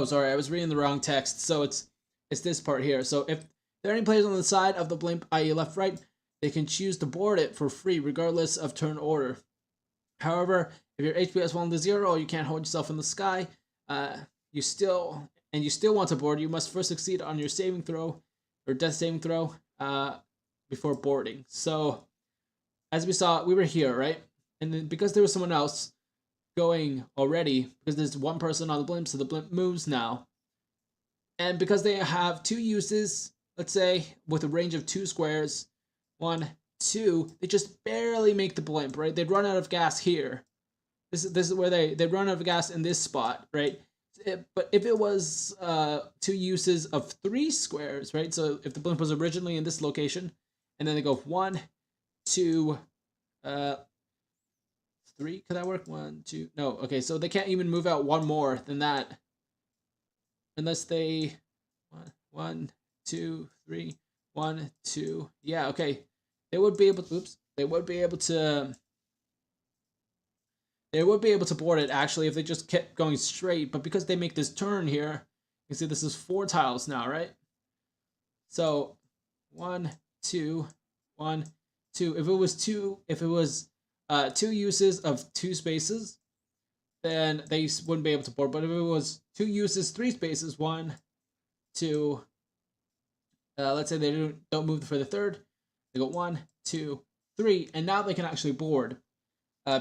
sorry, I was reading the wrong text. So it's this part here. So if there are any players on the side of the blimp, i.e. left, right, they can choose to board it for free, regardless of turn order. However, if your HP has fallen to 0, or you can't hold yourself in the sky, you still want to board, you must first succeed on your saving throw, or death saving throw, before boarding. So, as we saw, we were here, right? And then because there was someone else going already, because there's 1 person on the blimp, so the blimp moves now. And because they have 2 uses, let's say, with a range of 2 squares, 1, 2, they just barely make the blimp, right? They'd run out of gas here. This is where they run out of gas in this spot, right? But if it was 2 uses of 3 squares, right? So if the blimp was originally in this location, and then they go 1, 2, 3. Could that work? 1, 2. No. Okay, so they can't even move out one more than that. Unless they 1, 2, 3. 1, 2. Yeah, okay. They would be able to they would be able to board it actually if they just kept going straight, but because they make this turn here, you see this is 4 tiles now, right? So 1, 2, 1, 2. If it was 2 uses of 2 spaces, then they wouldn't be able to board. But if it was 2 uses, 3 spaces, 1, 2. Let's say they don't move for the third. They go 1, 2, 3, and now they can actually board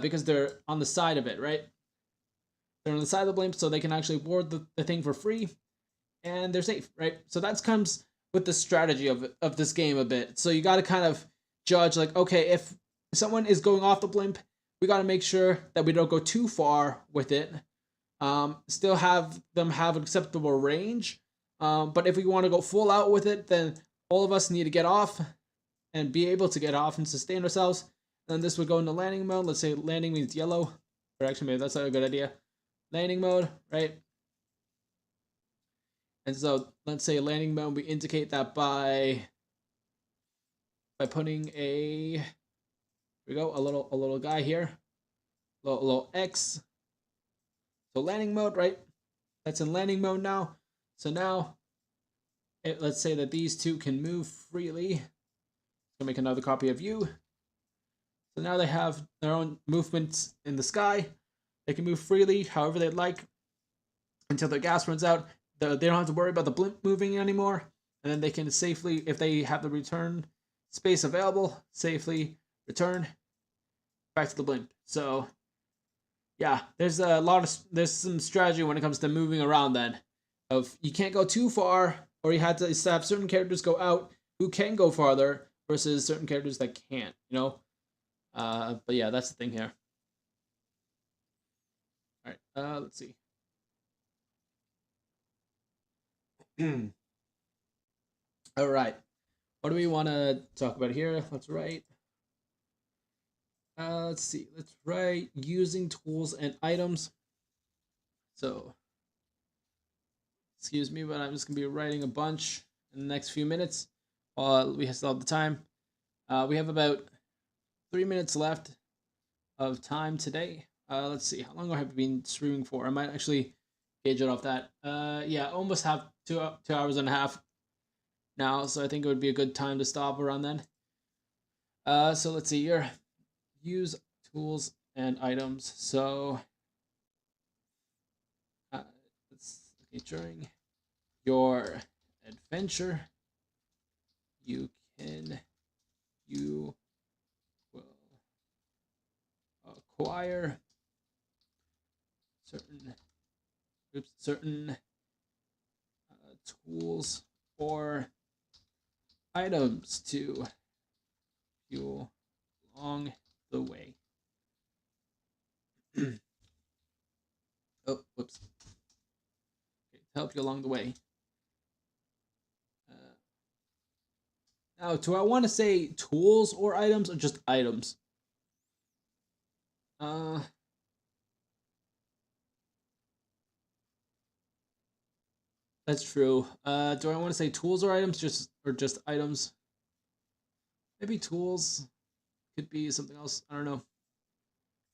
because they're on the side of it, right? They're on the side of the blimp, so they can actually board the thing for free, and they're safe, right? So that comes with the strategy of this game a bit. So you got to kind of judge, like, okay, if someone is going off the blimp, we got to make sure that we don't go too far with it. Still have them have an acceptable range. But if we want to go full out with it, then all of us need to get off and be able to get off and sustain ourselves. And this would go into landing mode. Let's say landing means yellow. Or actually, maybe that's not a good idea. Landing mode, right? And so let's say landing mode, we indicate that by putting a, here we go, a little guy here, a little X. So landing mode, right? That's in landing mode now. So now, let's say that these two can move freely. So make another copy of you. So now they have their own movements in the sky. They can move freely however they'd like until their gas runs out. They don't have to worry about the blimp moving anymore. And then they can safely, if they have the return space available, safely return back to the blimp. So yeah, there's some strategy when it comes to moving around then. Of you can't go too far, or you have to have certain characters go out who can go farther versus certain characters that can't, you know? But yeah, that's the thing here. All right, let's see. All right, what do we want to talk about here? Let's write. Let's see. Let's write using tools and items. So, excuse me, but I'm just gonna be writing a bunch in the next few minutes while we still have the time. We have about 3 minutes left of time today. Let's see, how long have I been streaming for? I might actually gauge it off that. Yeah, almost have 2 hours and a half now, so I think it would be a good time to stop around then. So let's see here. Use tools and items. So during your adventure, you will acquire certain tools or items to fuel along the way. Oh, whoops. Okay, to help you along the way. Now, do I want to say tools or items or just items? That's true. Do I want to say tools or items, just items? Maybe tools could be something else. I don't know.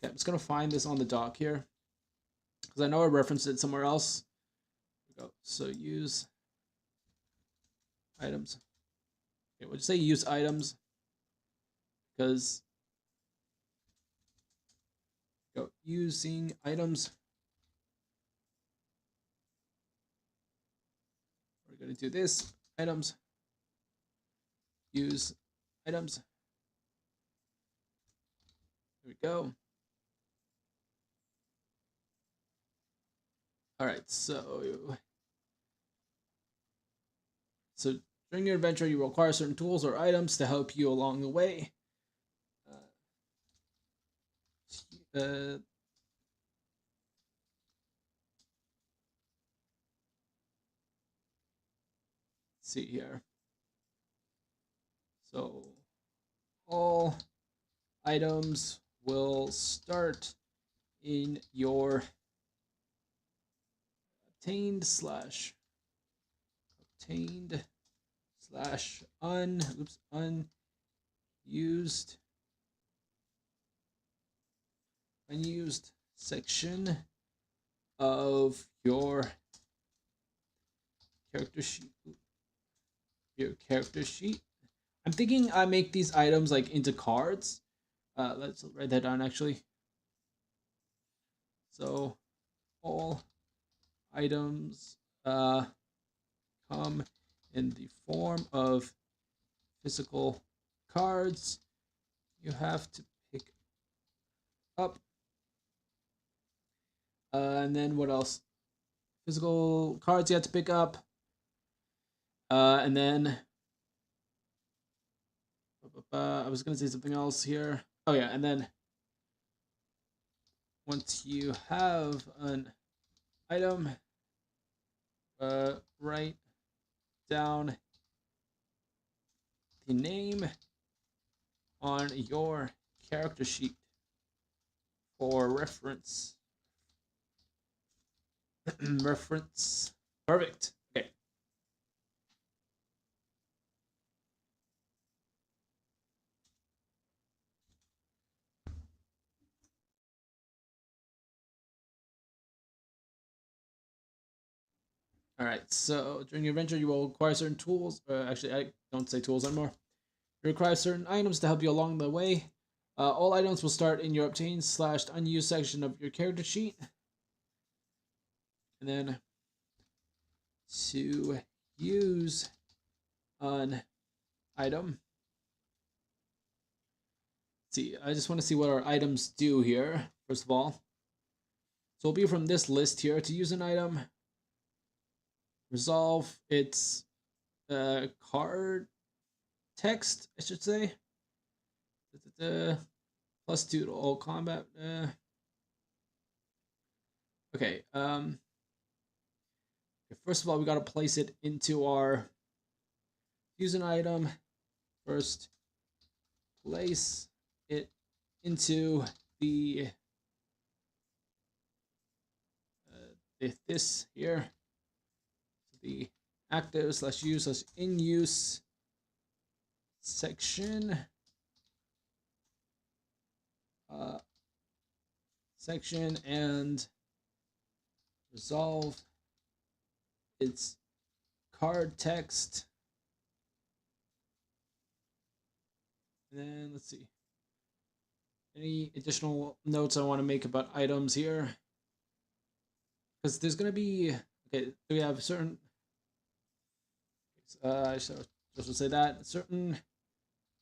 Okay, I'm just gonna find this on the doc here because I know I referenced it somewhere else. Here we go. So use items. Okay, we'll just say use items because go using items. We're gonna do this items. Use items. There we go. All right, so during your adventure, you will acquire certain tools or items to help you along the way. See here. So all items will start in your obtained slash unused section of your character sheet. I'm thinking I make these items like into cards. Let's write that down actually. So all items come in the form of physical cards. You have to pick up. And then what else? Physical cards you have to pick up. And then I was gonna say something else here. Oh yeah, and then once you have an item, write down the name on your character sheet for reference. Reference. Perfect. Okay. All right. So during your adventure, you will acquire certain tools. Actually, I don't say tools anymore. You require certain items to help you along the way. All items will start in your obtained slash unused section of your character sheet. And then to use an item. Let's see, I just want to see what our items do here, first of all. So it'll be from this list here. To use an item, resolve its card text, I should say. +2 to all combat. Okay. First of all, we got to place it into our use an item. First, place it into the this here, the active slash use slash in use section. Section and resolve its card text. And then let's see. Any additional notes I want to make about items here? Because there's going to be, okay, we have certain, I should just say that, certain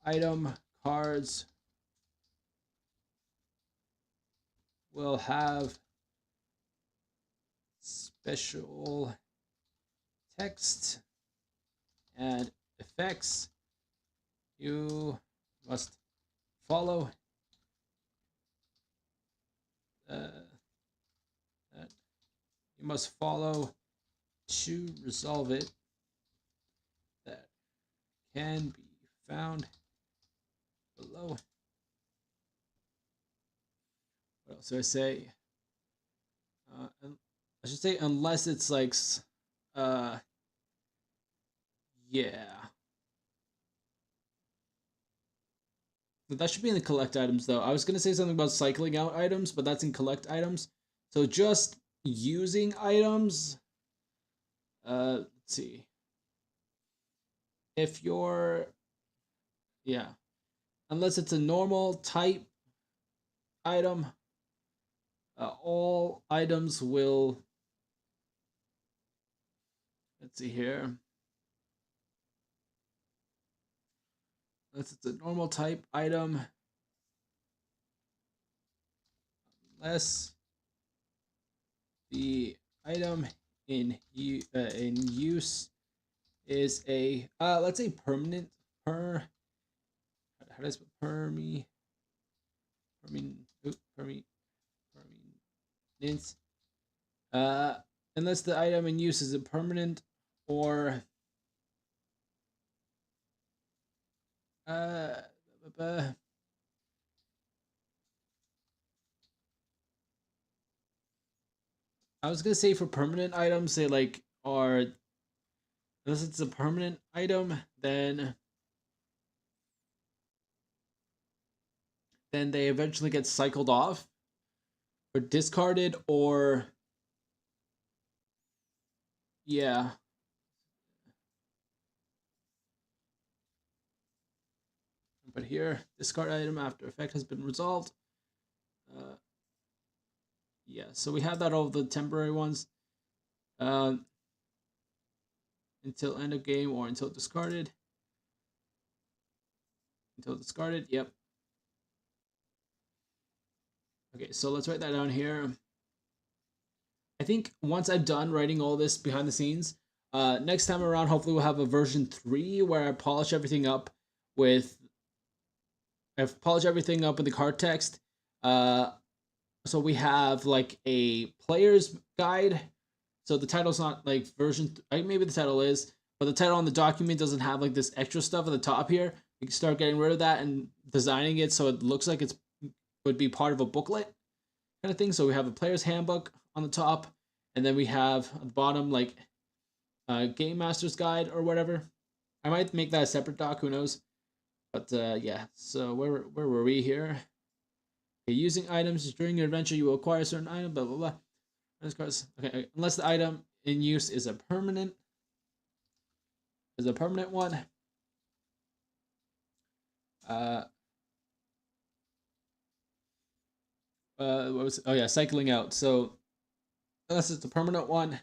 item cards will have special text and effects. You must follow that you must follow to resolve it. That can be found below. What else do I say? I should say unless it's like, yeah. That should be in the collect items though. I was gonna say something about cycling out items, but that's in collect items. So just using items. Let's see. If you're, yeah, unless it's a normal type item, all items will. Let's see here. Unless it's a normal type item, unless the item in use is a let's say permanent how do I spell permanence unless the item in use is a permanent or I was gonna say for permanent items, they like are unless it's a permanent item, then they eventually get cycled off or discarded or yeah. But here, discard item after effect has been resolved. Uh, yeah, so we have that all the temporary ones. Until end of game or until discarded. Until discarded, yep. Okay, so let's write that down here. I think once I'm done writing all this behind the scenes, next time around, hopefully we'll have a version 3 where I polish everything up with I've polished everything up in the card text. So we have like a player's guide. So the title's not like version. Maybe the title is, but the title on the document doesn't have like this extra stuff at the top here. You can start getting rid of that and designing it so it looks like it's would be part of a booklet kind of thing. So we have a player's handbook on the top, and then we have at the bottom like a game master's guide or whatever. I might make that a separate doc. Who knows? But yeah. So where were we here? Okay, using items during your adventure, you will acquire a certain item. Blah blah blah. Okay, unless the item in use is a permanent one. Uh, what was it? Oh yeah, cycling out. So unless it's a permanent one,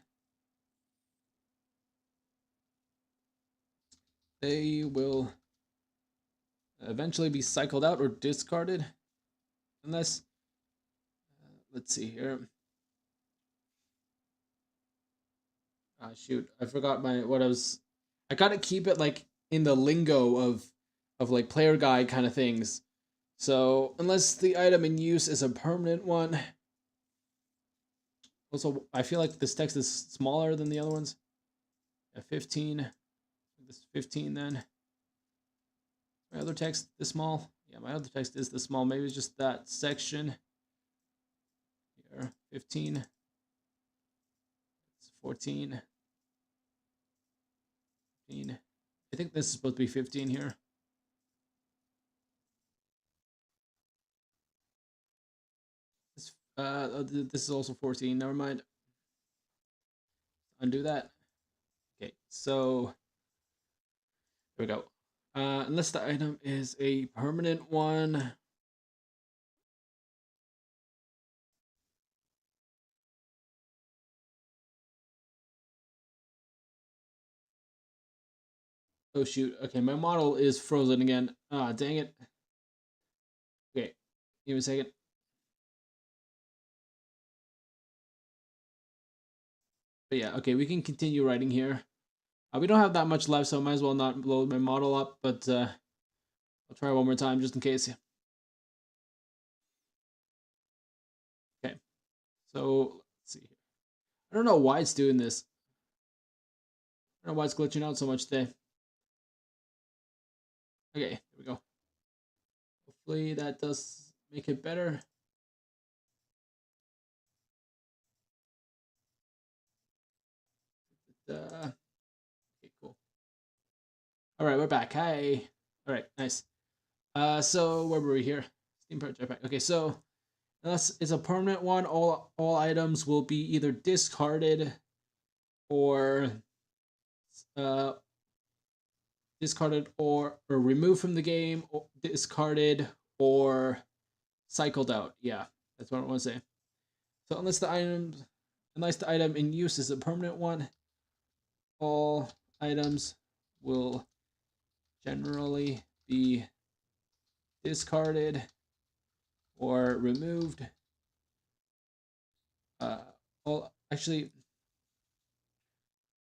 they will eventually be cycled out or discarded. Unless, let's see here. Ah, shoot, I forgot what I was. I gotta keep it like in the lingo of like player guide kind of things. So unless the item in use is a permanent one. Also, I feel like this text is smaller than the other ones. Yeah, 15. This is 15 then. My other text this small. Yeah, my other text is this small. Maybe it's just that section. Here, 15. It's 14. 15. I think this is supposed to be 15 here. This is also 14. Never mind. Undo that. Okay, so there we go. Unless the item is a permanent one. Oh shoot. Okay, my model is frozen again. Ah, dang it. Okay, give me a second. But yeah, okay, we can continue writing here. We don't have that much left, so I might as well not load my model up, but I'll try one more time just in case. Okay, so let's see here. I don't know why it's doing this. I don't know why it's glitching out so much today. Okay, there we go. Hopefully that does make it better. Okay, cool. All right, we're back. Hi. All right, nice. So where were we here? Steam Power Jetpack. Okay, so unless it's a permanent one, all items will be either discarded or uh discarded or removed from the game, or discarded or cycled out. Yeah, that's what I want to say. So unless the item in use is a permanent one, all items will generally be discarded or removed. All actually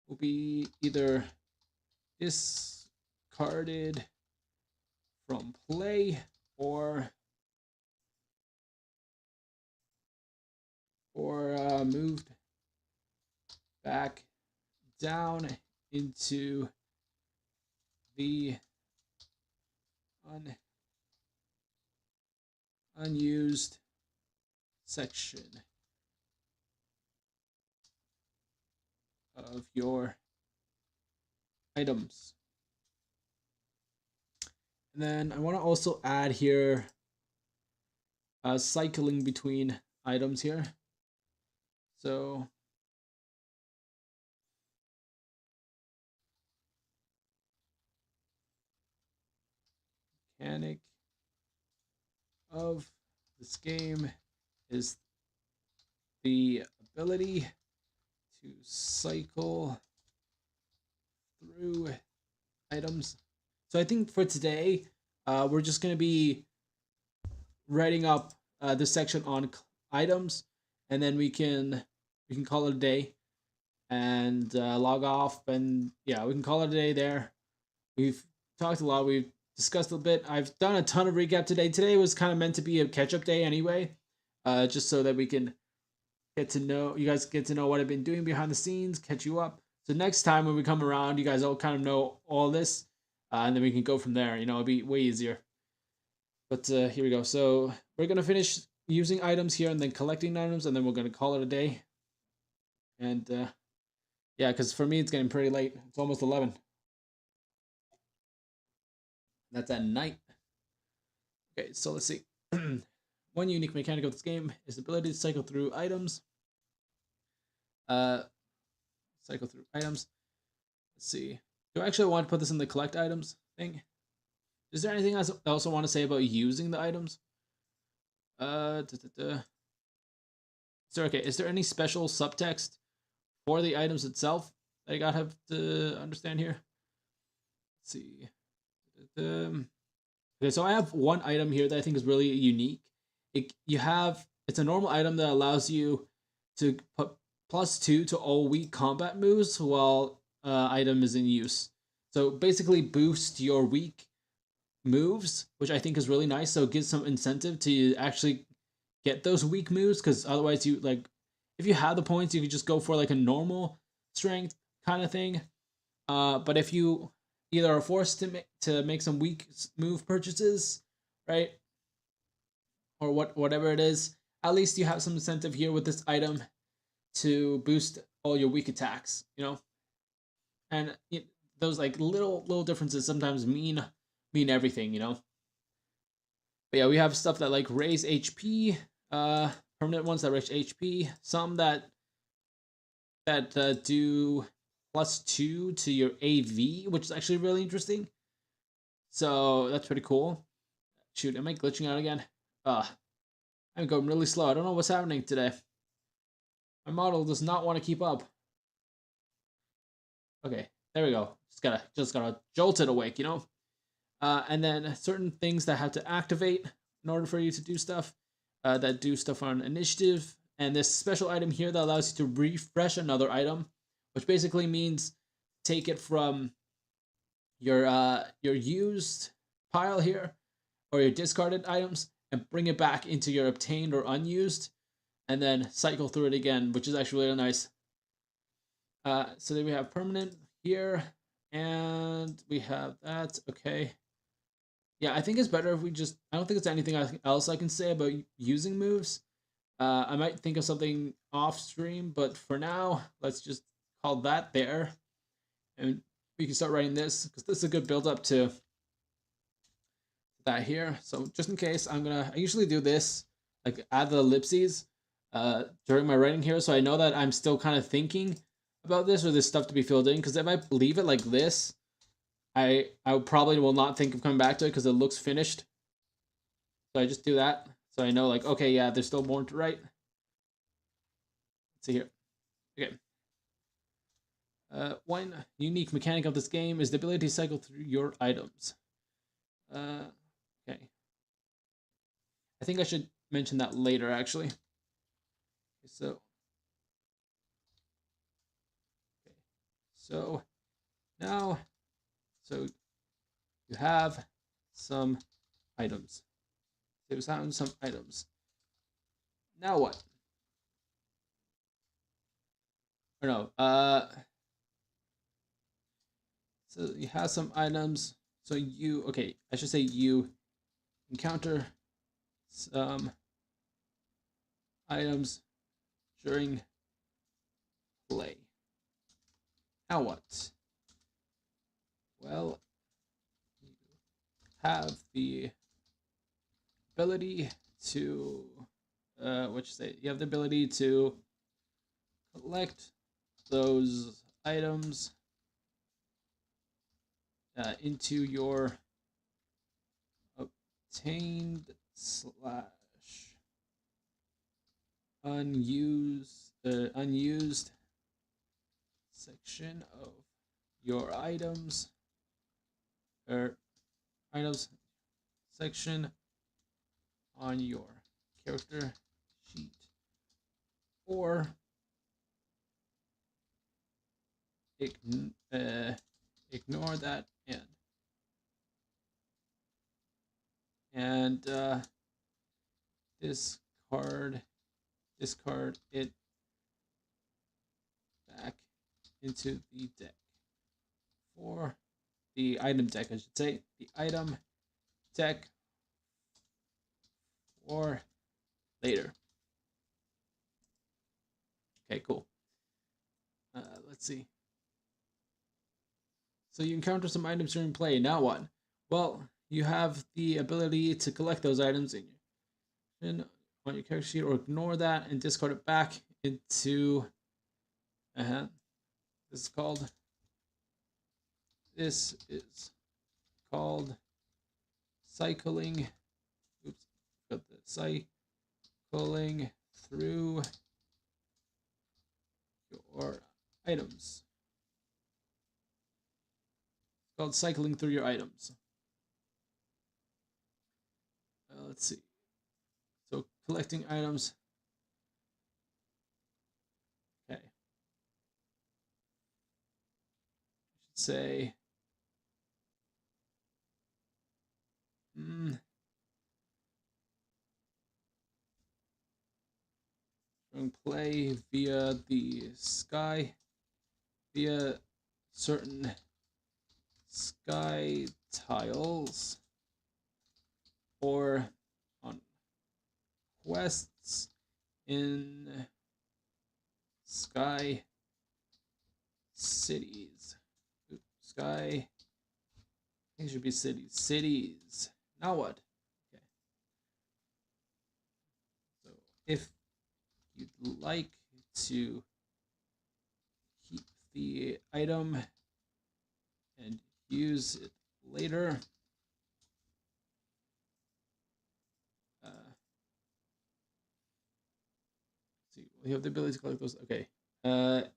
will be either discarded from play or moved back down into the unused section. of your items. And then I want to also add here cycling between items here. So mechanic of this game is the ability to cycle through items. So I think for today, we're just going to be writing up this section on items, and then we can call it a day and log off. And yeah, we can call it a day there. We've talked a lot. We've discussed a bit. I've done a ton of recap today. Today was kind of meant to be a catch-up day anyway, just so that we can get to know you guys, get to know what I've been doing behind the scenes, catch you up. So next time when we come around, you guys all kind of know all this, and then we can go from there. You know, it'll be way easier. But here we go. So we're gonna finish using items here and then collecting items, and then we're gonna call it a day. And yeah, because for me it's getting pretty late. It's almost 11. That's at night. Okay, so let's see. One unique mechanic of this game is the ability to cycle through items. Cycle through items. Let's see. Do I actually want to put this in the collect items thing? Is there anything else I also want to say about using the items? Is there any special subtext for the items itself that I gotta have to understand here? Let's see. Okay, so I have one item here that I think is really unique. It's a normal item that allows you to put +2 to all weak combat moves while item is in use. So basically boost your weak moves, which I think is really nice. So it gives some incentive to actually get those weak moves, because otherwise you like, if you have the points, you could just go for like a normal strength kind of thing. But if you either are forced to make some weak move purchases, right, or whatever it is, at least you have some incentive here with this item to boost all your weak attacks, you know. And those like little differences sometimes mean everything, you know. But yeah, we have stuff that like raise HP, permanent ones that raise HP, some that do +2 to your AV, which is actually really interesting. So that's pretty cool. Shoot, am I glitching out again? I'm going really slow. I don't know what's happening today. My model does not want to keep up. Okay, there we go. Just gotta jolt it awake, you know? And then certain things that have to activate in order for you to do stuff, that do stuff on initiative. And this special item here that allows you to refresh another item, which basically means take it from your used pile here, or your discarded items, and bring it back into your obtained or unused, and then cycle through it again, which is actually really nice. So then we have permanent here, and we have that. Okay. Yeah, I think it's better if we just, I don't think there's anything else I can say about using moves. I might think of something off stream, but for now, let's just call that there. And we can start writing this, because this is a good build up to that here. So just in case, I usually do this, like add the ellipses during my writing here, so I know that I'm still kind of thinking about this, or this stuff to be filled in, because if I leave it like this, I probably will not think of coming back to it because it looks finished. So I just do that, so I know like, okay, yeah, there's still more to write. Let's see here. Okay. One unique mechanic of this game is the ability to cycle through your items. Okay. I think I should mention that later, actually. Okay, so now, so you have some items. So you found some items. Now what? Or no, so you have some items. So okay, I should say you encounter some items during play. Now what? Well, you have the ability to you have the ability to collect those items into your obtained slash unused section of your items or items section on your character sheet, or ignore that and discard it back into the deck. For the item deck, I should say, the item deck for later. Okay, cool. Let's see. So you encounter some items during play. Now what? Well, you have the ability to collect those items on your character sheet, or ignore that and discard it back into. This is called cycling. Oops, got the cycling through your items. It's called cycling through your items. Let's see. So collecting items. Okay. I should say. Play via the sky, via certain sky tiles, or on quests in sky cities. Sky, I think it should be cities. Cities. Now what? Okay. So if you'd like to keep the item and use it later, see, you have the ability to collect those. Okay.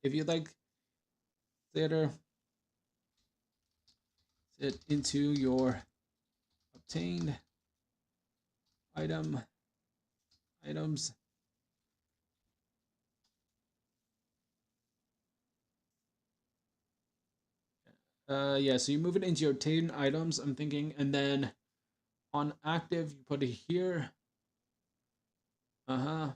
If you'd like later, set into your obtained items. Yeah, so you move it into your obtained items, I'm thinking, and then on active, you put it here. I'm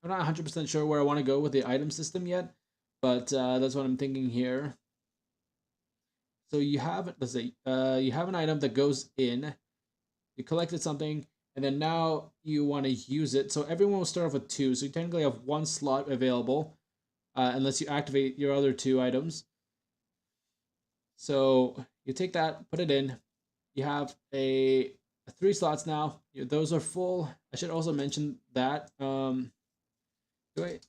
not 100% sure where I want to go with the item system yet, but that's what I'm thinking here. So you have, let's say, you have an item that goes in, you collected something, and then now you want to use it. So everyone will start off with 2, so you technically have 1 slot available, unless you activate your other 2 items. So you take that, put it in, you have a 3 slots now. Those are full. I should also mention that. Do I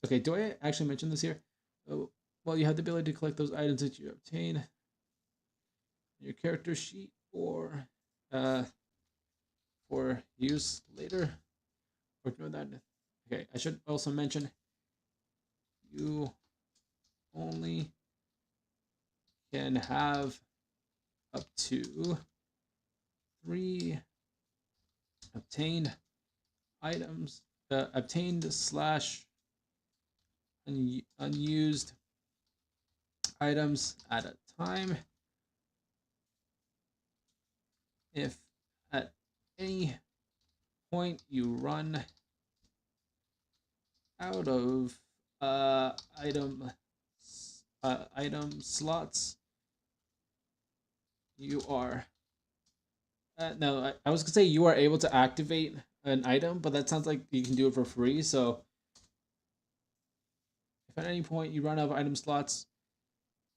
actually mention this here? Oh, well, you have the ability to collect those items that you obtain in your character sheet, or for use later. Or ignore that. Okay, I should also mention you only can have up to 3 obtained items, obtained slash unused items at a time. If at any point you run out of item slots, you are no, I was gonna say you are able to activate an item, but that sounds like you can do it for free. So if at any point you run out of item slots,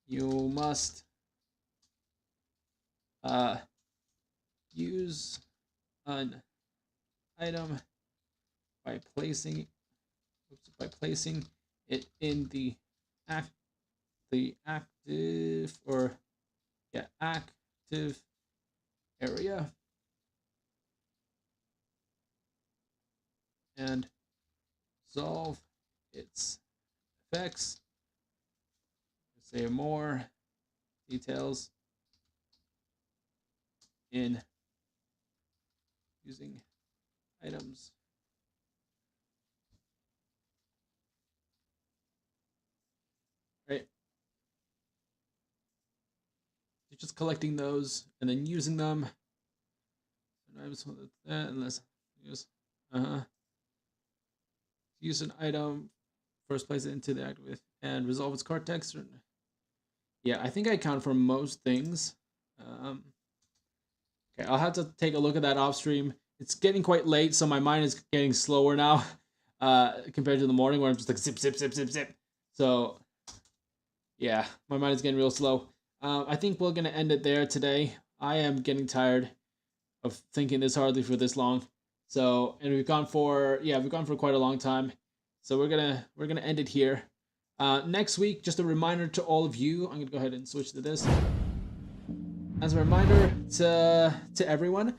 you must use an item by placing it in the active active area and solve its effects. Say more details in using items. Right. You're just collecting those and then using them. Unless use an item, first place it into the active and resolve its card text. Yeah, I think I count for most things. Okay, I'll have to take a look at that off stream. It's getting quite late, so my mind is getting slower now compared to the morning where I'm just like zip, zip, zip, zip, zip. So, yeah, my mind is getting real slow. I think we're going to end it there today. I am getting tired of thinking this hardly for this long. So, and we've gone for quite a long time. So we're gonna end it here. Next week, just a reminder to all of you. I'm gonna go ahead and switch to this. As a reminder to everyone,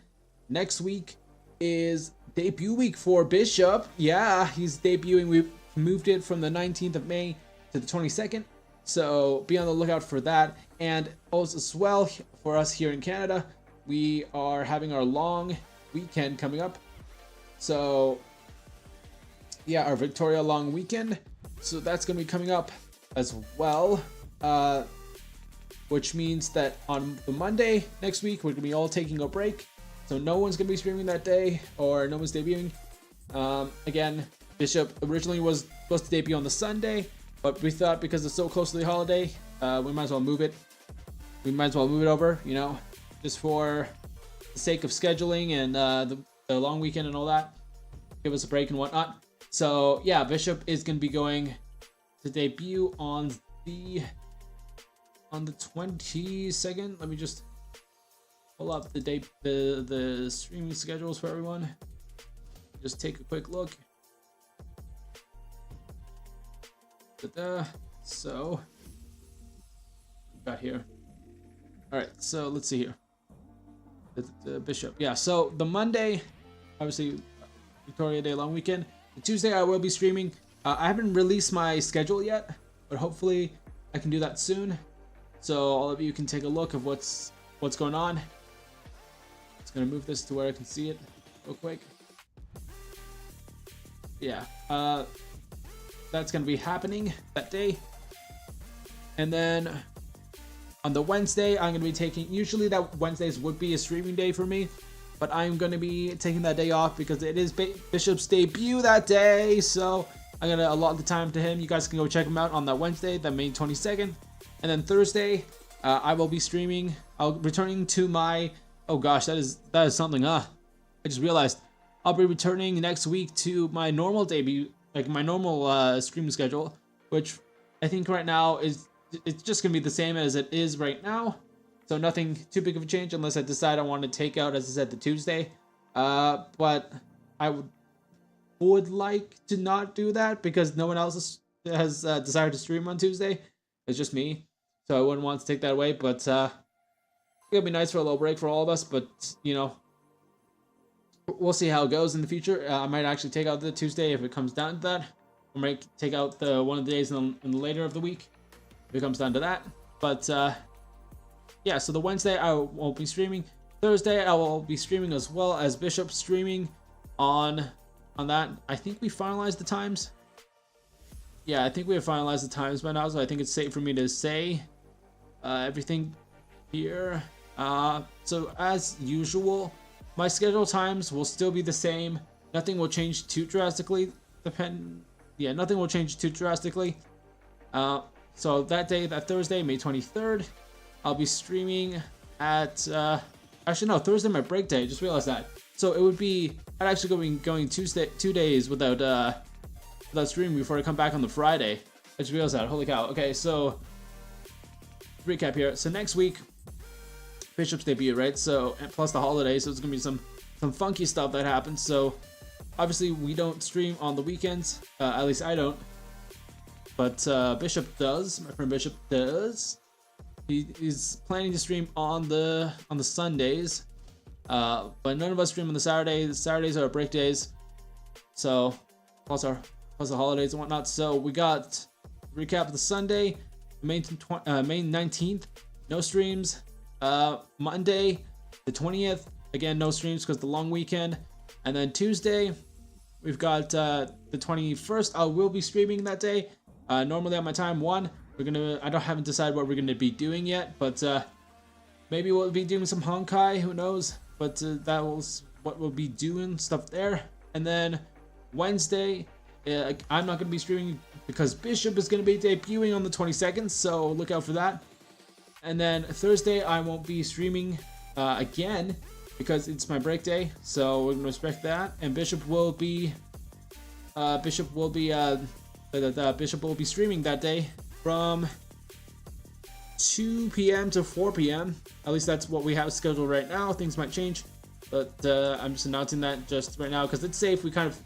next week is debut week for Bishop. Yeah, he's debuting. We moved it from the 19th of May to the 22nd. So be on the lookout for that. And also as well, for us here in Canada, we are having our long weekend coming up. So yeah, our Victoria long weekend. So that's going to be coming up as well. Which means that on the Monday next week, we're going to be all taking a break. So no one's going to be streaming that day, or no one's debuting. Again, Bishop originally was supposed to debut on the Sunday, but we thought because it's so close to the holiday, we might as well move it. We might as well move it over, you know, just for the sake of scheduling and the long weekend and all that. Give us a break and whatnot. So yeah, Bishop is going to be going to debut on the 22nd. Let me just pull up the streaming schedules for everyone. Just take a quick look. So got here. All right, so let's see here. The Bishop. Yeah, so the Monday, obviously Victoria Day long weekend. The Tuesday I will be streaming. I haven't released my schedule yet, but hopefully I can do that soon. So all of you can take a look of what's going on. Just gonna move this to where I can see it real quick. Yeah, that's gonna be happening that day. And then on the Wednesday, I'm gonna be taking. Usually that Wednesdays would be a streaming day for me, but I'm gonna be taking that day off because it is Bishop's debut that day. So I'm gonna allot the time to him. You guys can go check him out on that Wednesday, that May 22nd. And then Thursday, I will be streaming. I'll returning to my. Oh gosh, that is something. I just realized I'll be returning next week to my normal debut, like my normal stream schedule, which I think right now it's just gonna be the same as it is right now. So nothing too big of a change unless I decide I want to take out, as I said, the Tuesday. But I would like to not do that because no one else has decided to stream on Tuesday. It's just me. So I wouldn't want to take that away, but it'll be nice for a little break for all of us. But you know, we'll see how it goes in the future. I might actually take out the Tuesday if it comes down to that. I might take out the one of the days in the later of the week if it comes down to that. But yeah, so the Wednesday I won't be streaming. Thursday I will be streaming as well as Bishop streaming on that. I think we finalized the times. Yeah, I think we have finalized the times by now, so I think it's safe for me to say everything here. So as usual, my schedule times will still be the same. Nothing will change too drastically. Nothing will change too drastically. So that day, that Thursday, May 23rd, I'll be streaming at actually no, Thursday my break day. Just realized that. So it would be I'd actually going 2 days without streaming before I come back on the Friday. I just realized that. Holy cow. Okay, so recap here. So next week, Bishop's debut, right? So, and plus the holiday, so it's gonna be some funky stuff that happens. So obviously we don't stream on the weekends, at least I don't, but Bishop does. My friend Bishop does. He's planning to stream on the Sundays, but none of us stream on the Saturdays. The Saturdays are our break days, so plus the holidays and whatnot. So we got recap of the Sunday, May 19th, no streams. Monday, the 20th, again no streams because the long weekend, and then Tuesday, we've got the 21st. I will be streaming that day. Normally at my time 1. I haven't decided what we're gonna be doing yet, but maybe we'll be doing some Honkai, who knows? But that was what we'll be doing, stuff there. And then Wednesday, I'm not gonna be streaming because Bishop is gonna be debuting on the 22nd, so look out for that. And then Thursday, I won't be streaming again because it's my break day, so we're gonna respect that. And Bishop will be streaming that day from 2 p.m. to 4 p.m. At least that's what we have scheduled right now. Things might change, but I'm just announcing that just right now because it's safe. We kind of,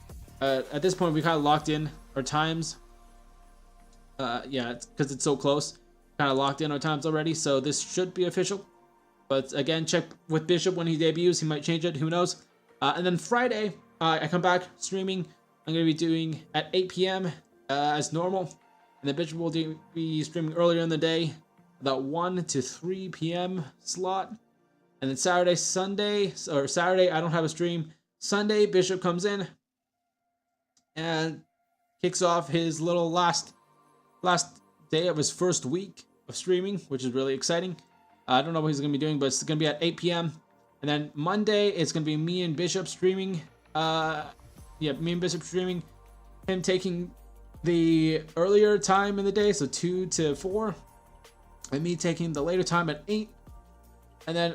at this point, we kind of locked in our times. Yeah, because it's so close. Kind of locked in our times already, so this should be official. But again, check with Bishop when he debuts. He might change it. Who knows? And then Friday, I come back streaming. I'm going to be doing at 8 p.m. As normal. And then Bishop will be streaming earlier in the day, about 1 to 3 p.m. slot. And then Saturday, I don't have a stream. Sunday, Bishop comes in and kicks off his little last day of his first week of streaming, which is really exciting. I don't know what he's going to be doing, but it's going to be at 8 p.m. And then Monday, it's going to be me and Bishop streaming. Me and Bishop streaming. Him taking the earlier time in the day, so 2 to 4. And me taking the later time at 8. And then,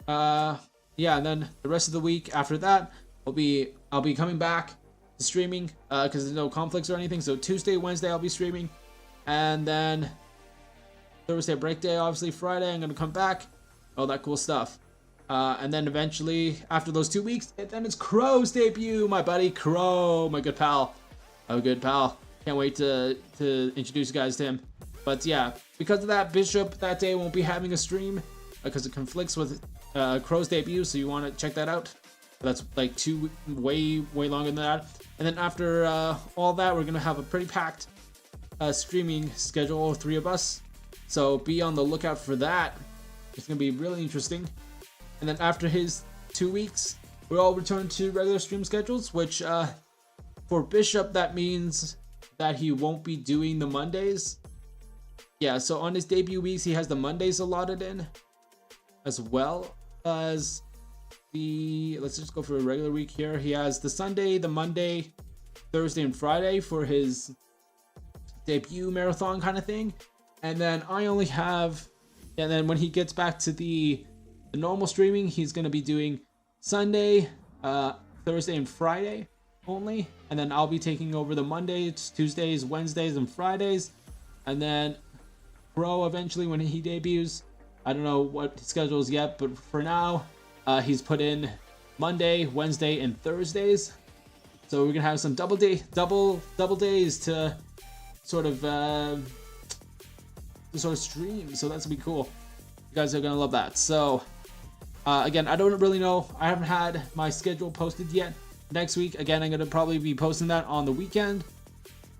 and then the rest of the week after that, I'll be coming back to streaming because there's no conflicts or anything. So Tuesday, Wednesday, I'll be streaming. And then Thursday, break day, obviously. Friday, I'm going to come back. All that cool stuff. And then eventually, after those 2 weeks, then it's Crow's debut, my buddy Crow, my good pal. Oh, good pal. Can't wait to introduce you guys to him. But yeah, because of that, Bishop that day won't be having a stream because it conflicts with Crow's debut, so you want to check that out. That's like way longer than that. And then after all that, we're going to have a pretty packed streaming schedule, all 3 of us. So be on the lookout for that. It's going to be really interesting. And then after his 2 weeks, we'll all return to regular stream schedules, which for Bishop, that means that he won't be doing the Mondays. Yeah, so on his debut weeks, he has the Mondays allotted in, as well as let's just go for a regular week here. He has the Sunday, the Monday, Thursday, and Friday for his debut marathon kind of thing. And then I only have, and then when he gets back to the normal streaming, he's going to be doing Sunday, Thursday, and Friday only. And then I'll be taking over the Mondays, Tuesdays, Wednesdays, and Fridays. And then Bro eventually when he debuts, I don't know what his schedule is yet, but for now, he's put in Monday, Wednesday, and Thursdays. So we're gonna have some double days to sort of stream. So that's gonna be cool. You guys are gonna love that. So again, I don't really know. I haven't had my schedule posted yet. Next week, again, I'm gonna probably be posting that on the weekend.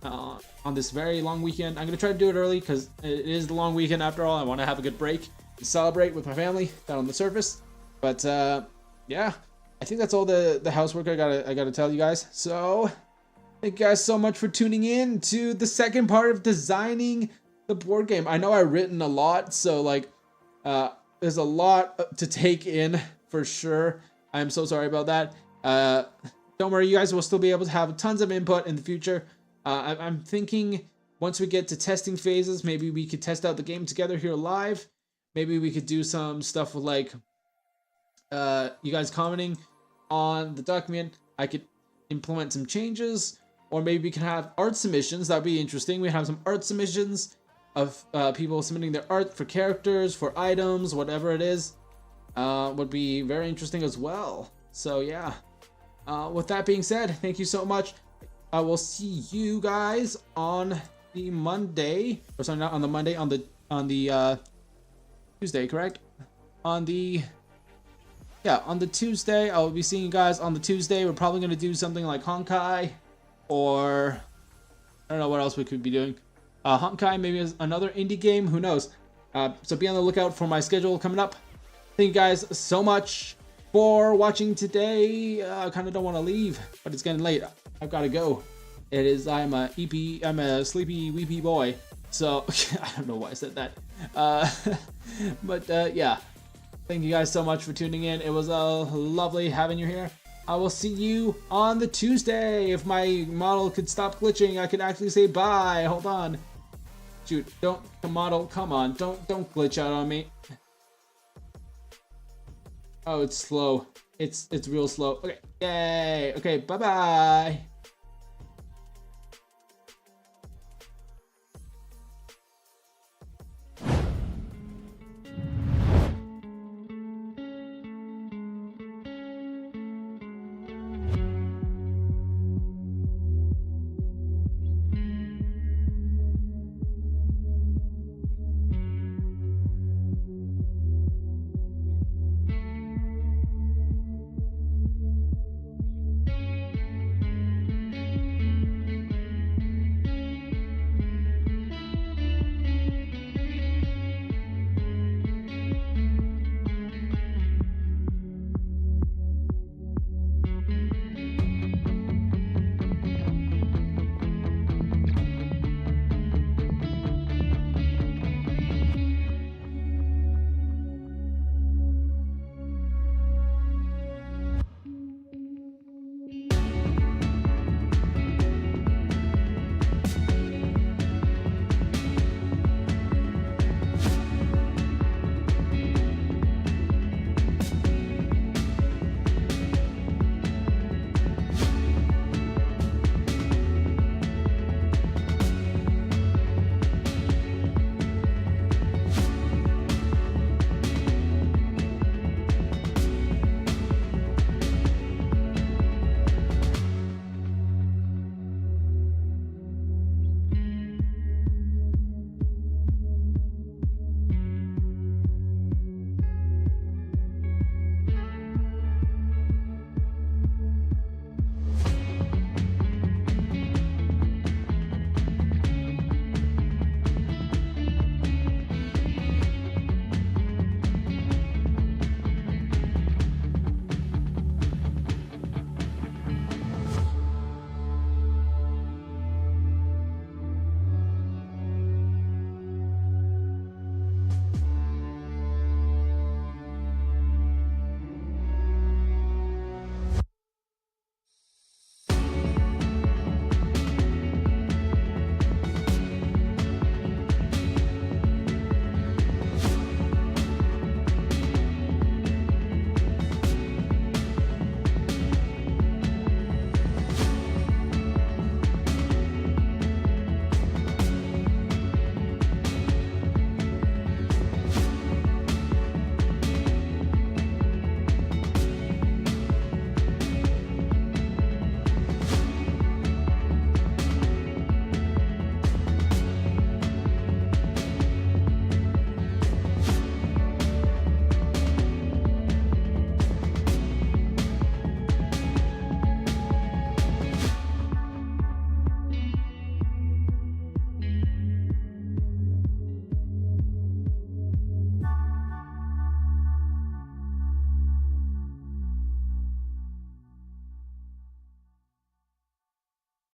On this very long weekend. I'm gonna try to do it early because it is the long weekend after all. I want to have a good break to celebrate with my family down on the surface. But yeah, I think that's all the housework I gotta tell you guys. So thank you guys so much for tuning in to the second part of designing the board game. I know I've written a lot, so like there's a lot to take in for sure. I'm so sorry about that. Don't worry, you guys will still be able to have tons of input in the future. I'm thinking once we get to testing phases, maybe we could test out the game together here live. Maybe we could do some stuff with like you guys commenting on the document. I could implement some changes, or maybe we can have art submissions. That'd be interesting. We have some art submissions, of people submitting their art for characters, for items, whatever it is, would be very interesting as well. So yeah, with that being said, thank you so much. I will see you guys on the Monday, or sorry, not on the Monday, on the Tuesday, correct? On the Tuesday. I will be seeing you guys on the Tuesday. We're probably gonna do something like Honkai, or I don't know what else we could be doing. Honkai, maybe another indie game, who knows? So be on the lookout for my schedule coming up. Thank you guys so much for watching today. I kind of don't want to leave, but it's getting late. I've got to go. I'm a sleepy, weepy boy. So, I don't know why I said that. But yeah, thank you guys so much for tuning in. It was lovely having you here. I will see you on the Tuesday. If my model could stop glitching, I could actually say bye. Hold on. Shoot, don't, the model, come on. Don't glitch out on me. Oh, it's slow. It's real slow. Okay, yay. Okay, bye-bye.